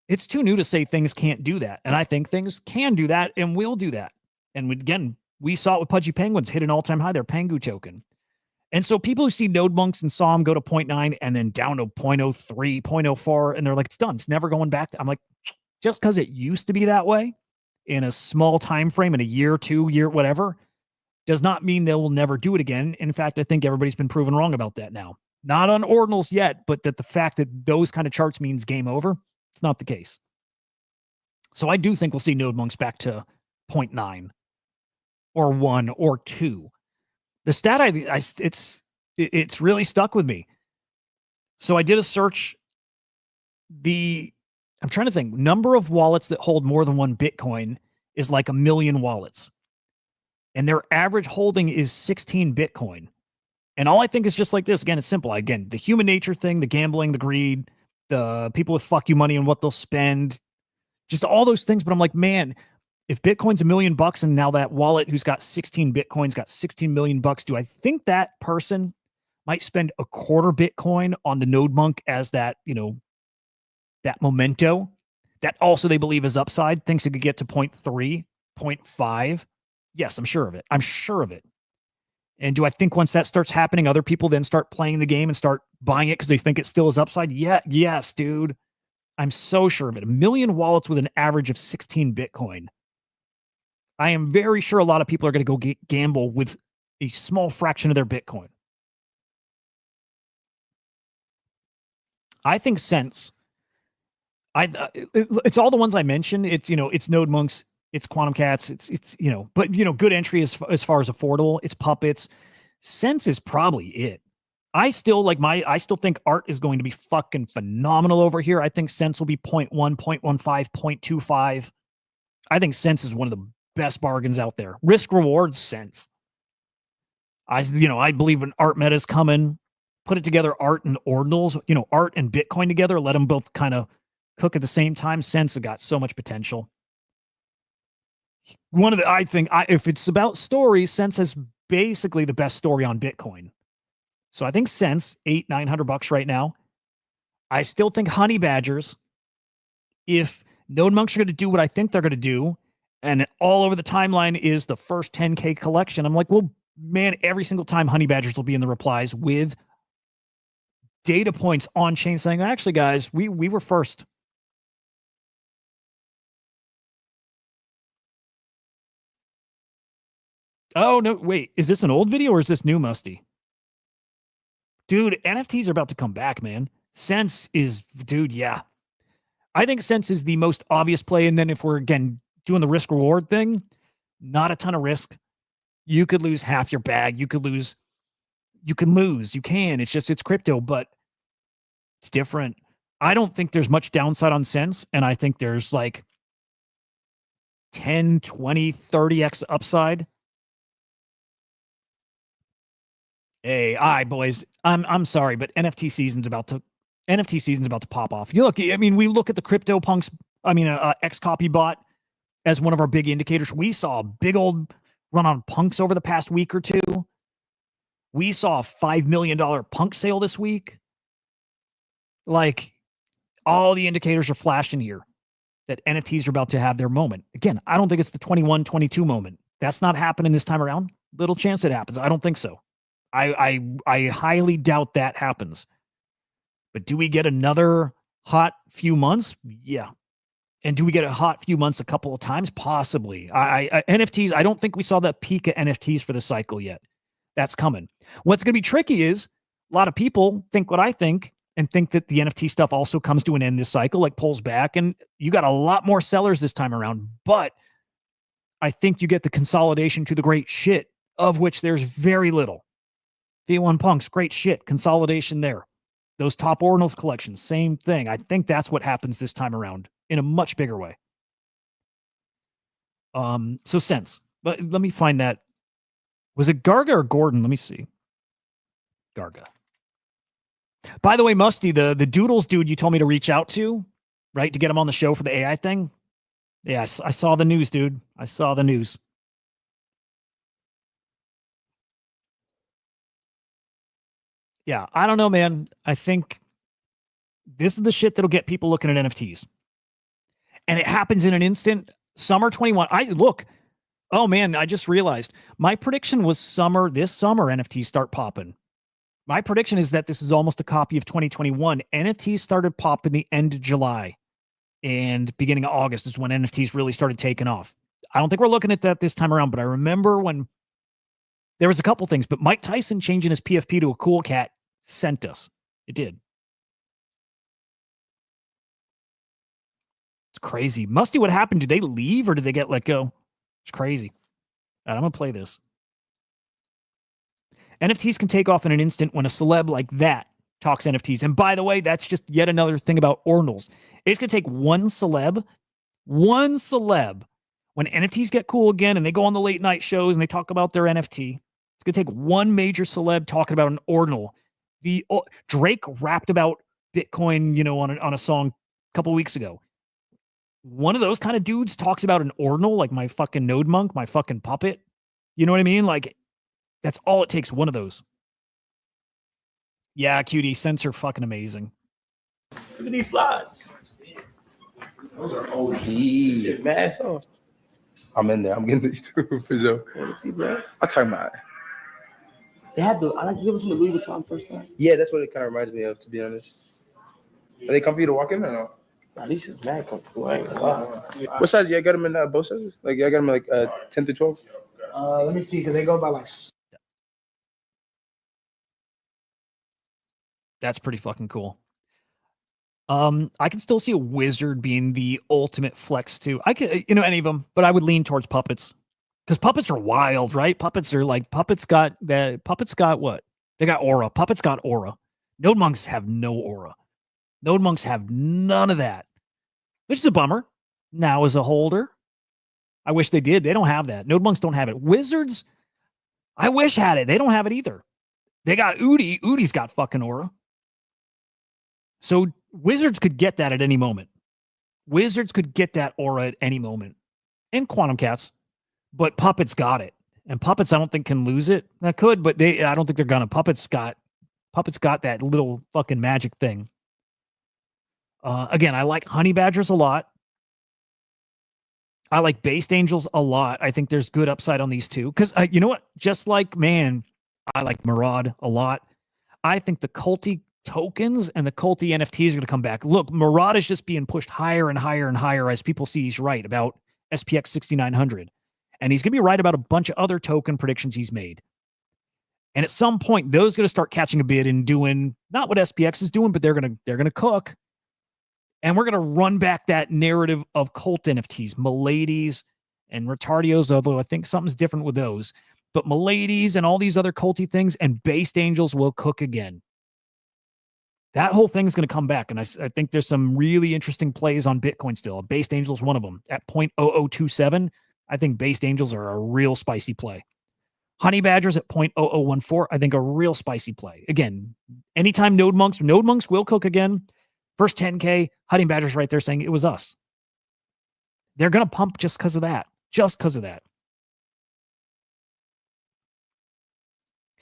It's too new to say things can't do that. And I think things can do that and will do that. And again, we saw it with Pudgy Penguins hit an all-time high, their Pengu token. And so people who see node monks and saw them go to 0.9 and then down to 0.03, 0.04, and they're like, it's done. It's never going back. I'm like, just because it used to be that way in a small time frame, in a year, 2 year, whatever, does not mean they will never do it again. In fact, I think everybody's been proven wrong about that now. Not on Ordinals yet, but that the fact that those kind of charts means game over, it's not the case. So I do think we'll see node monks back to 0.9 or 1 or 2. The stat it's really stuck with me. So I did a search. I'm trying to think. Number of wallets that hold more than 1 Bitcoin is like 1 million wallets. And their average holding is 16 Bitcoin. And all I think is just like this. Again, it's simple. Again, the human nature thing, the gambling, the greed, the people with fuck you money and what they'll spend, just all those things. But I'm like, man, if Bitcoin's $1 million and now that wallet who's got 16 Bitcoins got 16 million bucks, do I think that person might spend a quarter Bitcoin on the node monk as that, that memento that also they believe is upside, thinks it could get to 0.3, 0.5? Yes, I'm sure of it. I'm sure of it. And do I think once that starts happening, other people then start playing the game and start buying it because they think it still is upside? Yeah, yes, dude. I'm so sure of it. 1 million wallets with an average of 16 Bitcoin. I am very sure a lot of people are going to go gamble with a small fraction of their Bitcoin. I think Sense. It's all the ones I mentioned. It's, it's Node Monks, it's Quantum Cats, it's but good entry as far as affordable. It's Puppets. Sense is probably it. I still think art is going to be fucking phenomenal over here. I think Sense will be 0.1, 0.15, 0.25. I think Sense is one of the best bargains out there. Risk reward Sense. I believe an art meta is coming. Put it together, art and ordinals, art and Bitcoin together. Let them both kind of cook at the same time. Sense has got so much potential. If it's about stories, Sense has basically the best story on Bitcoin. So I think Sense, $800-900 right now. I still think Honey Badgers, if Node Monks are going to do what I think they're going to do, and all over the timeline is the first 10K collection, I'm like, well, man, every single time Honey Badgers will be in the replies with data points on chain saying, actually, guys, we were first. Oh, no, wait, is this an old video or is this new, Musty? Dude, NFTs are about to come back, man. Sense is, dude, yeah. I think Sense is the most obvious play. And then if we're, again, doing the risk reward thing, not a ton of risk. You could lose half your bag. You can lose. You can. It's crypto, but it's different. I don't think there's much downside on Sense. And I think there's like 10, 20, 30x upside. Hey, all right, boys. I'm sorry, but NFT season's about to pop off. We look at the CryptoPunks, XCopy bot as one of our big indicators. We saw a big old run on punks over the past week or two. We saw a $5 million punk sale this week. Like, all the indicators are flashing here that NFTs are about to have their moment. Again, I don't think it's the 21, 22 moment. That's not happening this time around. Little chance it happens. I don't think so. I highly doubt that happens. But do we get another hot few months? Yeah. And do we get a hot few months a couple of times? Possibly. NFTs, I don't think we saw that peak of NFTs for the cycle yet. That's coming. What's going to be tricky is a lot of people think what I think and think that the NFT stuff also comes to an end this cycle, like pulls back. And you got a lot more sellers this time around. But I think you get the consolidation to the great shit, of which there's very little. V1 Punks, great shit. Consolidation there. Those top ordinals collections, same thing. I think that's what happens this time around in a much bigger way. So Sense. Let me find that. Was it Garga or Gordon? Let me see. Garga. By the way, Musty, the Doodles dude you told me to reach out to, right, to get him on the show for the AI thing. Yeah, I saw the news, dude. I saw the news. Yeah, I don't know, man. I think this is the shit that'll get people looking at NFTs. And it happens in an instant. Summer 21. Oh, man, I just realized. My prediction was this summer NFTs start popping. My prediction is that this is almost a copy of 2021. NFTs started popping the end of July. And beginning of August is when NFTs really started taking off. I don't think we're looking at that this time around, but I remember when there was a couple things. But Mike Tyson changing his PFP to a cool cat sent us. It did. It's crazy. Musty, what happened? Did they leave or did they get let go? It's crazy. All right, I'm going to play this. NFTs can take off in an instant when a celeb like that talks NFTs. And by the way, that's just yet another thing about ordinals. It's going to take one celeb, when NFTs get cool again and they go on the late night shows and they talk about their NFT, it's going to take one major celeb talking about an ordinal. Drake rapped about Bitcoin, on a song a couple weeks ago. One of those kind of dudes talks about an ordinal, like my fucking Node Monk, my fucking puppet. You know what I mean? Like, that's all it takes, one of those. Yeah, cutie, sensor fucking amazing. Look at these slots. Those are OD. Mass off. I'm in there. I'm getting these too for sure. I'm talking about They had the. I like. You ever seen the Louis Vuitton first time? Yeah, that's what it kind of reminds me of, to be honest. Are they comfy to walk in or no? Nah, these is mad comfortable. I ain't gonna lie. What size? Yeah, I got them in both sizes. Like, I got them like 10 to 12. Let me see, because they go by like. That's pretty fucking cool. I can still see a wizard being the ultimate flex too. I could, any of them, but I would lean towards puppets because puppets are wild, right? Puppets got what? They got aura. Puppets got aura. Node monks have no aura. Node monks have none of that, which is a bummer. Now as a holder, I wish they did. They don't have that. Node monks don't have it. Wizards, I wish had it. They don't have it either. They got Udi. Udi's got fucking aura. So Wizards could get that at any moment. Wizards could get that aura at any moment. And Quantum Cats. But Puppets got it. And Puppets, I don't think, can lose it. That could, but I don't think they're gonna. Puppets got that little fucking magic thing. Again, I like Honey Badgers a lot. I like Based Angels a lot. I think there's good upside on these two. Because you know what? Just like, man, I like Maraud a lot. I think the culty tokens and the culty NFTs are going to come back. Look, Maraud is just being pushed higher and higher and higher as people see he's right about SPX 6900. And he's going to be right about a bunch of other token predictions he's made. And at some point, those are going to start catching a bid and doing not what SPX is doing, but they're going to cook. And we're going to run back that narrative of cult NFTs, Miladies and Retardios, although I think something's different with those. But Miladies and all these other culty things and Based Angels will cook again. That whole thing is going to come back. And I think there's some really interesting plays on Bitcoin still. Based Angels, one of them. At 0.0027, I think Based Angels are a real spicy play. Honey Badgers at 0.0014, I think a real spicy play. Again, anytime Node Monks will cook again. First 10K, Honey Badgers right there saying it was us. They're going to pump just because of that. Just because of that.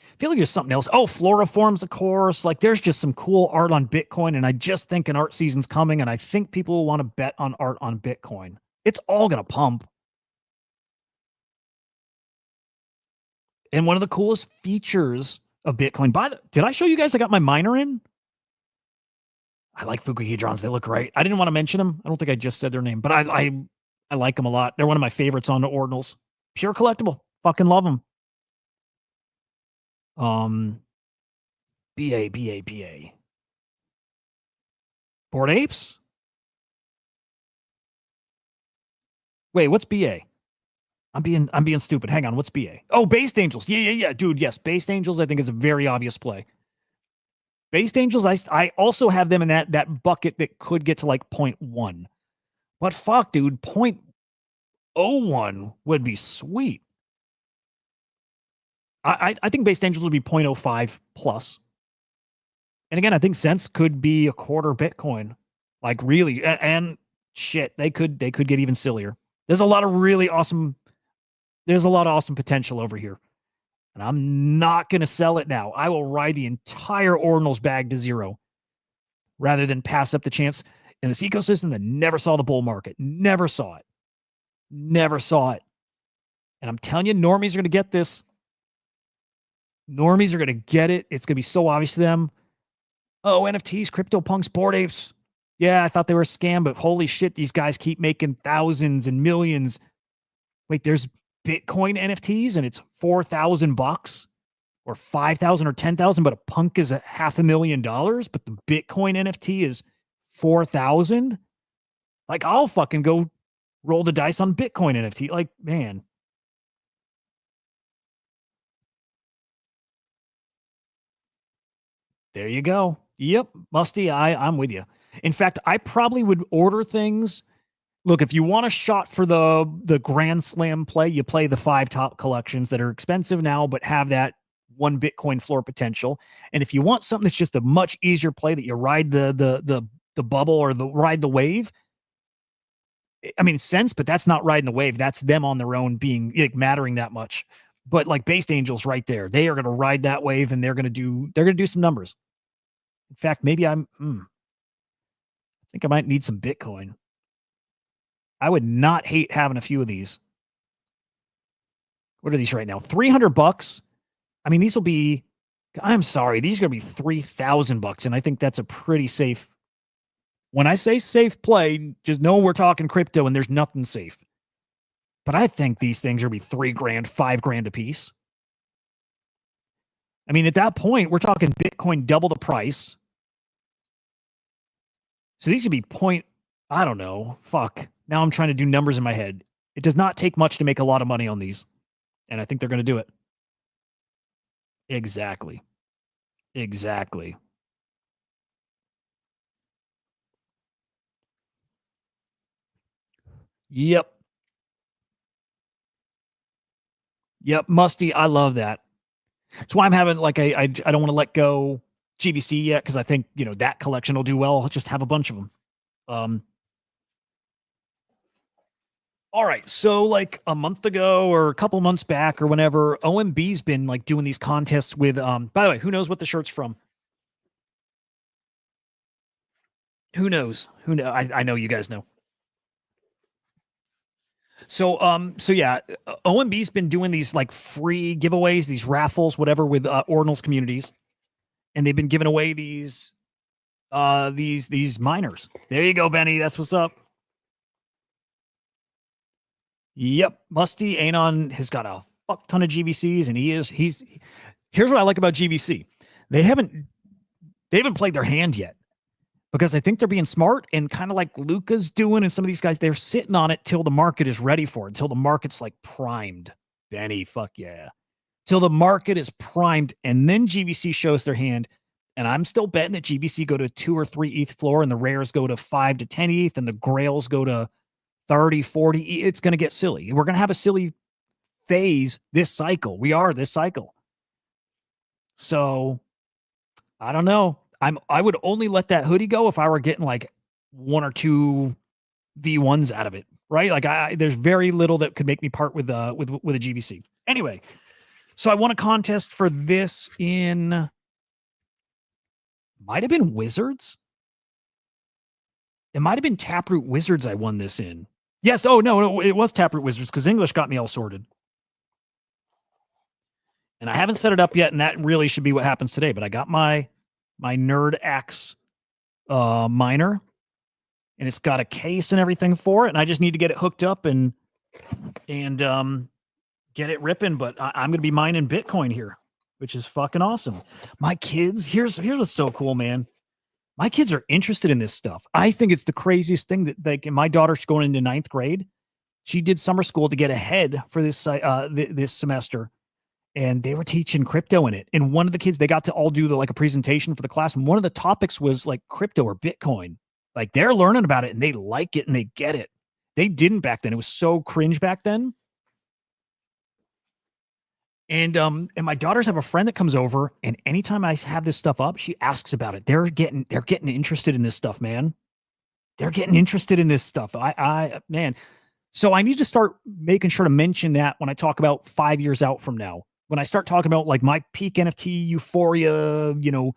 I feel like there's something else. Oh, Floriforms, of course. Like, there's just some cool art on Bitcoin, and I just think an art season's coming, and I think people will want to bet on art on Bitcoin. It's all going to pump. And one of the coolest features of Bitcoin, did I show you guys I got my miner in? I like Fukuhedrons. They look great. I didn't want to mention them. I don't think I just said their name, but I like them a lot. They're one of my favorites on the Ordinals. Pure collectible. Fucking love them. BA. Bored Apes? Wait, what's BA? I'm being stupid. Hang on, what's BA? Oh, Based Angels. Yeah, dude, yes. Based Angels, I think, is a very obvious play. Based Angels, I also have them in that bucket that could get to like 0.1. But fuck, dude, 0.01 would be sweet. I think Based Angels would be 0.05 plus. And again, I think Sense could be a quarter Bitcoin. Like, really. And shit, they could get even sillier. There's a lot of awesome potential over here. And I'm not going to sell it now. I will ride the entire Ordinals bag to zero rather than pass up the chance in this ecosystem that never saw the bull market. Never saw it. And I'm telling you, normies are going to get this. Normies are going to get it. It's going to be so obvious to them. Oh, NFTs, CryptoPunks, Bored Apes. Yeah, I thought they were a scam, but holy shit, these guys keep making thousands and millions. Wait, there's Bitcoin NFTs and it's $4,000 or 5,000 or 10,000, but a punk is $500,000, but the Bitcoin NFT is 4,000. Like, I'll fucking go roll the dice on Bitcoin NFT. Like, man. There you go. Yep, Musty, I'm with you. In fact, I probably would order things. Look, if you want a shot for the Grand Slam play, you play the 5 top collections that are expensive now, but have that 1 Bitcoin floor potential. And if you want something that's just a much easier play that you ride the bubble or ride the wave, I mean, Sense, but that's not riding the wave. That's them on their own being mattering that much. But like Based Angels right there, they are going to ride that wave and they're going to do some numbers. In fact, maybe I think I might need some Bitcoin. I would not hate having a few of these. What are these right now? $300. I mean, these will be, I'm sorry, these are going to be $3,000. And I think that's a pretty safe. When I say safe play, just know we're talking crypto and there's nothing safe. But I think these things are going to be $3,000, $5,000 a piece. I mean, at that point, we're talking Bitcoin double the price. So these should be I don't know. Fuck. Now I'm trying to do numbers in my head. It does not take much to make a lot of money on these. And I think they're going to do it. Exactly. Exactly. Yep. Yep. Musty. I love that. That's why I'm having like, I don't want to let go GVC yet. Cause I think, you know, that collection will do well. I'll just have a bunch of them. All right. So like a month ago or a couple months back or whenever, OMB's been like doing these contests with, by the way, who knows what the shirt's from? Who knows? Who know? I know you guys know. So yeah, OMB's been doing these like free giveaways, these raffles, whatever, with Ordinals communities, and they've been giving away these miners. There you go, Benny. That's what's up. Yep, Musty Anon has got a fuck ton of GVCs, and he's. Here's what I like about GVC. They haven't played their hand yet. Because I think they're being smart, and kind of like Luca's doing and some of these guys, they're sitting on it till the market is ready for it, until the market's like primed. Benny, fuck yeah. Till the market is primed, and then GVC shows their hand. And I'm still betting that GVC go to 2 or 3 ETH floor, and the rares go to 5 to 10 ETH, and the grails go to 30, 40. It's going to get silly. We're going to have a silly phase this cycle. We are this cycle. So, I don't know. I would only let that hoodie go if I were getting like 1 or 2 V1s out of it, right? Like there's very little that could make me part with a GVC. Anyway, so I won a contest for this in, might have been Wizards. It might have been Taproot Wizards I won this in. Yes. Oh no, it was Taproot Wizards because English got me all sorted. And I haven't set it up yet, and that really should be what happens today. But I got my Nerd Axe miner, and it's got a case and everything for it, and I just need to get it hooked up and get it ripping. But I'm gonna be mining Bitcoin here, which is fucking awesome. My kids, here's what's so cool, man. My kids are interested in this stuff. I think it's the craziest thing that, like, my daughter's going into 9th grade. She did summer school to get ahead for this this semester. And they were teaching crypto in it. And one of the kids, they got to all do a presentation for the class. And one of the topics was like crypto or Bitcoin. Like they're learning about it and they like it and they get it. They didn't back then. It was so cringe back then. And my daughters have a friend that comes over, and anytime I have this stuff up, she asks about it. They're getting interested in this stuff, man. They're getting interested in this stuff. Man. So I need to start making sure to mention that when I talk about 5 years out from now. When I start talking about like my peak NFT euphoria, you know,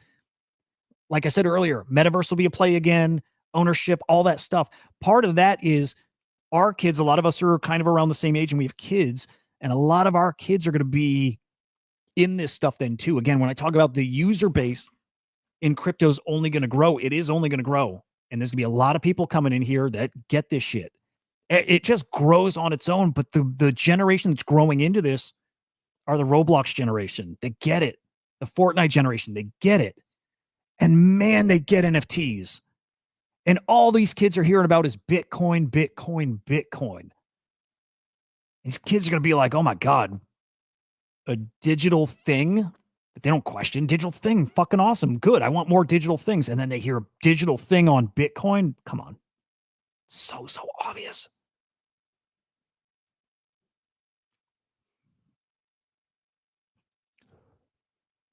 like I said earlier, metaverse will be a play again, ownership, all that stuff. Part of that is our kids. A lot of us are kind of around the same age and we have kids, and a lot of our kids are going to be in this stuff then too. Again, when I talk about the user base in crypto is only going to grow, it is only going to grow. And there's going to be a lot of people coming in here that get this shit. It just grows on its own. But the generation that's growing into this are the Roblox generation. They get it. The Fortnite generation, they get it. And man, they get NFTs. And all these kids are hearing about is Bitcoin, Bitcoin, Bitcoin. These kids are going to be like, oh my God, a digital thing that they don't question. Digital thing, fucking awesome. Good. I want more digital things. And then they hear a digital thing on Bitcoin. Come on. So obvious.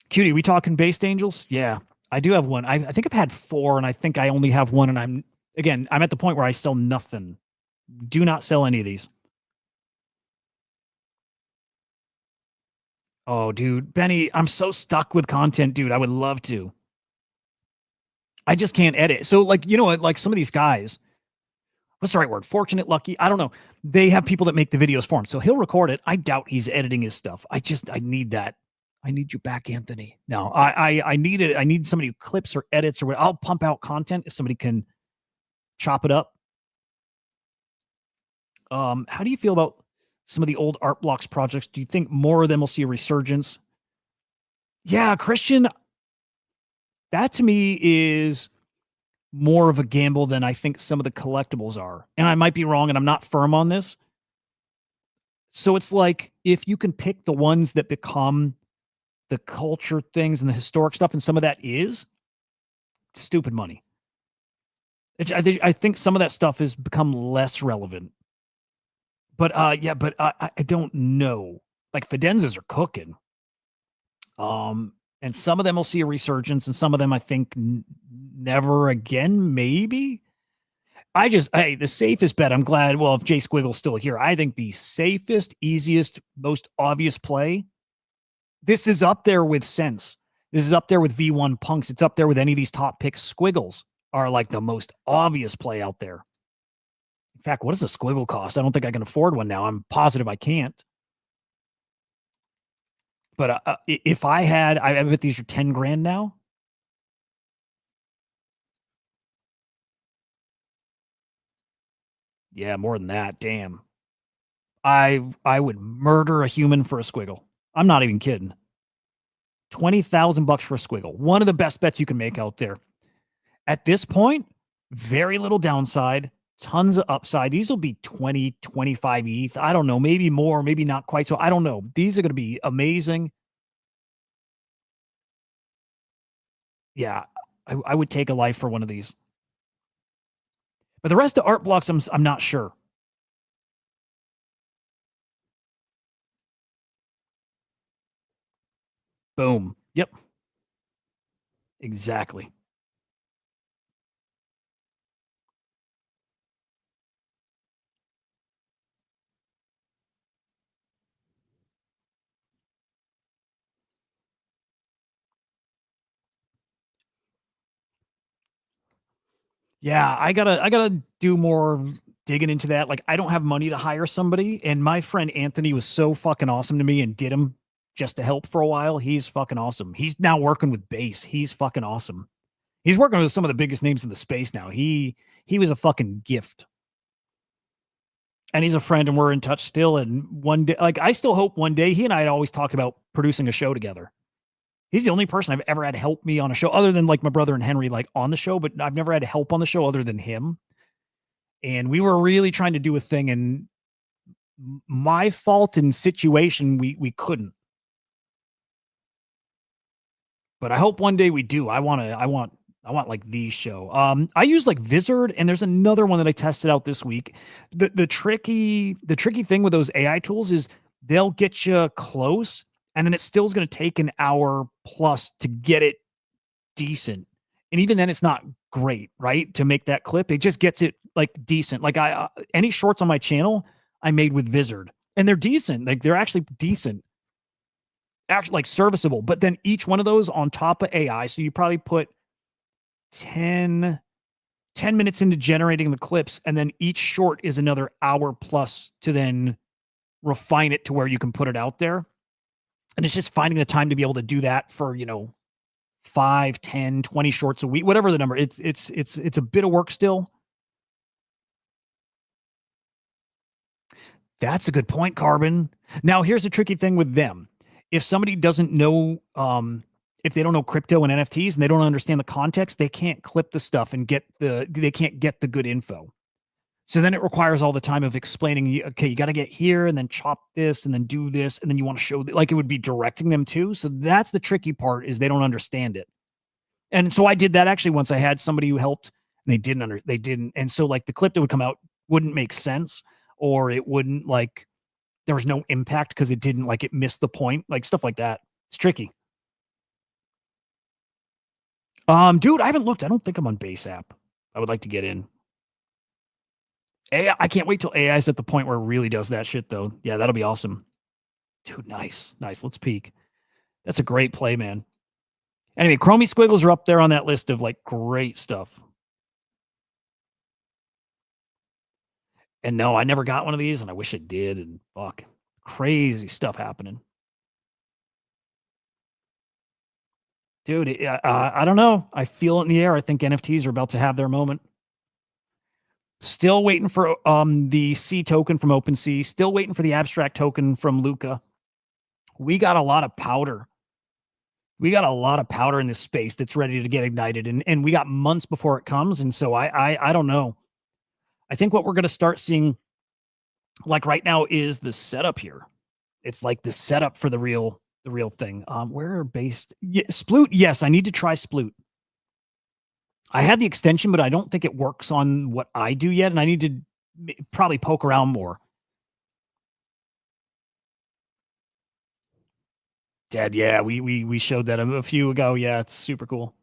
Cutie, we talking based angels? Yeah, I do have one. I think I've had 4, and I think I only have 1. And I'm at the point where I sell nothing. Do not sell any of these. Oh, dude, Benny, I'm so stuck with content, dude. I would love to. I just can't edit. So, like, you know what? Like some of these guys, what's the right word? Fortunate, lucky. I don't know. They have people that make the videos for him. So he'll record it. I doubt he's editing his stuff. I need that. I need you back, Anthony. No, I need it. I need somebody who clips or edits or what. I'll pump out content if somebody can chop it up. How do you feel about some of the old Art Blocks projects? Do you think more of them will see a resurgence? Yeah, Christian, that to me is more of a gamble than I think some of the collectibles are. And I might be wrong, and I'm not firm on this. So it's like if you can pick the ones that become the culture things and the historic stuff, and some of that is stupid money. I think some of that stuff has become less relevant. But I don't know. Like Fidenzas are cooking. And some of them will see a resurgence, and some of them I think never again, maybe. The safest bet, I'm glad, well, if Jay Squiggle's still here, I think the safest, easiest, most obvious play, this is up there with Sense. This is up there with V1 Punks. It's up there with any of these top picks. Squiggles are like the most obvious play out there. In fact, what does a squiggle cost? I don't think I can afford one now. I'm positive I can't. But if I had, I bet these are 10 grand now. Yeah, more than that. Damn. I would murder a human for a squiggle. I'm not even kidding. $20,000 for a squiggle. One of the best bets you can make out there. At this point, very little downside, tons of upside. These will be 20, 25 ETH. I don't know, maybe more, maybe not quite so. I don't know. These are going to be amazing. Yeah, I would take a life for one of these. But the rest of Art Blocks, I'm not sure. Boom. Yep. Exactly. Yeah, I gotta do more digging into that. Like, I don't have money to hire somebody, and my friend Anthony was so fucking awesome to me and did him just to help for a while. He's fucking awesome. He's now working with BAYC. He's fucking awesome. He's working with some of the biggest names in the space now. He was a fucking gift. And he's a friend, and we're in touch still. And one day, like, I still hope one day, he and I had always talked about producing a show together. He's the only person I've ever had help me on a show, other than like my brother and Henry, like on the show, but I've never had help on the show other than him. And we were really trying to do a thing, and my fault and situation, we couldn't. But I hope one day we do. I want like the show. I use like Vizard, and there's another one that I tested out this week. The tricky thing with those AI tools is they'll get you close, and then it still is going to take an hour plus to get it decent. And even then, it's not great, right? To make that clip, it just gets it like decent. Like any shorts on my channel, I made with Vizard, and they're decent. Like they're actually decent, actually like serviceable. But then each one of those on top of AI, so you probably put 10 minutes into generating the clips, and then each short is another hour plus to then refine it to where you can put it out there. And it's just finding the time to be able to do that for, 5, 10, 20 shorts a week, whatever the number. It's a bit of work still. That's a good point, Carbon. Now, here's the tricky thing with them. If somebody doesn't know, if they don't know crypto and NFTs and they don't understand the context, they can't clip the stuff and they can't get the good info. So then it requires all the time of explaining, okay, you got to get here and then chop this and then do this. And then you want to show like it would be directing them too. So that's the tricky part, is they don't understand it. And so I did that actually once. I had somebody who helped, and they didn't. And so like the clip that would come out wouldn't make sense, or it wouldn't, like, there was no impact because it didn't, like, it missed the point, like stuff like that. It's tricky. Dude, I haven't looked. I don't think I'm on BAYC app. I would like to get in. AI, I can't wait till AI is at the point where it really does that shit, though. Yeah, that'll be awesome. Dude, nice. Let's peek. That's a great play, man. Anyway, Chromie Squiggles are up there on that list of like great stuff. And no, I never got one of these, and I wish I did. And fuck, crazy stuff happening. Dude, I don't know. I feel it in the air. I think NFTs are about to have their moment. Still waiting for the C token from OpenSea. Still waiting for the abstract token from Luca. We got a lot of powder. We got a lot of powder in this space that's ready to get ignited, and we got months before it comes. And so I don't know. I think what we're going to start seeing, like right now, is the setup here. It's like the setup for the real thing. Where are based? Yeah, Sploot? Yes, I need to try Sploot. I had the extension, but I don't think it works on what I do yet, and I need to probably poke around more. Dad, yeah, we showed that a few ago. Yeah, it's super cool.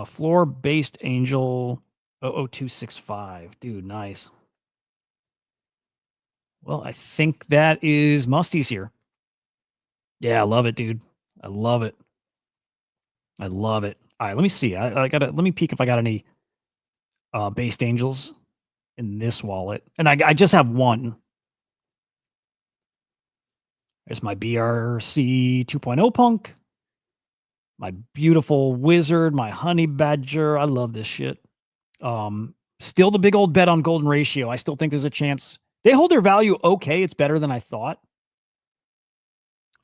Floor-based angel 00265. Dude, nice. Well, I think that is Musty's here. Yeah, I love it, dude. I love it. I love it. All right, let me see. I gotta let me peek if I got any based angels in this wallet. And I just have one. There's my BRC 2.0 punk. My beautiful wizard, my honey badger. I love this shit. Still the big old bet on golden ratio. I still think there's a chance. They hold their value okay. It's better than I thought.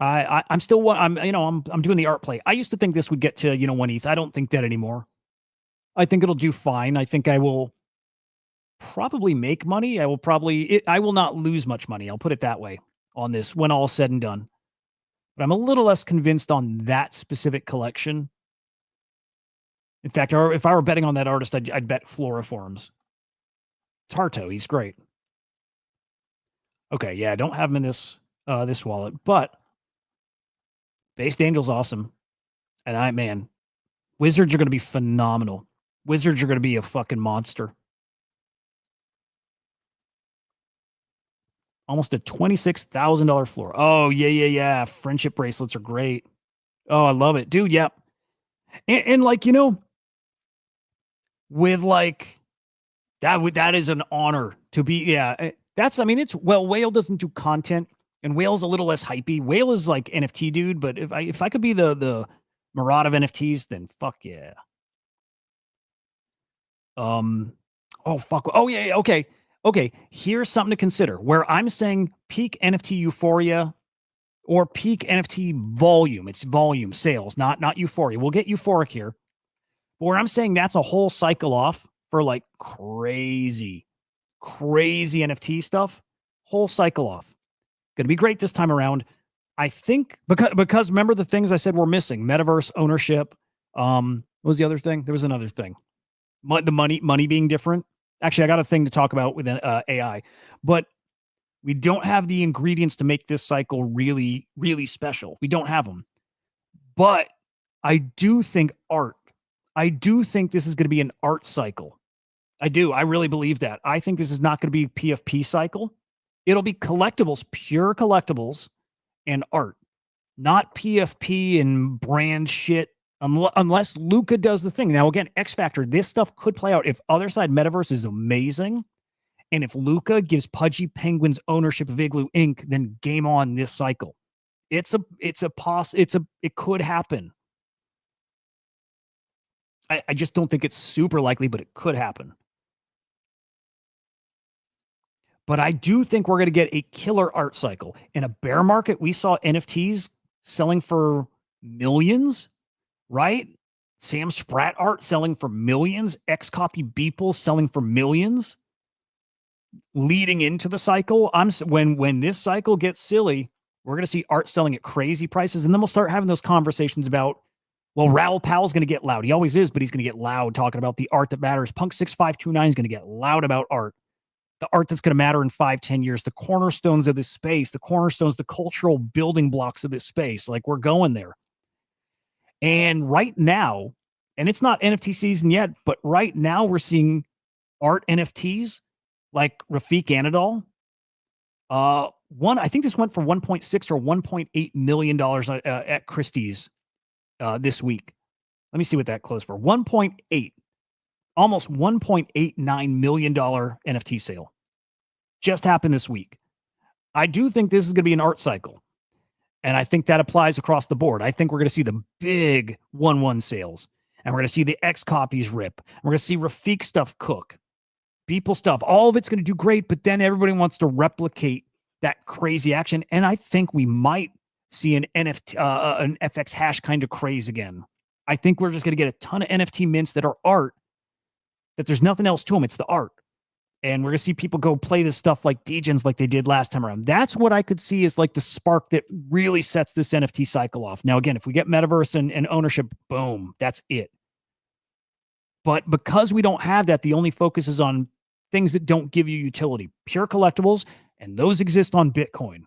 I'm still I'm doing the art play. I used to think this would get to 1 ETH. I don't think that anymore. I think it'll do fine. I think I will probably make money. I will not lose much money. I'll put it that way on this when all said and done. But I'm a little less convinced on that specific collection. In fact, if I were betting on that artist, I'd bet Floriforms. Tarto, he's great. Okay, yeah, I don't have him in this wallet, but Based Angel's awesome. And Wizards are going to be phenomenal. Wizards are going to be a fucking monster. Almost a $26,000 floor. Oh, yeah. Friendship bracelets are great. Oh, I love it. Dude, yeah. And with that is an honor to be, Whale doesn't do content, and Whale's a little less hypey. Whale is like NFT dude, but if I could be the Murat of NFTs, then fuck yeah. Oh, fuck. Oh, yeah. Okay. Here's something to consider. Where I'm saying peak NFT euphoria or peak NFT volume. It's volume sales, not euphoria. We'll get euphoric here. But where I'm saying that's a whole cycle off for like crazy NFT stuff. Whole cycle off. Going to be great this time around. I think because remember the things I said we're missing. Metaverse ownership. What was the other thing? There was another thing. The money being different. Actually, I got a thing to talk about with AI, but we don't have the ingredients to make this cycle really, really special. We don't have them. But I do think this is going to be an art cycle. I do. I really believe that. I think this is not going to be a PFP cycle. It'll be collectibles, pure collectibles and art, not PFP and brand shit. Unless Luca does the thing. Now, again, X Factor, this stuff could play out if Otherside Metaverse is amazing. And if Luca gives Pudgy Penguins ownership of Igloo Inc., then game on this cycle. It could happen. I just don't think it's super likely, but it could happen. But I do think we're going to get a killer art cycle. In a bear market, we saw NFTs selling for millions. Right? Sam Spratt art selling for millions. X-Copy Beeple selling for millions. Leading into the cycle, when this cycle gets silly, we're going to see art selling at crazy prices, and then we'll start having those conversations about, well, Raoul Powell's going to get loud. He always is, but he's going to get loud talking about the art that matters. Punk 6529 is going to get loud about art. The art that's going to matter in 5-10 years. The cornerstones of this space. The cultural building blocks of this space. Like, we're going there. And right now, and it's not NFT season yet, but right now we're seeing art NFTs like Rafiq Anadol. I think this went for 1.6 or 1.8 million dollars at Christie's this week. Let me see what that closed for. 1.8, almost 1.89 million dollar NFT sale just happened this week. I do think this is going to be an art cycle, and I think that applies across the board. I think we're going to see the big 1-1 sales, and we're going to see the X copies rip. We're going to see Rafik stuff cook, people stuff. All of it's going to do great, but then everybody wants to replicate that crazy action, and I think we might see an NFT, an FX hash kind of craze again. I think we're just going to get a ton of NFT mints that are art, that there's nothing else to them. It's the art. And we're going to see people go play this stuff like Degens like they did last time around. That's what I could see as like the spark that really sets this NFT cycle off. Now, again, if we get metaverse and ownership, boom, that's it. But because we don't have that, the only focus is on things that don't give you utility. Pure collectibles, and those exist on Bitcoin.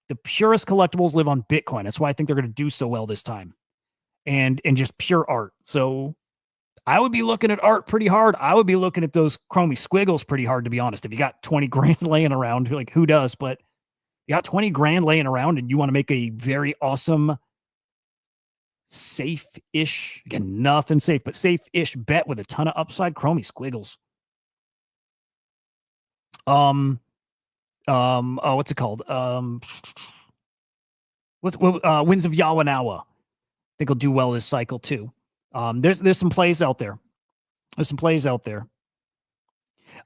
The purest collectibles live on Bitcoin. That's why I think they're going to do so well this time. And just pure art. So I would be looking at art pretty hard. I would be looking at those chromey squiggles pretty hard, to be honest. If you got 20 grand laying around, like who does? But you got 20 grand laying around and you want to make a very awesome, safe-ish, again, nothing safe, but safe-ish bet with a ton of upside, chromey squiggles. What's it called? Winds of Yawanawa. I think he'll do well this cycle too. There's some plays out there.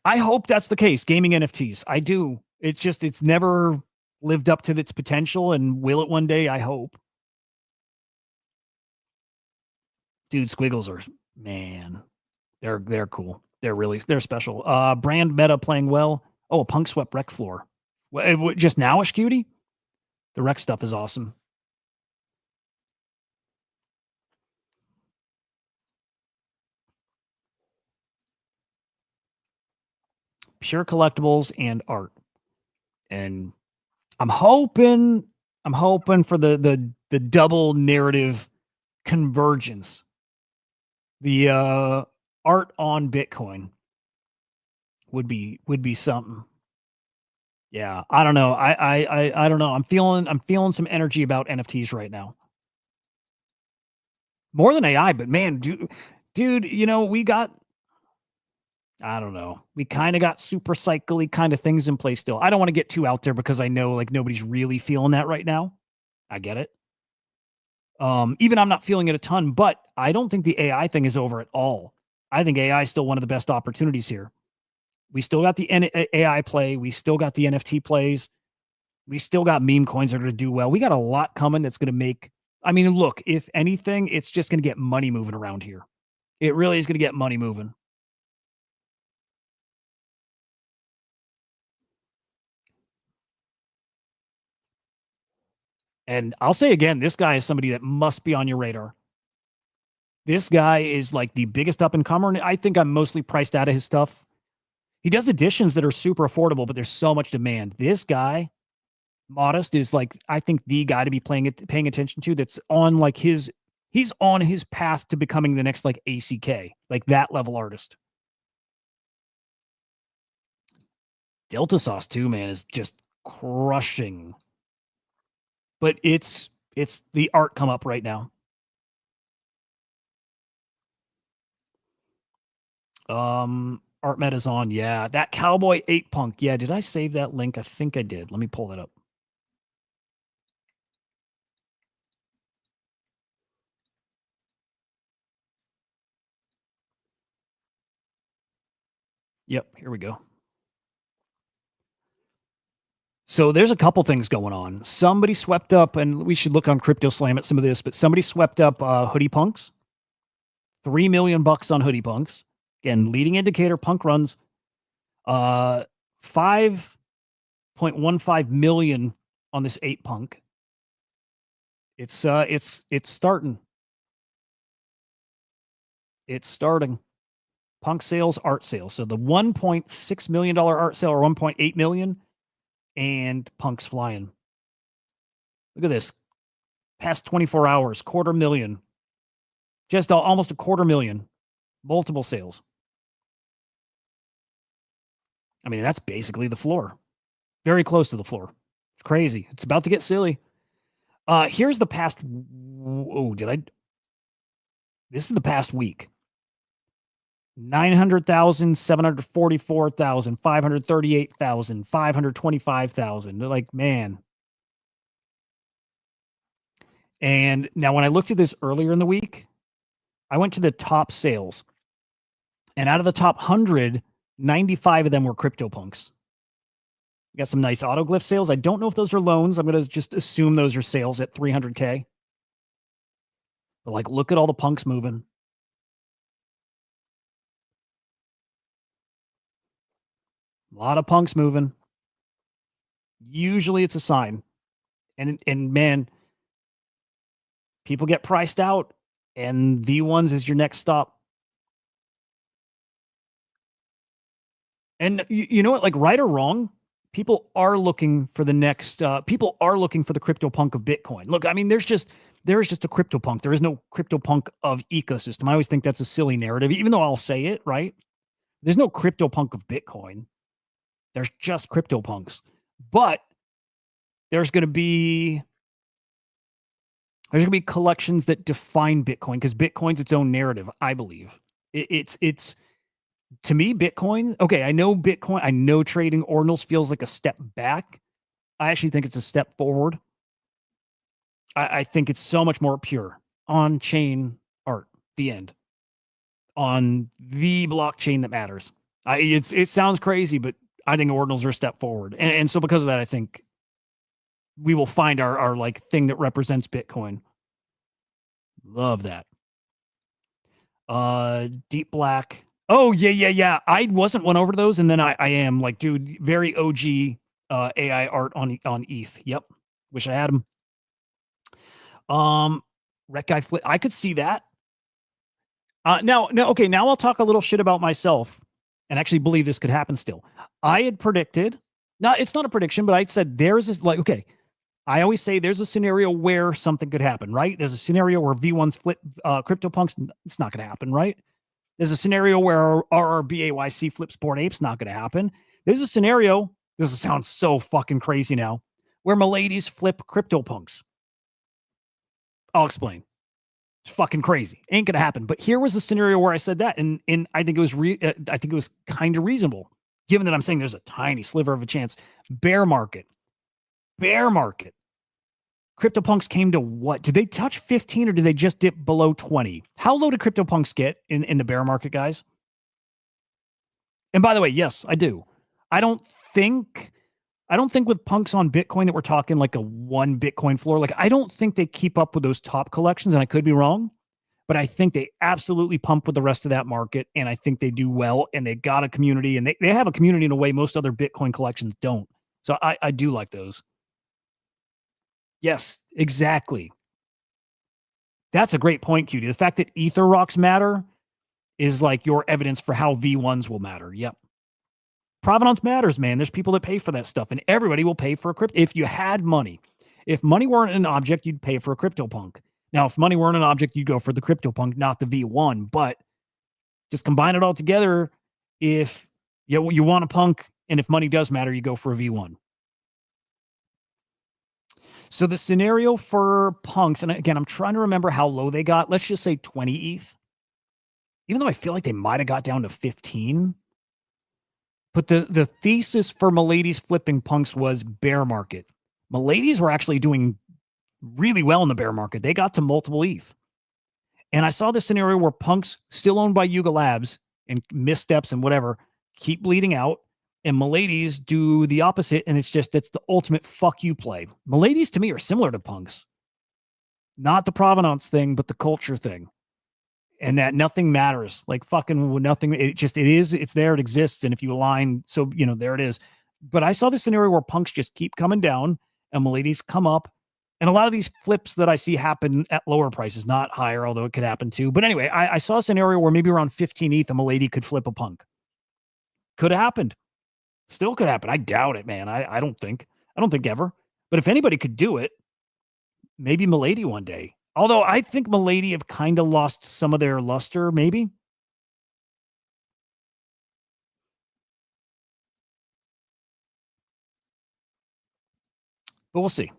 I hope that's the case. Gaming NFTs. I do. It's never lived up to its potential, and will it one day? I hope. Dude, squiggles are, man, they're cool. They're special. Brand meta playing well. Oh, a punk swept rec floor. Just nowish, cutie. The rec stuff is awesome. Pure collectibles and art. And I'm hoping for the double narrative convergence. The art on Bitcoin would be something. Yeah, I don't know. I don't know. I'm feeling some energy about NFTs right now. More than AI, but man, dude, you know, we got, I don't know. We kind of got supercycle-y kind of things in place still. I don't want to get too out there because I know like nobody's really feeling that right now. I get it. Even I'm not feeling it a ton, but I don't think the AI thing is over at all. I think AI is still one of the best opportunities here. We still got the AI play. We still got the NFT plays. We still got meme coins that are going to do well. We got a lot coming that's going to make, I mean, look, if anything, it's just going to get money moving around here. It really is going to get money moving. And I'll say again, this guy is somebody that must be on your radar. This guy is like the biggest up-and-comer, and I think I'm mostly priced out of his stuff. He does editions that are super affordable, but there's so much demand. This guy, Modest, is like, I think the guy to be paying attention to that's on like he's on his path to becoming the next like ACK, like that level artist. Delta Sauce too, man, is just crushing. But it's the art come up right now. Art meta's on. Yeah. That Cowboy 8 Punk. Yeah. Did I save that link? I think I did. Let me pull that up. Yep. Here we go. So there's a couple things going on. Somebody swept up, and we should look on Crypto Slam at some of this, but somebody swept up Hoodie Punks. $3 million on Hoodie Punks. Again, leading indicator, Punk runs 5.15 million on this 8 Punk. It's starting. It's starting. Punk sales, art sales. So the $1.6 million art sale, or 1.8 million, and Punk's flying. Look at this. Past 24 hours, 250,000. Just almost 250,000. Multiple sales. I mean, that's basically the floor. Very close to the floor. Crazy. It's about to get silly. Here's the past. Oh, this is the past week. 900,000, 744,000, 538,000, 525,000. They're like, man. And now when I looked at this earlier in the week, I went to the top sales. And out of the top 100, 95 of them were CryptoPunks. We got some nice autoglyph sales. I don't know if those are loans. I'm going to just assume those are sales at 300K. But like, look at all the punks moving. A lot of punks moving. Usually it's a sign. And man, people get priced out, and V1s is your next stop. And you know what? Like, right or wrong, people are looking for the next. People are looking for the CryptoPunk of Bitcoin. Look, I mean, there is just a CryptoPunk. There is no CryptoPunk of ecosystem. I always think that's a silly narrative, even though I'll say it, right? There's no CryptoPunk of Bitcoin. There's just CryptoPunks. But there's going to be collections that define Bitcoin, because Bitcoin's its own narrative, I believe. It's to me, Bitcoin. Okay, I know Bitcoin. I know trading ordinals feels like a step back. I actually think it's a step forward. I think it's so much more pure on-chain art. The end. On the blockchain that matters. It sounds crazy, but I think ordinals are a step forward, and so because of that, I think we will find our like thing that represents Bitcoin. Love that. Deep Black. Oh yeah. I wasn't one over to those, and then I am like, dude, very OG AI art on ETH. Yep. Wish I had them. Wreck Guy Flip. I could see that. Now, I'll talk a little shit about myself, and actually believe this could happen still. I had predicted. Now, it's not a prediction, but I said there's this, like, okay, I always say there's a scenario where something could happen, right? There's a scenario where V1s flip CryptoPunks. It's not going to happen, right? There's a scenario where RRBAYC flips Bored Apes. Not going to happen. There's a scenario, this sounds so fucking crazy now, where Miladies flip CryptoPunks. I'll explain. It's fucking crazy. Ain't going to happen. But here was the scenario where I said that, and I think it was kind of reasonable, given that I'm saying there's a tiny sliver of a chance. Bear market. CryptoPunks came to what? Did they touch 15, or did they just dip below 20? How low did CryptoPunks get in the bear market, guys? And by the way, yes, I do. I don't think with punks on Bitcoin that we're talking like a 1 Bitcoin floor. Like, I don't think they keep up with those top collections, and I could be wrong, but I think they absolutely pump with the rest of that market, and I think they do well, and they got a community, and they have a community in a way most other Bitcoin collections don't. So I do like those. Yes, exactly. That's a great point, Cutie. The fact that Ether rocks matter is like your evidence for how V1s will matter. Yep. Provenance matters, man. There's people that pay for that stuff, and everybody will pay for a crypto. If you had money, if money weren't an object, you'd pay for a CryptoPunk. Now, if money weren't an object, you'd go for the CryptoPunk, not the V1. But just combine it all together. If you want a punk, and if money does matter, you go for a V1. So the scenario for punks, and again, I'm trying to remember how low they got. Let's just say 20 ETH. Even though I feel like they might have got down to 15. But the thesis for Miladies flipping punks was bear market. Miladies were actually doing really well in the bear market. They got to multiple ETH. And I saw this scenario where punks, still owned by Yuga Labs, and missteps and whatever, keep bleeding out. And Miladies do the opposite, and it's the ultimate fuck you play. Miladies, to me, are similar to punks. Not the provenance thing, but the culture thing. And that nothing matters. Like, fucking nothing. It's there, it exists. And if you align, so, there it is. But I saw this scenario where punks just keep coming down, and Miladies come up. And a lot of these flips that I see happen at lower prices, not higher, although it could happen too. But anyway, I saw a scenario where maybe around 15 ETH, a Milady could flip a punk. Could have happened. Still could happen. I doubt it, man. I don't think ever. But if anybody could do it, maybe Milady one day. Although I think Milady have kind of lost some of their luster, maybe. But we'll see.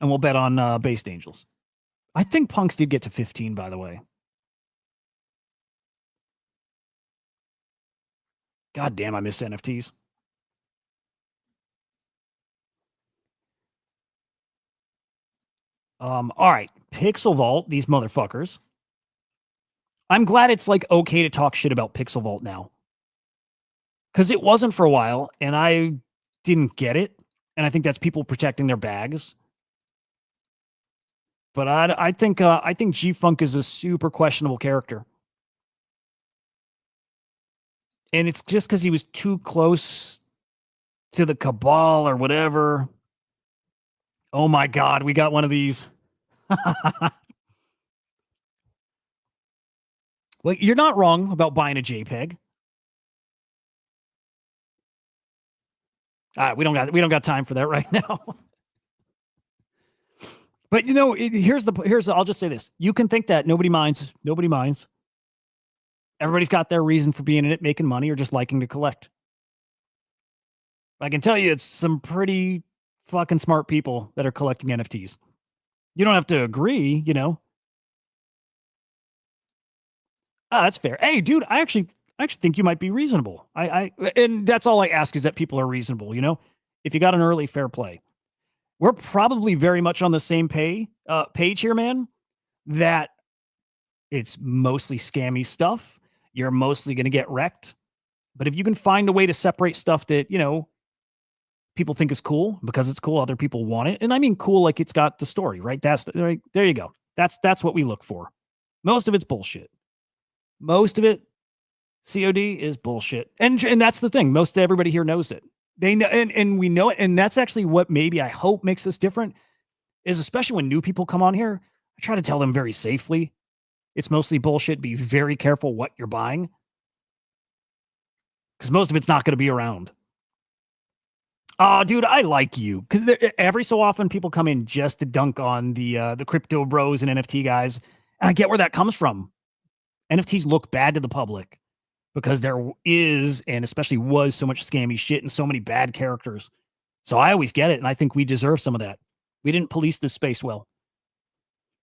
And we'll bet on Based Angels. I think Punks did get to 15, by the way. God damn, I miss NFTs. All right. PixelVault, these motherfuckers. I'm glad it's like okay to talk shit about PixelVault now. Because it wasn't for a while, and I didn't get it. And I think that's people protecting their bags. But I think G-Funk is a super questionable character. And it's just because he was too close to the cabal or whatever. Oh my God, we got one of these. Like, you're not wrong about buying a JPEG. We don't got time for that right now. But you know, I'll just say this. You can think that nobody minds. Nobody minds. Everybody's got their reason for being in it, making money, or just liking to collect. I can tell you it's some pretty fucking smart people that are collecting NFTs. You don't have to agree, you know. That's fair. Hey, dude, I actually think you might be reasonable. And that's all I ask is that people are reasonable, you know? If you got an early, fair play. We're probably very much on the same page here, man, that it's mostly scammy stuff. You're mostly going to get wrecked. But if you can find a way to separate stuff that, you know, people think is cool because it's cool, other people want it. And I mean cool like it's got the story, right? Right, there you go. That's what we look for. Most of it's bullshit. Most of it, COD, is bullshit. And that's the thing. Most everybody here knows it. They know, and we know it. And that's actually what maybe I hope makes us different, is especially when new people come on here, I try to tell them very safely. It's mostly bullshit. Be very careful what you're buying, because most of it's not going to be around. Oh, dude, I like you. Because every so often people come in just to dunk on the crypto bros and NFT guys. And I get where that comes from. NFTs look bad to the public because there is, and especially was, so much scammy shit and so many bad characters. So I always get it, and I think we deserve some of that. We didn't police this space well.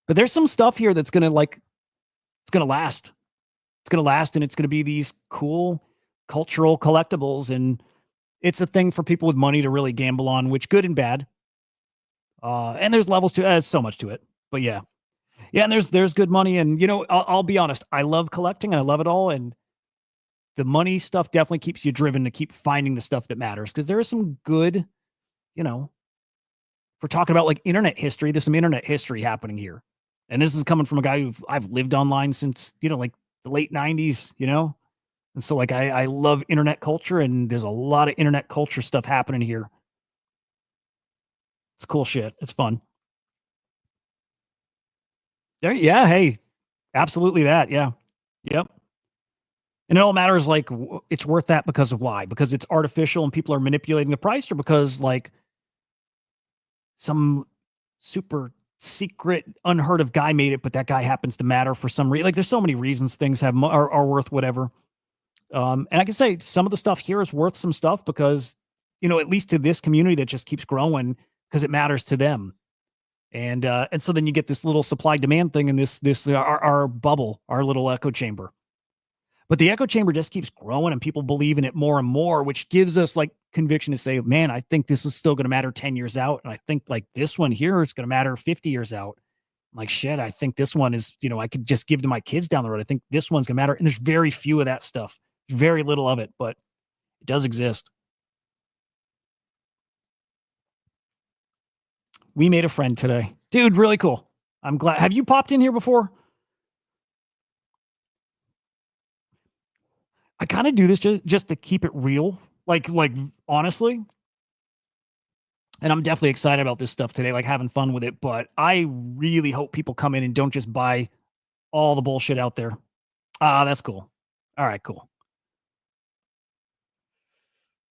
But there's some stuff here that's going to, like, it's going to last. It's going to last, and it's going to be these cool cultural collectibles, and it's a thing for people with money to really gamble on, which good and bad. And there's levels to it. There's so much to it. But yeah. Yeah, and there's good money. And, you know, I'll be honest. I love collecting, and I love it all. And the money stuff definitely keeps you driven to keep finding the stuff that matters. Because there is some good, you know, if we're talking about, like, internet history, there's some internet history happening here. And this is coming from a guy I've lived online since, you know, like the late 90s, you know? And so, like, I love internet culture, and there's a lot of internet culture stuff happening here. It's cool shit. It's fun. There, yeah, hey, absolutely that, yeah. Yep. And it all matters, like, it's worth that because of why? Because it's artificial and people are manipulating the price, or because, like, some super secret, unheard of guy made it, but that guy happens to matter for some reason. Like, there's so many reasons things are worth whatever. And I can say some of the stuff here is worth some stuff because, you know, at least to this community that just keeps growing because it matters to them. And so then you get this little supply demand thing in this our bubble, our little echo chamber. But the echo chamber just keeps growing and people believe in it more and more, which gives us, like, conviction to say, man, I think this is still going to matter 10 years out. And I think, like, this one here is going to matter 50 years out. Like, shit, I think this one is, you know, I could just give to my kids down the road. I think this one's going to matter. And there's very few of that stuff, very little of it, but it does exist. We made a friend today. Dude, really cool. I'm glad. Have you popped in here before? I kind of do this just to keep it real, like honestly. And I'm definitely excited about this stuff today, like having fun with it. But I really hope people come in and don't just buy all the bullshit out there. That's cool. All right, cool.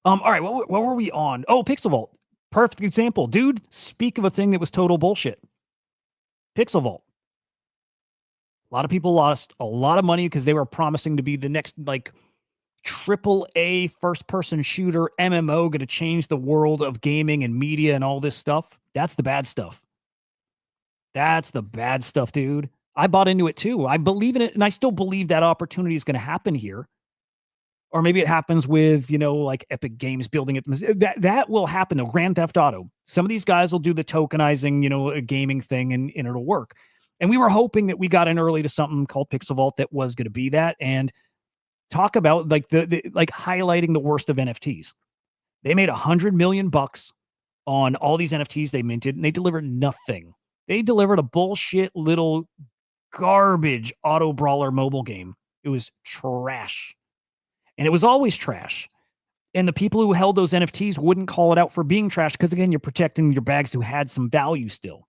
All right, what were we on? Oh, PixelVault. Perfect example. Dude, speak of a thing that was total bullshit. PixelVault. A lot of people lost a lot of money because they were promising to be the next, like, AAA first-person shooter MMO going to change the world of gaming and media and all this stuff. That's the bad stuff. That's the bad stuff, dude. I bought into it too. I believe in it, and I still believe that opportunity is going to happen here. Or maybe it happens with, like Epic Games building it. That will happen, though. Grand Theft Auto. Some of these guys will do the tokenizing, a gaming thing, and it'll work. And we were hoping that we got in early to something called PixelVault that was going to be that, and talk about like the highlighting the worst of NFTs. They made $100 million on all these NFTs they minted, and they delivered nothing. They delivered a bullshit little garbage auto brawler mobile game. It was trash. And it was always trash. And the people who held those NFTs wouldn't call it out for being trash because, again, you're protecting your bags who had some value still.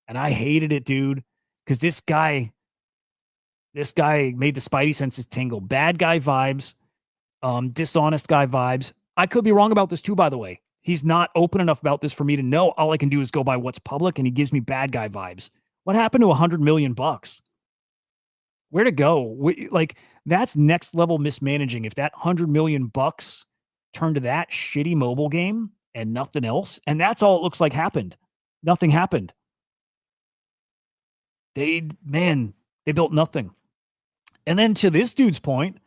And I hated it, dude, because this guy made the spidey senses tingle. Bad guy vibes, dishonest guy vibes. I could be wrong about this too, by the way. He's not open enough about this for me to know. All I can do is go by what's public, and he gives me bad guy vibes. What happened to $100 million? Where to go? That's next level mismanaging. If that $100 million turned to that shitty mobile game and nothing else, and that's all it looks like happened. Nothing happened. They built nothing. And then to this dude's point,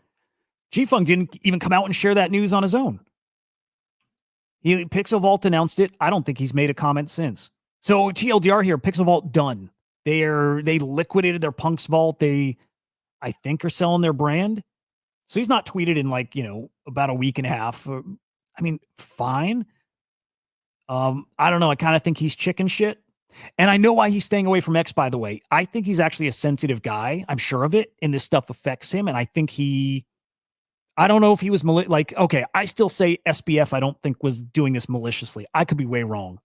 G-Funk didn't even come out and share that news on his own. PixelVault announced it. I don't think he's made a comment since. So TLDR here, PixelVault done. They liquidated their Punks Vault. They, I think, are selling their brand. So he's not tweeted in about a week and a half. Fine. I don't know. I kind of think he's chicken shit. And I know why he's staying away from X, by the way. I think he's actually a sensitive guy. I'm sure of it. And this stuff affects him. And I think I don't know if he was okay, I still say SBF, I don't think was doing this maliciously. I could be way wrong,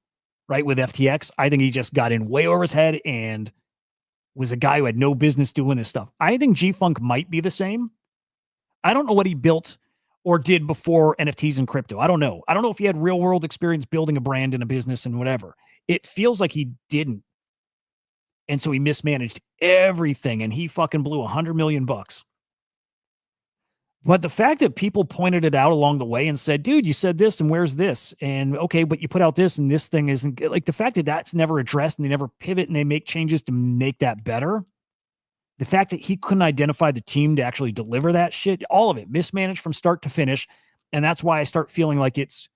right? With FTX, I think he just got in way over his head and was a guy who had no business doing this stuff. I think G-Funk might be the same. I don't know what he built or did before NFTs and crypto. I don't know. I don't know if he had real world experience building a brand and a business and whatever. It feels like he didn't. And so he mismanaged everything and he fucking blew $100 million. But the fact that people pointed it out along the way and said, dude, you said this and where's this? And okay, but you put out this and this thing isn't good. Like the fact that that's never addressed and they never pivot and they make changes to make that better. The fact that he couldn't identify the team to actually deliver that shit, all of it mismanaged from start to finish. And that's why I start feeling like it's,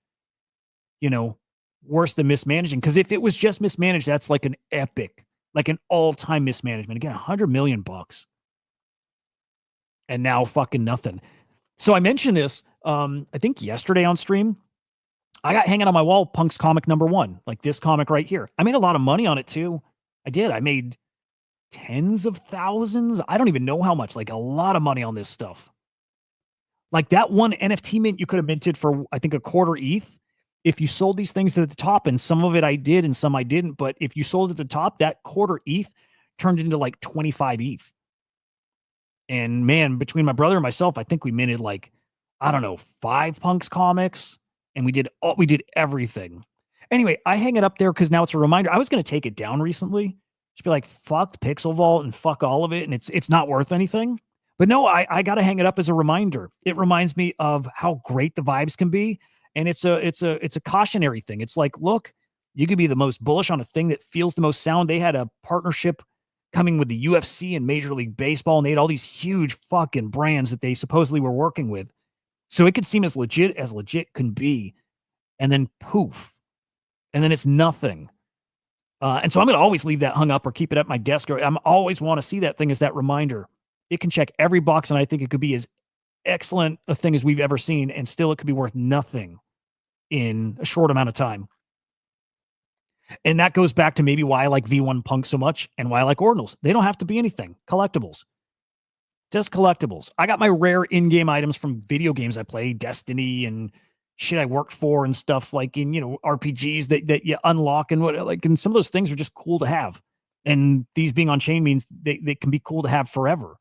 worse than mismanaging. Because if it was just mismanaged, that's like an epic, like an all-time mismanagement. Again, $100 million. And now fucking nothing. So I mentioned this, I think yesterday on stream. I got hanging on my wall Punk's comic #1, like this comic right here. I made a lot of money on it too. I did. I made tens of thousands. I don't even know how much, like a lot of money on this stuff. Like that one NFT mint you could have minted for, I think, a quarter ETH. If you sold these things at the top, and some of it I did and some I didn't, but if you sold at the top, that quarter ETH turned into like 25 ETH. And man, between my brother and myself, I think we minted 5 Punks comics, and we did everything. Anyway, I hang it up there because now it's a reminder. I was going to take it down recently. Just be like, fuck PixelVault and fuck all of it, and it's not worth anything. But no, I got to hang it up as a reminder. It reminds me of how great the vibes can be, and it's a cautionary thing. It's like, look, you could be the most bullish on a thing that feels the most sound. They had a partnership coming with the UFC and Major League Baseball, and they had all these huge fucking brands that they supposedly were working with. So it could seem as legit can be, and then poof, and then it's nothing. And so I'm going to always leave that hung up or keep it at my desk. Or I'm always want to see that thing as that reminder. It can check every box, and I think it could be as excellent a thing as we've ever seen, and still it could be worth nothing in a short amount of time. And that goes back to maybe why I like V1 Punk so much and why I like Ordinals. They don't have to be anything. Collectibles. Just collectibles. I got my rare in-game items from video games I play, Destiny and shit I worked for and stuff like in, RPGs that you unlock and and some of those things are just cool to have. And these being on chain means they can be cool to have forever.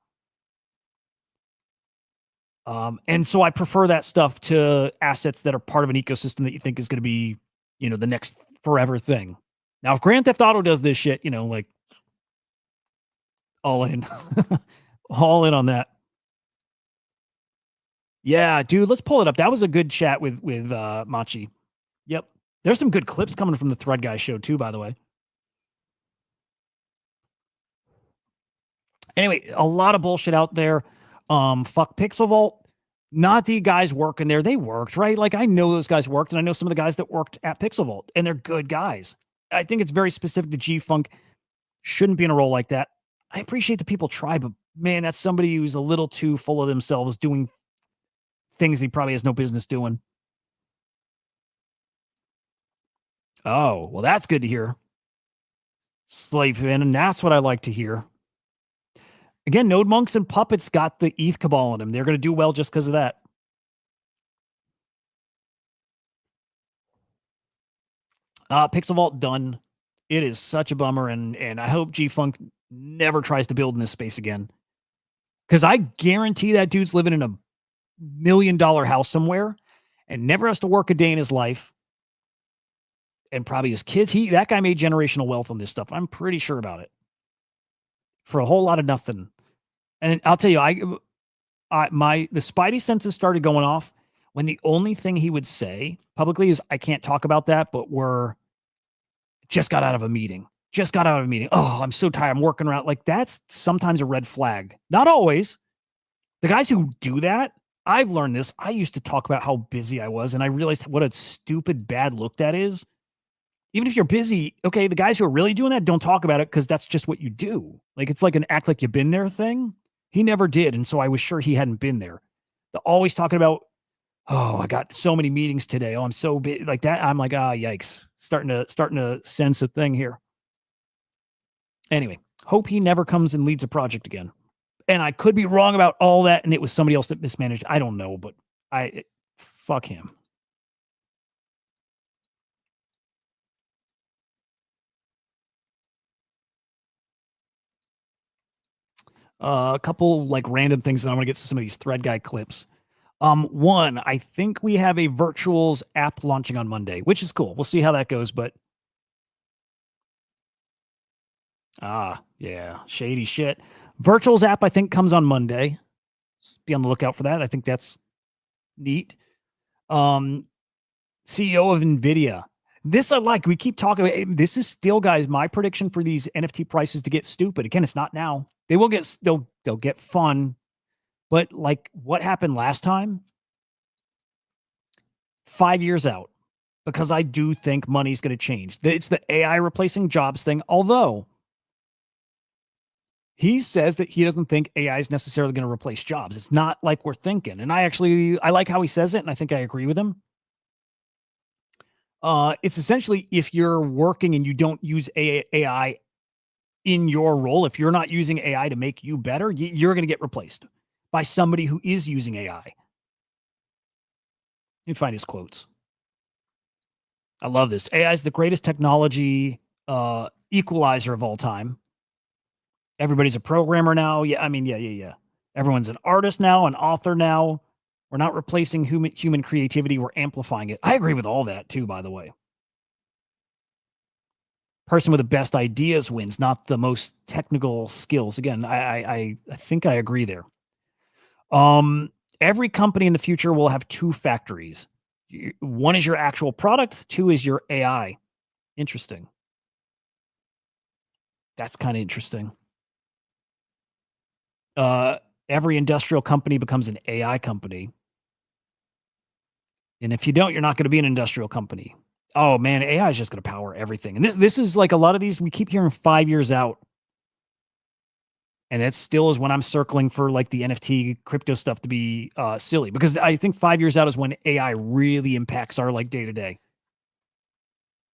And so I prefer that stuff to assets that are part of an ecosystem that you think is going to be, the next forever thing. Now, if Grand Theft Auto does this shit, all in, all in on that. Yeah, dude, let's pull it up. That was a good chat with Machi. Yep. There's some good clips coming from the Thread Guy show too, by the way. Anyway, a lot of bullshit out there. Fuck PixelVault. Not the guys working there. They worked, right? Like, I know those guys worked, and I know some of the guys that worked at PixelVault, and they're good guys. I think it's very specific to G-Funk. Shouldn't be in a role like that. I appreciate the people try, but man, that's somebody who's a little too full of themselves doing things he probably has no business doing. Oh, well, that's good to hear. Slave in, and that's what I like to hear. Again, Node Monks and Puppets got the ETH cabal in them. They're going to do well just because of that. PixelVault done. It is such a bummer, and I hope G-Funk never tries to build in this space again. Because I guarantee that dude's living in a $1 million house somewhere and never has to work a day in his life. And probably his kids. That guy made generational wealth on this stuff. I'm pretty sure about it. For a whole lot of nothing. And I'll tell you, the Spidey senses started going off when the only thing he would say publicly is, I can't talk about that, but we're just got out of a meeting. Just got out of a meeting. Oh, I'm so tired. I'm working around. Like, that's sometimes a red flag. Not always. The guys who do that, I've learned this. I used to talk about how busy I was, and I realized what a stupid, bad look that is. Even if you're busy, okay, the guys who are really doing that don't talk about it because that's just what you do. Like, it's like an act like you've been there thing. He never did, and so I was sure he hadn't been there. The always talking about, oh, I got so many meetings today. Oh, I'm so busy. Like that, I'm like, yikes. Starting to sense a thing here. Anyway, hope he never comes and leads a project again. And I could be wrong about all that, and it was somebody else that mismanaged. I don't know, but fuck him. A couple like random things, and I'm gonna get to some of these Thread Guy clips. One, I think we have a Virtuals app launching on Monday, which is cool. We'll see how that goes, but yeah, shady shit. Virtuals app, I think, comes on Monday. Be on the lookout for that. I think that's neat. CEO of NVIDIA. This I like. We keep talking about, this is still, guys, my prediction for these NFT prices to get stupid. Again, it's not now. They will get, they'll get fun. But like what happened last time, 5 years out, because I do think money's going to change. It's the AI replacing jobs thing, although he says that he doesn't think AI is necessarily going to replace jobs. It's not like we're thinking. And I like how he says it, and I think I agree with him. It's essentially, if you're working and you don't use AI in your role, if you're not using AI to make you better, you're going to get replaced by somebody who is using AI. Let me find his quotes. I love this. AI is the greatest technology equalizer of all time. Everybody's a programmer now. Yeah, I mean, yeah. Everyone's an artist now, an author now. We're not replacing human creativity. We're amplifying it. I agree with all that too, by the way. Person with the best ideas wins, not the most technical skills. Again, I think I agree there. Every company in the future will have two factories. One is your actual product. Two is your AI. Interesting. That's kind of interesting. Every industrial company becomes an AI company. And if you don't, you're not going to be an industrial company. Oh man, AI is just going to power everything. And this is like a lot of these, we keep hearing 5 years out. And that still is when I'm circling for like the NFT crypto stuff to be silly, because I think 5 years out is when AI really impacts our like day to day.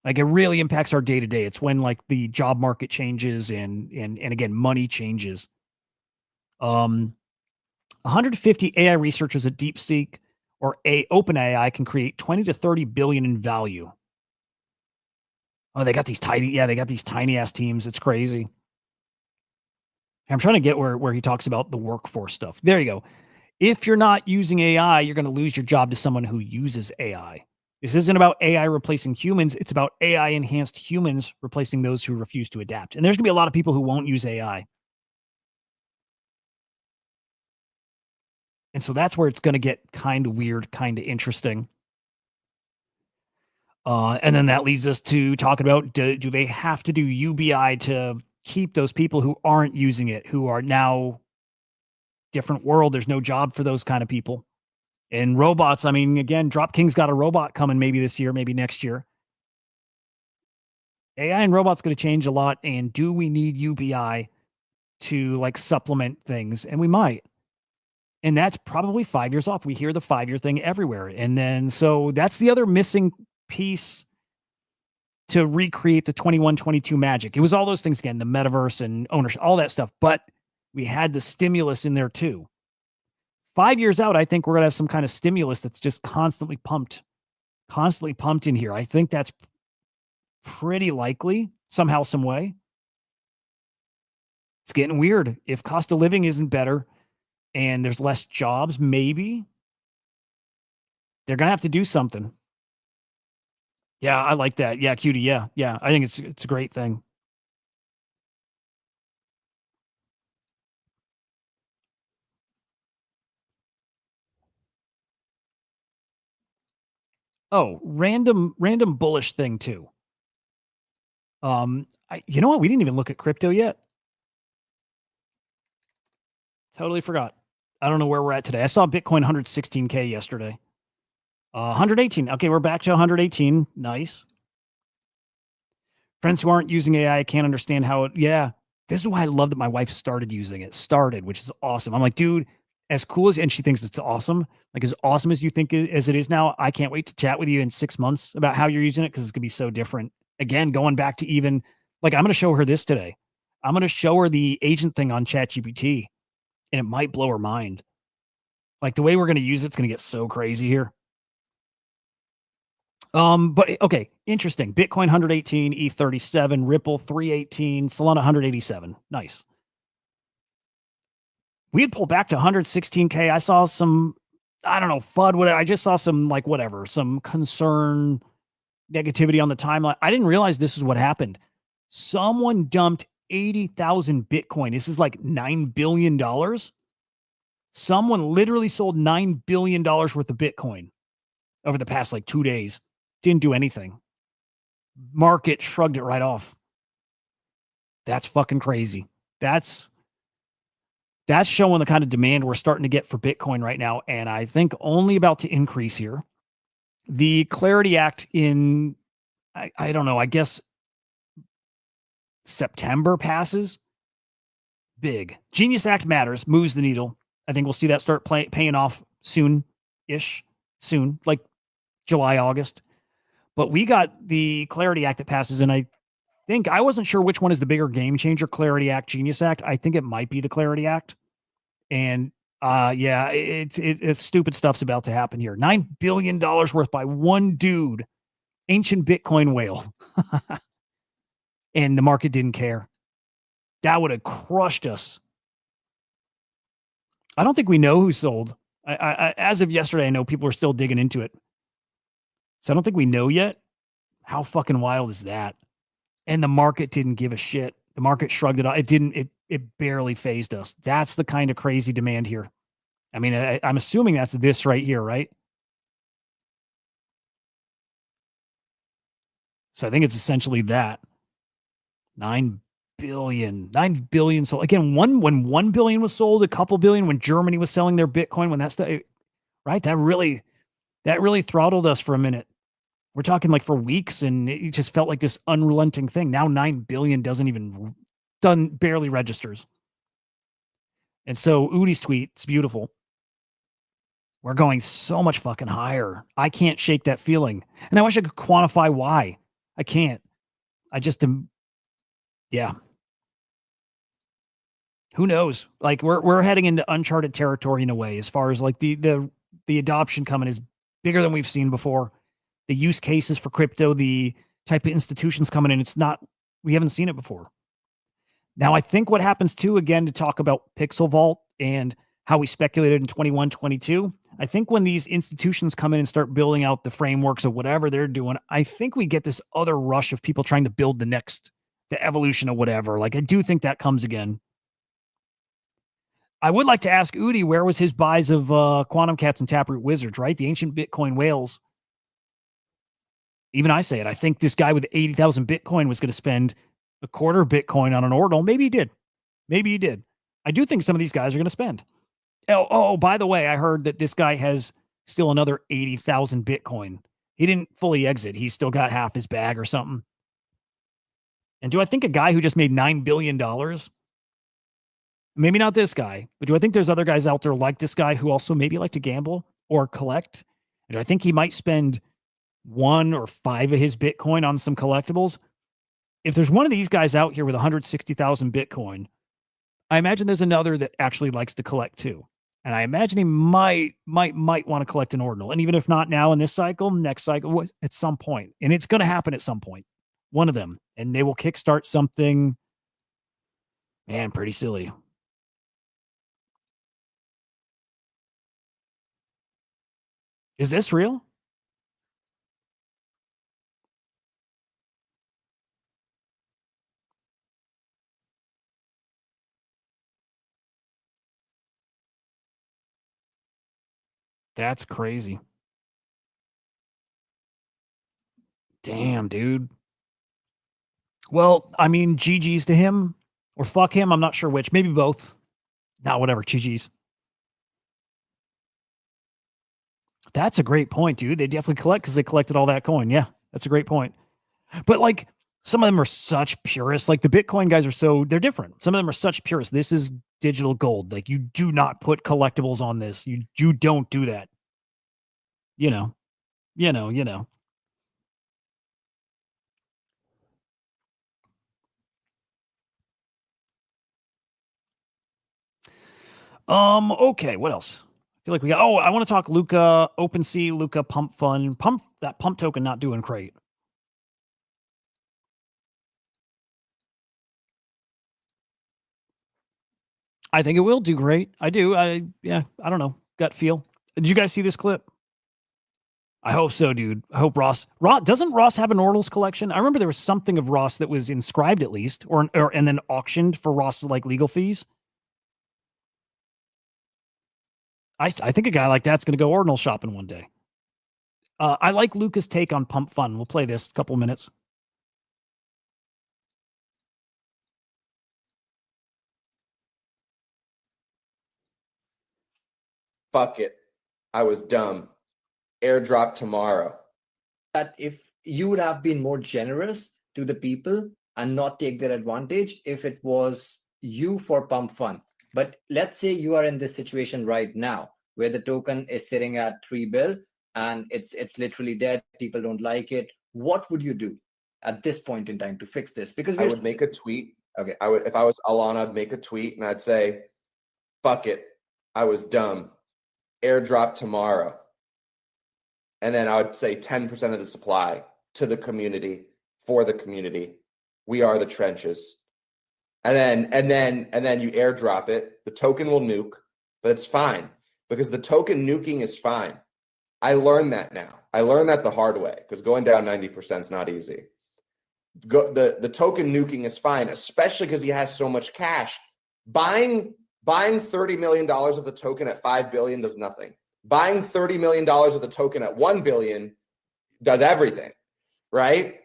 Like it really impacts our day to day. It's when like the job market changes and again, money changes. 150 AI researchers at DeepSeek or OpenAI can create 20 to 30 billion in value. Oh, they got these tiny ass teams. It's crazy. I'm trying to get where he talks about the workforce stuff. There you go. If you're not using AI, you're going to lose your job to someone who uses AI. This isn't about AI replacing humans. It's about AI enhanced humans replacing those who refuse to adapt. And there's going to be a lot of people who won't use AI. And so that's where it's going to get kind of weird, kind of interesting. And then that leads us to talk about, do they have to do UBI to keep those people who aren't using it, who are now different world? There's no job for those kind of people. And robots, I mean, again, DropKing's got a robot coming maybe this year, maybe next year. AI and robots going to change a lot. And do we need UBI to like supplement things? And we might. And that's probably 5 years off. We hear the 5-year thing everywhere. And then, so that's the other missing piece to recreate the 21-22 magic. It was all those things again, the metaverse and ownership, all that stuff. But we had the stimulus in there too. 5 years out, I think we're going to have some kind of stimulus that's just constantly pumped in here. I think that's pretty likely somehow, some way. It's getting weird. If cost of living isn't better and there's less jobs, maybe they're going to have to do something. Yeah, I like that. Yeah, Cutie. Yeah. I think it's a great thing. Oh, random bullish thing too. You know what? We didn't even look at crypto yet. Totally forgot. I don't know where we're at today. I saw Bitcoin 116K yesterday. 118. Okay, we're back to 118. Nice. Friends who aren't using AI can't understand how it. Yeah, this is why I love that my wife started using it. Which is awesome. I'm like, dude, as cool as, and she thinks it's awesome. Like as awesome as you think as it is now, I can't wait to chat with you in 6 months about how you're using it because it's gonna be so different. Again, going back to even like I'm gonna show her this today. I'm gonna show her the agent thing on ChatGPT, and it might blow her mind. Like the way we're gonna use it's gonna get so crazy here. But okay, interesting. Bitcoin 118, ETH 37, Ripple 318, Solana 187. Nice. We had pulled back to 116K. I saw some, I don't know, FUD, whatever. I just saw some like whatever, some concern, negativity on the timeline. I didn't realize this is what happened. Someone dumped 80,000 Bitcoin. This is like $9 billion. Someone literally sold $9 billion worth of Bitcoin over the past like 2 days. Didn't do anything. Market shrugged it right off. That's fucking crazy. That's showing the kind of demand we're starting to get for Bitcoin right now. And I think only about to increase here. The Clarity Act in, I don't know, I guess September passes. Big. Genius Act matters, moves the needle. I think we'll see that start paying off soon-ish. Soon, like July, August. But we got the Clarity Act that passes, and I think I wasn't sure which one is the bigger game changer, Clarity Act, Genius Act. I think it might be the Clarity Act. And yeah, it's stupid stuff's about to happen here. $9 billion worth by one dude, ancient Bitcoin whale. And the market didn't care. That would have crushed us. I don't think we know who sold. I as of yesterday, I know people are still digging into it. So I don't think we know yet. How fucking wild is that? And the market didn't give a shit. The market shrugged it off. It barely phased us. That's the kind of crazy demand here. I mean, I'm assuming that's this right here, right? So I think it's essentially that. 9 billion sold. Again, when 1 billion was sold, a couple billion, when Germany was selling their Bitcoin, when that's the right, that really throttled us for a minute. We're talking like for weeks, and it just felt like this unrelenting thing. Now 9 billion barely registers. And so Udi's tweet, it's beautiful. We're going so much fucking higher. I can't shake that feeling. And I wish I could quantify why. I can't. I just am. Yeah. Who knows? Like we're heading into uncharted territory in a way, as far as like the adoption coming is bigger than we've seen before. The use cases for crypto, the type of institutions coming in, we haven't seen it before. Now, I think what happens too, again, to talk about PixelVault and how we speculated in 21, 22, I think when these institutions come in and start building out the frameworks of whatever they're doing, I think we get this other rush of people trying to build the evolution of whatever. Like, I do think that comes again. I would like to ask Udi, where was his buys of Quantum Cats and Taproot Wizards, right? The ancient Bitcoin whales. Even I say it. I think this guy with 80,000 Bitcoin was going to spend a quarter of Bitcoin on an ordinal. Maybe he did. Maybe he did. I do think some of these guys are going to spend. Oh, by the way, I heard that this guy has still another 80,000 Bitcoin. He didn't fully exit. He's still got half his bag or something. And do I think a guy who just made $9 billion, maybe not this guy, but do I think there's other guys out there like this guy who also maybe like to gamble or collect? And do I think he might spend 1 or 5 of his Bitcoin on some collectibles? If there's one of these guys out here with 160,000 Bitcoin, I imagine there's another that actually likes to collect too. And I imagine he might want to collect an ordinal. And even if not now in this cycle, next cycle, at some point. And it's going to happen at some point. One of them. And they will kickstart something, man, pretty silly. Is this real? That's crazy. Damn, dude. Well, I mean, GG's to him or fuck him. I'm not sure which. Maybe both. Nah, whatever. GG's. That's a great point, dude. They definitely collect because they collected all that coin. Yeah, that's a great point. But like, some of them are such purists. Like the Bitcoin guys are they're different. Some of them are such purists. This is digital gold. Like you do not put collectibles on this. You don't do that. You know. Okay, what else? I feel like we got, I want to talk Luca, OpenSea, Luca, Pump Fund. That pump token not doing great. I think it will do great. I do. I don't know. Gut feel. Did you guys see this clip? I hope so, dude. I hope Ross doesn't Ross have an Ordinals collection? I remember there was something of Ross that was inscribed at least, or and then auctioned for Ross's like legal fees. I think a guy like that's going to go Ordinal shopping one day. I like Luca's take on Pump Fun. We'll play this a couple minutes. Fuck it. I was dumb. Airdrop tomorrow. That if you would have been more generous to the people and not take their advantage if it was you for Pump Fun. But let's say you are in this situation right now where the token is sitting at 3 bill and it's literally dead. People don't like it. What would you do at this point in time to fix this? Because I would make a tweet. Okay. I would, if I was Alana, I'd make a tweet and I'd say, fuck it. I was dumb. Airdrop tomorrow. And then I would say 10% of the supply to the community, for the community. We are the trenches. And then you airdrop it. The token will nuke, but it's fine because the token nuking is fine. I learned that now. I learned that the hard way because going down 90% is not easy. The token nuking is fine, especially because he has so much cash. Buying $30 million of the token at 5 billion does nothing. Buying $30 million of the token at 1 billion does everything, right?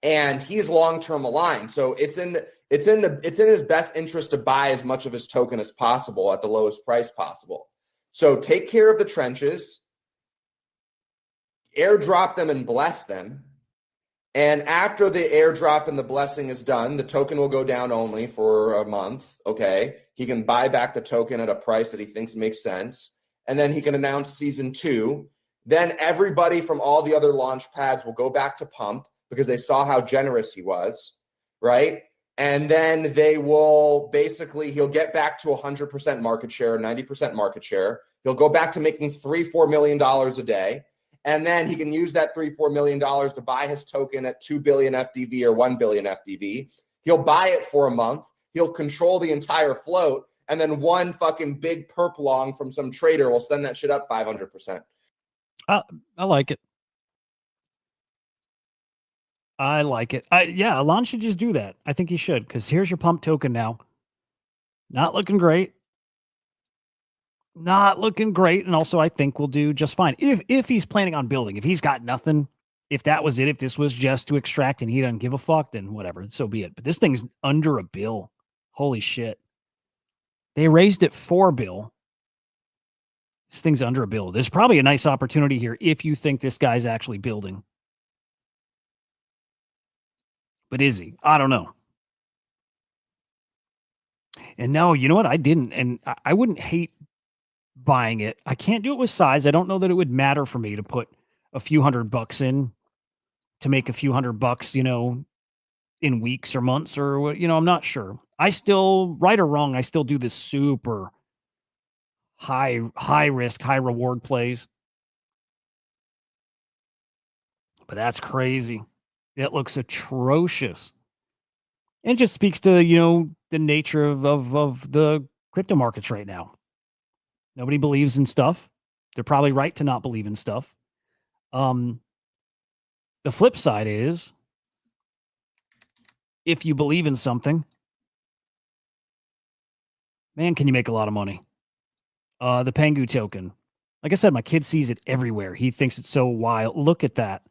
And he's long-term aligned. So it's in his best interest to buy as much of his token as possible at the lowest price possible. So take care of the trenches, airdrop them and bless them. And after the airdrop and the blessing is done, the token will go down only for a month. Okay. He can buy back the token at a price that he thinks makes sense. And then he can announce season 2. Then everybody from all the other launch pads will go back to Pump because they saw how generous he was, right? And then they will he'll get back to 100% market share, 90% market share. He'll go back to making $3-4 million a day. And then he can use that $3-4 million to buy his token at 2 billion FDV or 1 billion FDV. He'll buy it for a month. He'll control the entire float. And then one fucking big perp long from some trader will send that shit up 500%. I like it. I like it. Yeah, Alon should just do that. I think he should, because here's your Pump token now. Not looking great. not looking great. And also, I think we'll do just fine. If he's planning on building, if he's got nothing, if that was it, if this was just to extract and he doesn't give a fuck, then whatever, so be it. But this thing's under $1 billion. Holy shit. They raised it $4 billion. This thing's under $1 billion. There's probably a nice opportunity here if you think this guy's actually building. But is he? I don't know. And no, you know what? I didn't. And I wouldn't hate buying it. I can't do it with size. I don't know that it would matter for me to put a few $100 in to make a few $100, you know, in weeks or months or what, you know, I'm not sure. I still, right or wrong, I still do this super high risk, high reward plays. But that's crazy. It looks atrocious. And it just speaks to, you know, the nature of the crypto markets right now. Nobody believes in stuff. They're probably right to not believe in stuff. The flip side is, if you believe in something, man, can you make a lot of money? The Pengu token. Like I said, my kid sees it everywhere. He thinks it's so wild. Look at that.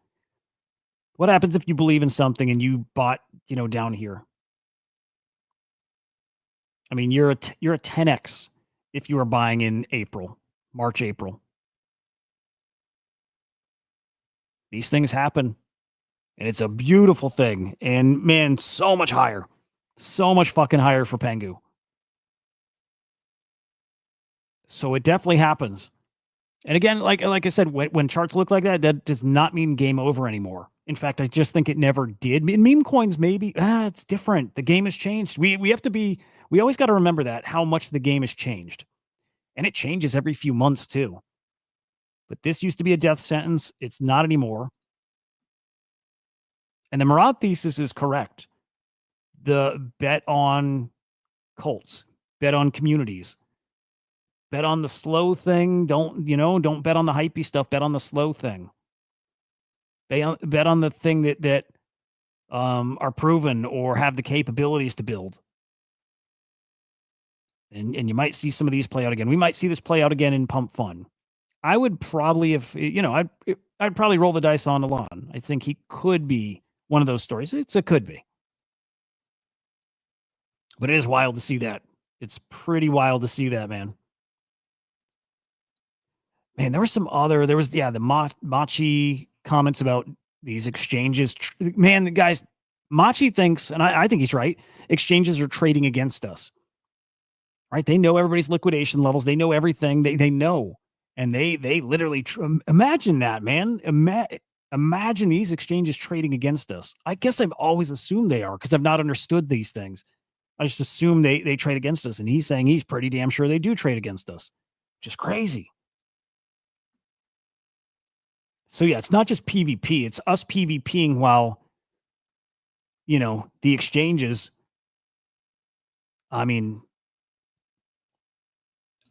What happens if you believe in something and you bought, you know, down here? I mean, you're a 10x if you were buying in March, April. These things happen, and it's a beautiful thing. And man, so much higher, so much fucking higher for Pengu. So it definitely happens. And again, like I said, when charts look like that, that does not mean game over anymore. In fact, I just think it never did. In meme coins, maybe. It's different. The game has changed. We have to be. We always got to remember that, how much the game has changed. And it changes every few months too. But this used to be a death sentence. It's not anymore. And the Murad thesis is correct. The bet on cults, bet on communities, bet on the slow thing. Don't bet on the hypey stuff. Bet on the slow thing. Bet on the thing that are proven or have the capabilities to build. And you might see some of these play out again. We might see this play out again in Pump Fun. I would probably, I'd probably roll the dice on Elon. I think he could be one of those stories. It could be. But it is wild to see that. It's pretty wild to see that, man. Man, there was the Machi comments about these exchanges. Man, the guys, Machi thinks, and I think he's right, exchanges are trading against us. Right? They know everybody's liquidation levels. They know everything. They know. And they literally, imagine that, man. Imagine these exchanges trading against us. I guess I've always assumed they are because I've not understood these things. I just assume they trade against us. And he's saying he's pretty damn sure they do trade against us. Just crazy. So yeah, it's not just PvP. It's us PvPing while, you know, the exchanges, I mean,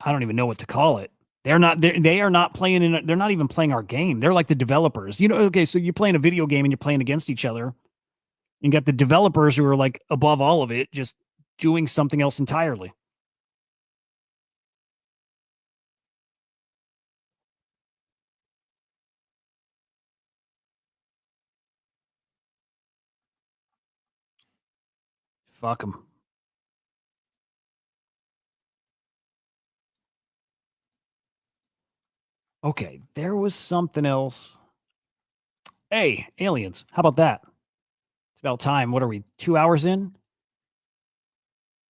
I don't even know what to call it. They are not playing they're not even playing our game. They're like the developers. You know, okay, so you're playing a video game and you're playing against each other. You got the developers who are like above all of it, just doing something else entirely. Fuck them. Okay, there was something else. Hey, aliens, how about that? It's about time. What are we, 2 hours in?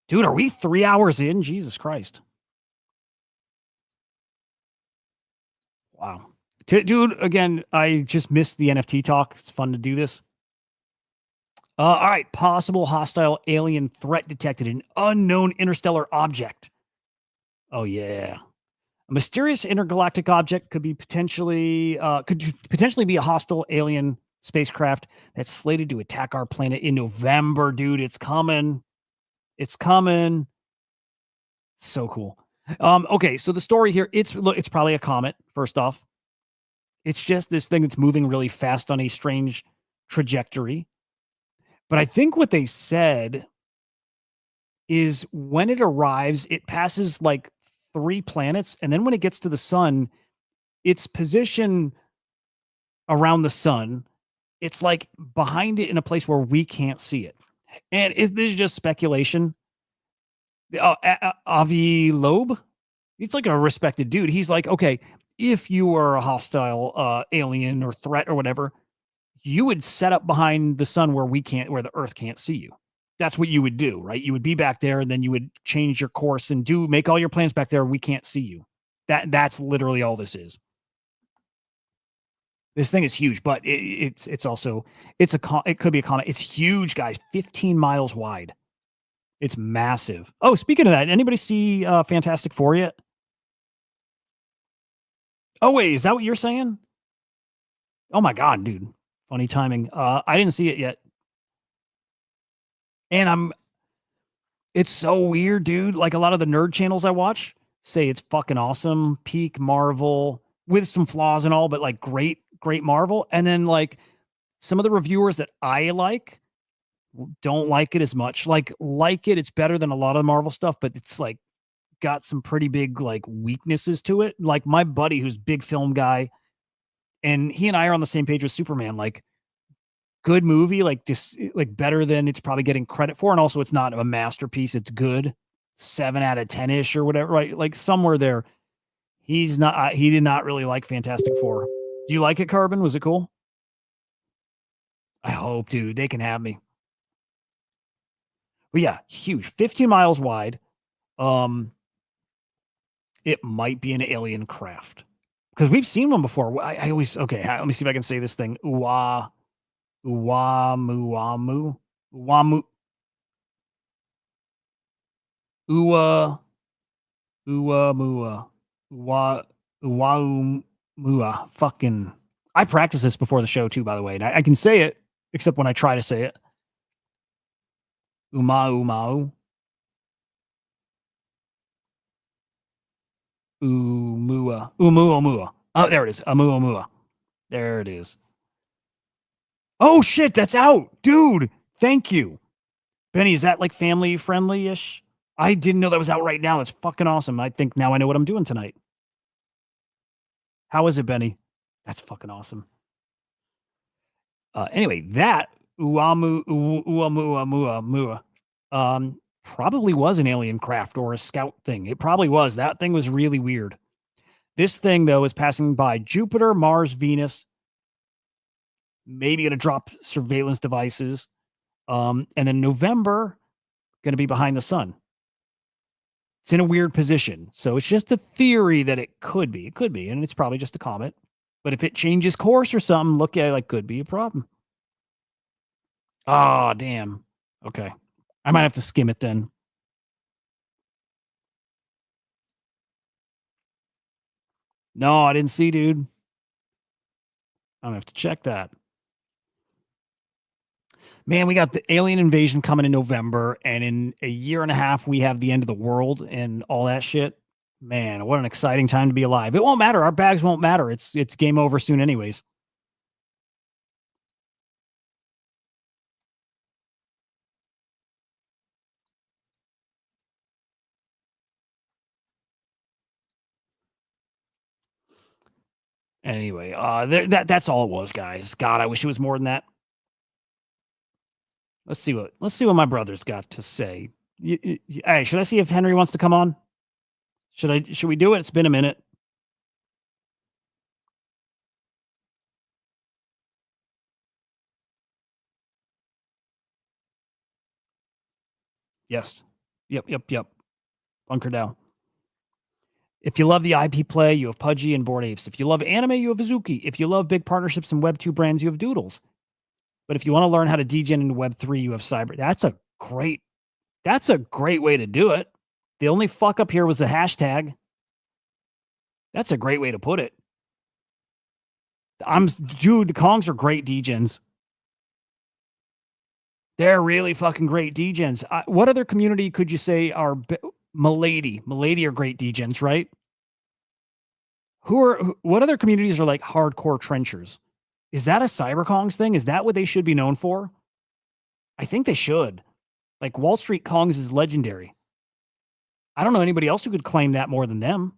Dude, are we 3 hours in? Jesus Christ. Wow. Dude, again, I just missed the NFT talk. It's fun to do this. All right, possible hostile alien threat detected, an unknown interstellar object. Oh, yeah. A mysterious intergalactic object could potentially be a hostile alien spacecraft that's slated to attack our planet in November, dude. It's coming. It's coming. So cool. Okay, so the story here, it's probably a comet, first off. It's just this thing that's moving really fast on a strange trajectory. But I think what they said is when it arrives, it passes like 3 planets, and then when it gets to the sun, its position around the sun, it's like behind it in a place where we can't see it. And is this just speculation? Avi Loeb, he's like a respected dude. He's like, okay, if you were a hostile alien or threat or whatever, you would set up behind the sun where where the Earth can't see you. That's what you would do, right? You would be back there, and then you would change your course and make all your plans back there. We can't see you. That's literally all this is. This thing is huge, but it could be a comet. It's huge, guys. 15 miles wide. It's massive. Oh, speaking of that, anybody see Fantastic Four yet? Oh, wait, is that what you're saying? Oh my God, dude. Funny timing. I didn't see it yet. And it's so weird, dude. Like a lot of the nerd channels I watch say it's fucking awesome, peak Marvel with some flaws and all, but like great Marvel. And then like some of the reviewers that I like don't like it as much. Like it, it's better than a lot of the Marvel stuff, but it's like got some pretty big like weaknesses to it. Like my buddy who's a big film guy, and he and I are on the same page with Superman. Like good movie, like just like better than it's probably getting credit for. And also it's not a masterpiece. It's good. 7 out of 10-ish or whatever, right? Like somewhere there. He did not really like Fantastic Four. Do you like it, Carbon? Was it cool? I hope, dude. They can have me. But yeah, huge. 15 miles wide. It might be an alien craft. Because we've seen one before. I always, okay, let me see if I can say this thing. Uwamuamu. Fucking, I practice this before the show too, by the way. And I can say it, except when I try to say it. Umau. Umuamua. Oh, there it is. Umuamua. There it is. Oh shit, that's out. Dude, thank you. Benny, is that like family friendly-ish? I didn't know that was out right now. That's fucking awesome. I think now I know what I'm doing tonight. How is it, Benny? That's fucking awesome. Anyway, that Uamuamua probably was an alien craft or a scout thing. It probably was. That thing was really weird. This thing, though, is passing by Jupiter, Mars, Venus, maybe going to drop surveillance devices. And then November, going to be behind the sun. It's in a weird position. So it's just a theory that it could be. It could be, and it's probably just a comet. But if it changes course or something, look at it like could be a problem. Oh, damn. Okay. I might have to skim it then. No, I didn't see, dude. I'm going to have to check that. Man, we got the alien invasion coming in November, and in a year and a half, we have the end of the world and all that shit. Man, what an exciting time to be alive. It won't matter. Our bags won't matter. It's game over soon anyways. Anyway, that's all it was, guys. God, I wish it was more than that. Let's see what my brother's got to say. Hey, should I see if Henry wants to come on? Should we do it? It's been a minute. Yes. Yep. Bunker down. If you love the IP play, you have Pudgy and Bored Apes. If you love anime, you have Azuki. If you love big partnerships and Web2 brands, you have Doodles. But if you want to learn how to degen into Web3, you have Cyber. That's a great way to do it. The only fuck up here was the hashtag. That's a great way to put it. Dude, the Kongs are great degens. They're really fucking great degens. What other community could you say are Milady? Milady are great degens, right? What other communities are like hardcore trenchers? Is that a CyberKongs thing? Is that what they should be known for? I think they should. Like Wall Street Kongs is legendary. I don't know anybody else who could claim that more than them.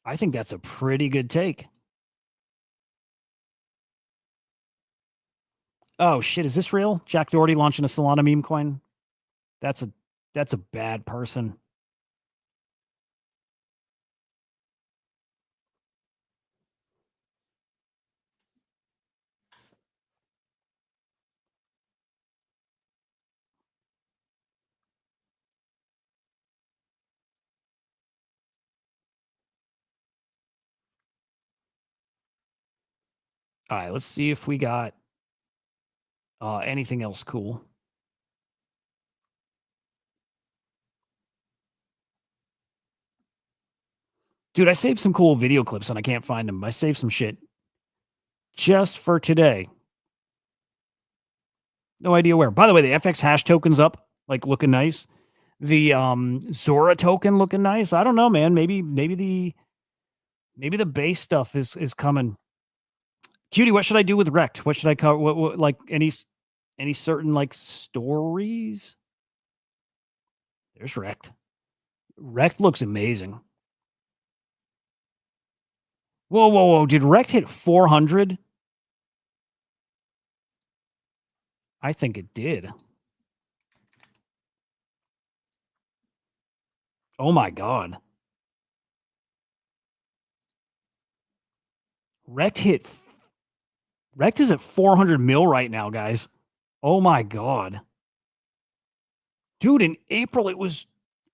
I think that's a pretty good take. Oh shit, is this real? Jack Doherty launching a Solana meme coin? That's a bad person. All right, let's see if we got anything else cool. Dude, I saved some cool video clips and I can't find them. I saved some shit just for today. No idea where. By the way, the FX hash token's up, like looking nice. The Zora token looking nice. I don't know, man. Maybe the base stuff is coming. Cutie, what should I do with Rect? What should I cover? What like any certain like stories? There's Rect. Rect looks amazing. Whoa. Did Rect hit 400? I think it did. Oh my God. Rect is at 400 mil right now, guys. Oh my God. Dude, in April it was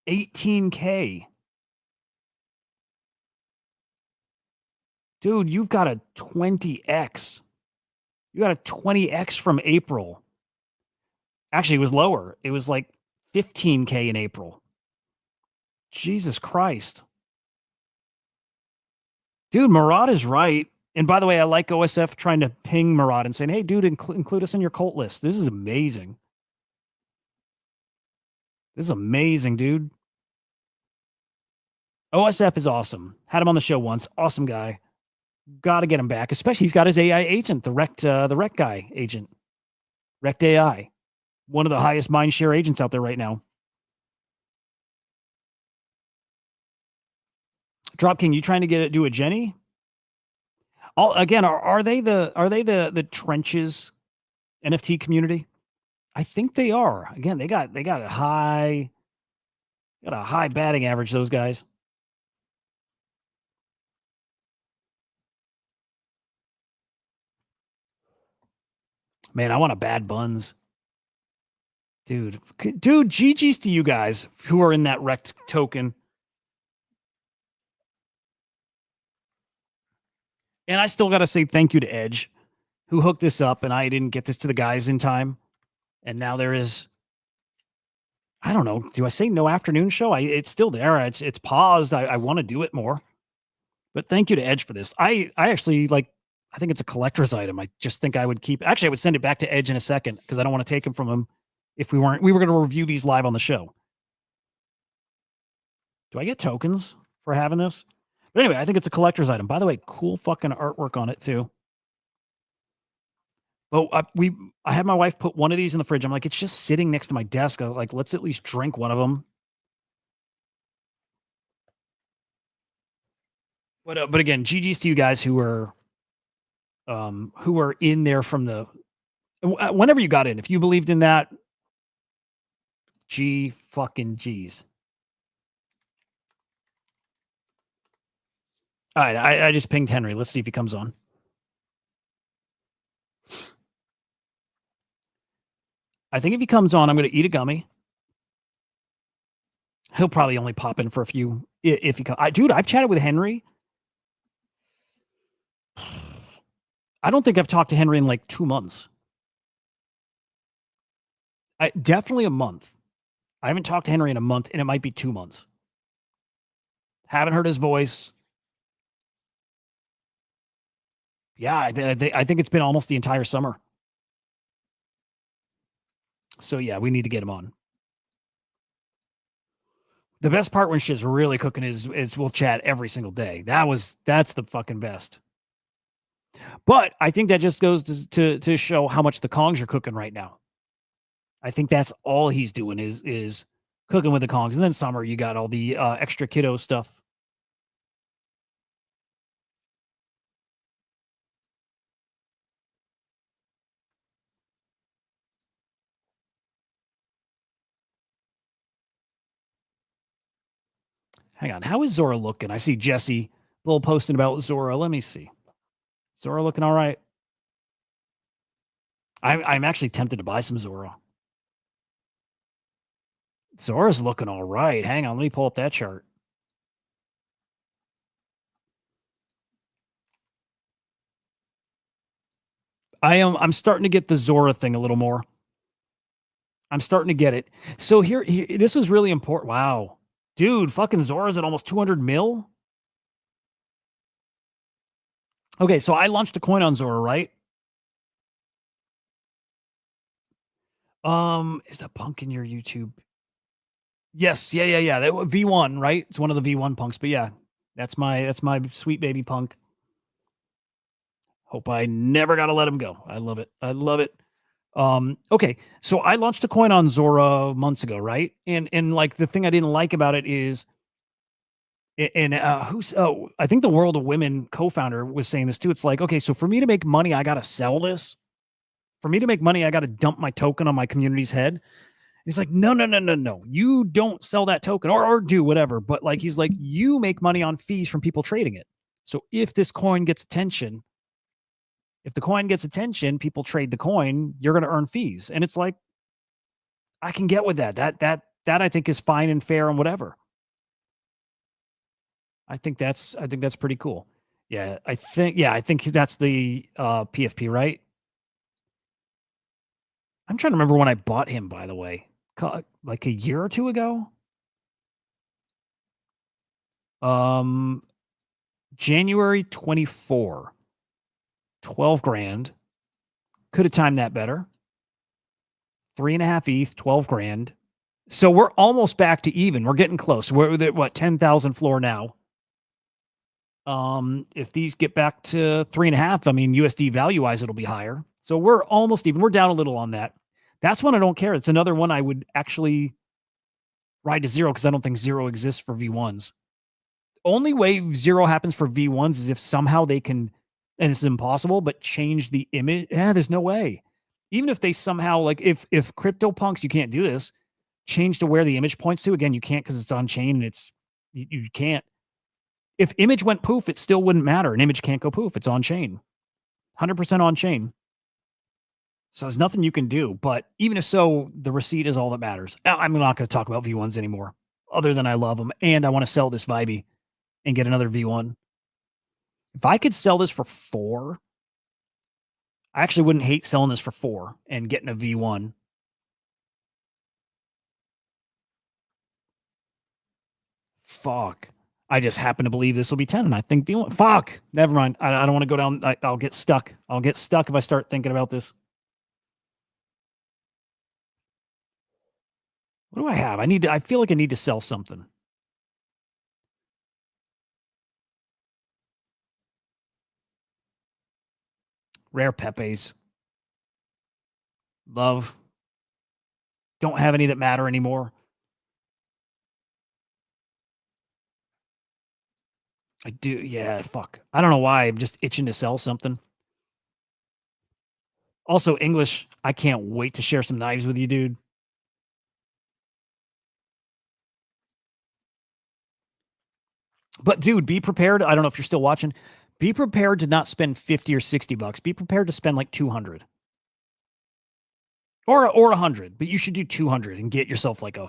18K. Dude, you've got a 20x. You got a 20x from April. Actually, it was lower. It was like 15K in April. Jesus Christ. Dude, Murad is right. And by the way, I like OSF trying to ping Murad and saying, hey, dude, include us in your cult list. This is amazing. This is amazing, dude. OSF is awesome. Had him on the show once. Awesome guy. Got to get him back. Especially he's got his AI agent, the Rect guy agent. Rect AI. One of the highest mindshare agents out there right now. Dropking, you trying to do a Jenny? Again, are they the trenches NFT community? I think they are. Again, they got a high batting average, those guys. Man, I want a bad buns. Dude, GG's to you guys who are in that Rect token. And I still got to say thank you to Edge, who hooked this up, and I didn't get this to the guys in time. And now there is, I don't know, do I say no afternoon show? It's still there. It's paused. I want to do it more. But thank you to Edge for this. I actually I think it's a collector's item. I just think I would keep. Actually, I would send it back to Edge in a second because I don't want to take him from him. If we were going to review these live on the show. Do I get tokens for having this? But anyway, I think it's a collector's item. By the way, cool fucking artwork on it too. But I had my wife put one of these in the fridge. I'm like, it's just sitting next to my desk. I'm like, let's at least drink one of them. But again, GG's to you guys who were in there from the whenever you got in. If you believed in that, G fucking G's. All right, I just pinged Henry. Let's see if he comes on. I think if he comes on, I'm going to eat a gummy. He'll probably only pop in for a few if he comes. Dude, I've chatted with Henry. I don't think I've talked to Henry in like 2 months. Definitely a month. I haven't talked to Henry in a month, and it might be 2 months. Haven't heard his voice. Yeah, I think it's been almost the entire summer. So yeah, we need to get him on. The best part when shit's really cooking is we'll chat every single day. That's the fucking best. But I think that just goes to show how much the Kongs are cooking right now. I think that's all he's doing is cooking with the Kongs. And then summer, you got all the extra kiddo stuff. Hang on. How is Zora looking? I see Jesse Bull posting about Zora. Let me see. Zora looking all right. I'm actually tempted to buy some Zora. Zora's looking all right. Hang on. Let me pull up that chart. I'm starting to get the Zora thing a little more. I'm starting to get it. So here this is really important. Wow. Dude, fucking Zora's at almost 200 mil. Okay, so I launched a coin on Zora, right? Is that Punk in your YouTube? Yes, yeah. That V1, right? It's one of the V1 punks, but yeah, that's my sweet baby Punk. Hope I never gotta let him go. I love it. I love it. Okay, so I launched a coin on Zora months ago, right? And like the thing I didn't like about it is, and I think the World of Women co-founder was saying this too. It's like, okay, so for me to make money, I gotta sell this. For me to make money, I gotta dump my token on my community's head. He's like, no. You don't sell that token or do whatever. But like, he's like, you make money on fees from people trading it. So if this coin gets attention, if the coin gets attention, people trade the coin, you're going to earn fees. And it's like, I can get with that. That I think is fine and fair and whatever. I think that's pretty cool. Yeah, I think that's the PFP, right? I'm trying to remember when I bought him, by the way. Like a year or two ago. January 24, 12 grand. Could have timed that better. 3.5 ETH, 12 grand. So we're almost back to even. We're getting close. We're at what, 10,000 floor now. If these get back to 3.5, I mean, USD value wise, it'll be higher. So we're almost even. We're down a little on that. That's one I don't care. It's another one I would actually ride to zero because I don't think zero exists for V1s. Only way zero happens for V1s is if somehow they can, and it's impossible, but change the image. Yeah, there's no way. Even if they somehow, like, if CryptoPunks, you can't do this, change to where the image points to. Again, you can't because it's on chain and it's, you can't. If image went poof, it still wouldn't matter. An image can't go poof. It's on chain. 100% on chain. So there's nothing you can do. But even if so, the receipt is all that matters. I'm not going to talk about V1s anymore, other than I love them. And I want to sell this Vibey and get another V1. If I could sell this for 4, I actually wouldn't hate selling this for 4 and getting a V1. Fuck. I just happen to believe this will be 10, and I think V1. Fuck. Never mind. I don't want to go down. I'll get stuck. I'll get stuck if I start thinking about this. What do I have? I feel like I need to sell something. Rare Pepes. Love. Don't have any that matter anymore. I do. Yeah, fuck. I don't know why. I'm just itching to sell something. Also, English. I can't wait to share some knives with you, dude. But dude, be prepared. I don't know if you're still watching. Be prepared to not spend 50 or 60 bucks. Be prepared to spend like 200 or 100, but you should do 200 and get yourself like a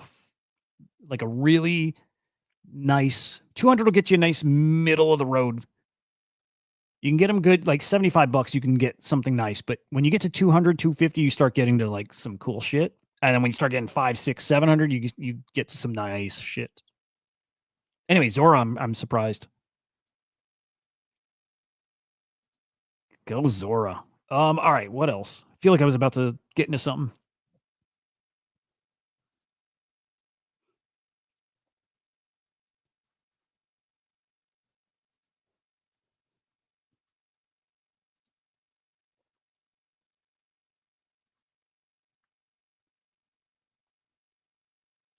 really nice 200 will get you a nice middle of the road. You can get them good, like 75 bucks. You can get something nice, but when you get to 200, 250, you start getting to like some cool shit. And then when you start getting 5, 6, 700, you get to some nice shit. Anyway, Zora, I'm surprised. Go Zora. All right, what else? I feel like I was about to get into something.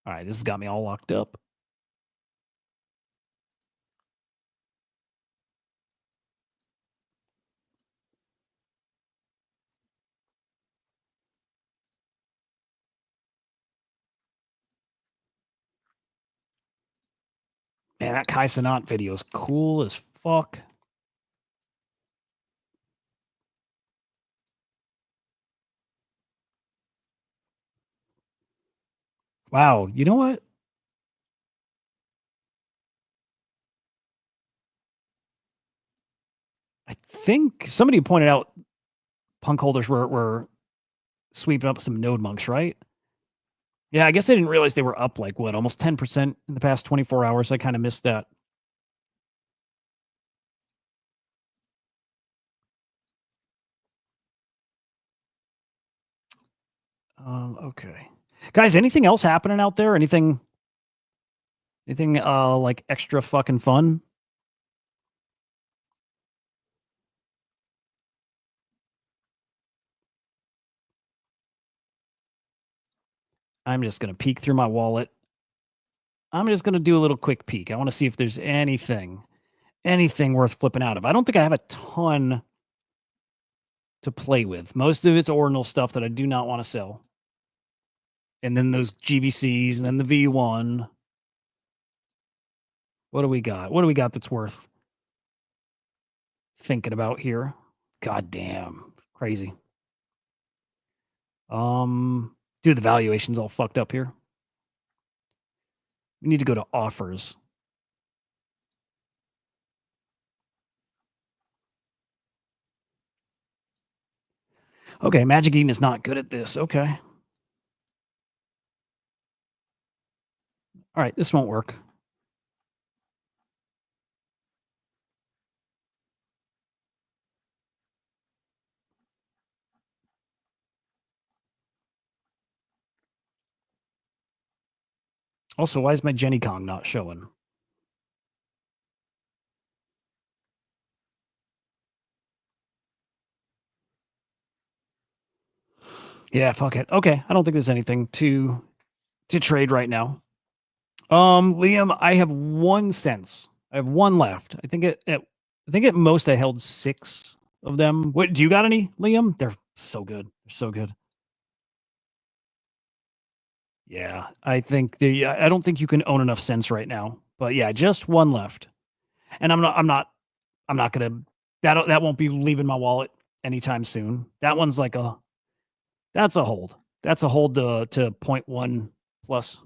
All right, this has got me all locked up. Man, that Kai Cenat video is cool as fuck. Wow, you know what? I think somebody pointed out punk holders were sweeping up some node monks, right? Yeah, I guess I didn't realize they were up like what, almost 10% in the past 24 hours. I kind of missed that. Okay. Guys, anything else happening out there? Anything like extra fucking fun? I'm just going to peek through my wallet. I'm just going to do a little quick peek. I want to see if there's anything worth flipping out of. I don't think I have a ton to play with. Most of it's ordinal stuff that I do not want to sell. And then those GVCs and then the V1. What do we got? What do we got that's worth thinking about here? God damn. Crazy. Dude, the valuation's all fucked up here. We need to go to offers. Okay, Magic Eden is not good at this. Okay. All right, this won't work. Also, why is my Jenny Kong not showing? Yeah, fuck it. Okay, I don't think there's anything to trade right now. Liam, I have 1 cent. I have one left. I think at most I held 6 of them. What do you got any, Liam? They're so good. They're so good. Yeah, I think I don't think you can own enough cents right now. But yeah, just one left. And I'm not gonna that won't be leaving my wallet anytime soon. That one's like that's a hold. That's a hold to 0.1 plus.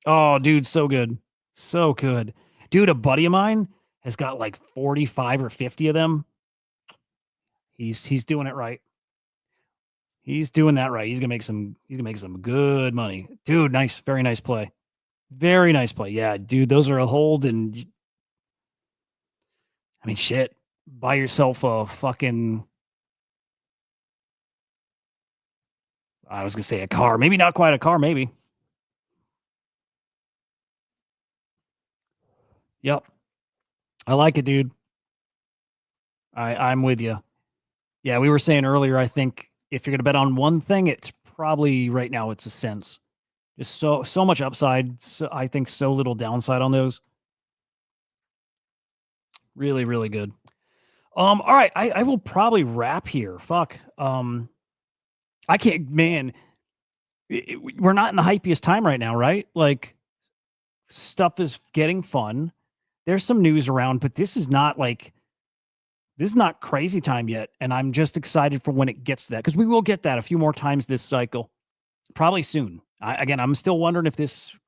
Oh, dude, so good. So good. Dude, a buddy of mine has got like 45 or 50 of them. He's doing it right. He's doing that right. He's gonna make some good money. Dude, nice, very nice play. Very nice play. Yeah, dude, those are a hold, and I mean shit. Buy yourself a fucking, I was gonna say a car. Maybe not quite a car, maybe. Yep. I like it, dude. I'm with you. Yeah, we were saying earlier, I think if you're gonna bet on one thing, it's probably right now it's a sense. Just so much upside. So I think so little downside on those. Really, really good. All right. I will probably wrap here. Fuck. I can't, man. We're not in the hypiest time right now, right? Like, stuff is getting fun. There's some news around, but this is not crazy time yet. And I'm just excited for when it gets to that, because we will get that a few more times this cycle, probably soon. Again, I'm still wondering if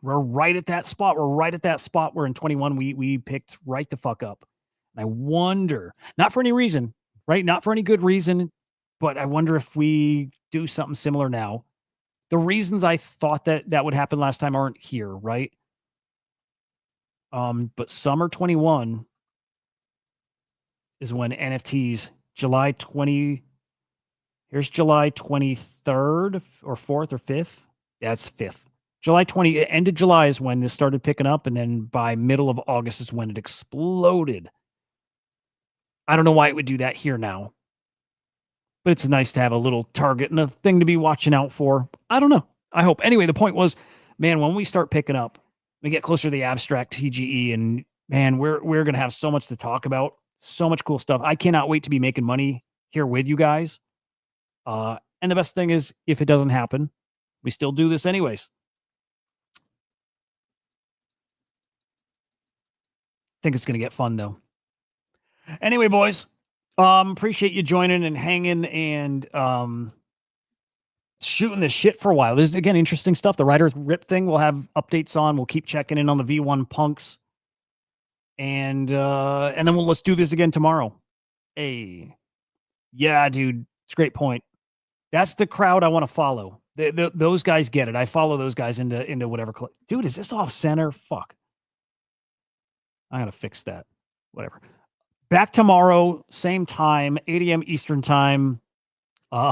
we're right at that spot. We're right at that spot where in 21 we picked right the fuck up. And I wonder, not for any reason, right? Not for any good reason, but I wonder if we do something similar now. The reasons I thought that would happen last time aren't here, right? But summer 21 is when NFTs, July 20. Here's July 23rd or 4th or 5th. Yeah, it's 5th. July 20, end of July is when this started picking up, and then by middle of August is when it exploded. I don't know why it would do that here now, but it's nice to have a little target and a thing to be watching out for. I don't know. I hope. Anyway, the point was, man, when we start picking up, we get closer to the abstract TGE, and man, we're gonna have so much to talk about, so much cool stuff. I cannot wait to be making money here with you guys. And the best thing is, if it doesn't happen, we still do this anyways. Think it's gonna get fun though. Anyway, boys, appreciate you joining and hanging and shooting this shit for a while. This is, again, interesting stuff. The Ryder Rip thing we'll have updates on. We'll keep checking in on the V1 Punks. And then let's do this again tomorrow. Hey. Yeah, dude. It's a great point. That's the crowd I want to follow. Those guys get it. I follow those guys into whatever. Dude, is this off center? Fuck. I gotta fix that. Whatever. Back tomorrow, same time, 8 a.m. Eastern time.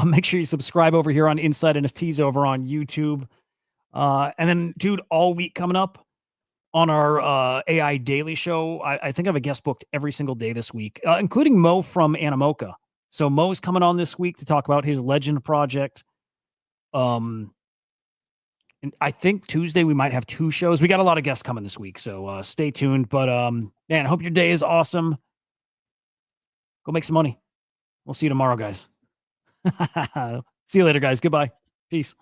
Make sure you subscribe over here on Inside NFTs over on YouTube. And then, dude, all week coming up on our AI Daily Show. I think I have a guest booked every single day this week, including Mo from Animoca. So Mo's coming on this week to talk about his Legend project. And I think Tuesday we might have 2 shows. We got a lot of guests coming this week, so stay tuned. But man, I hope your day is awesome. Go make some money. We'll see you tomorrow, guys. See you later, guys. Goodbye. Peace.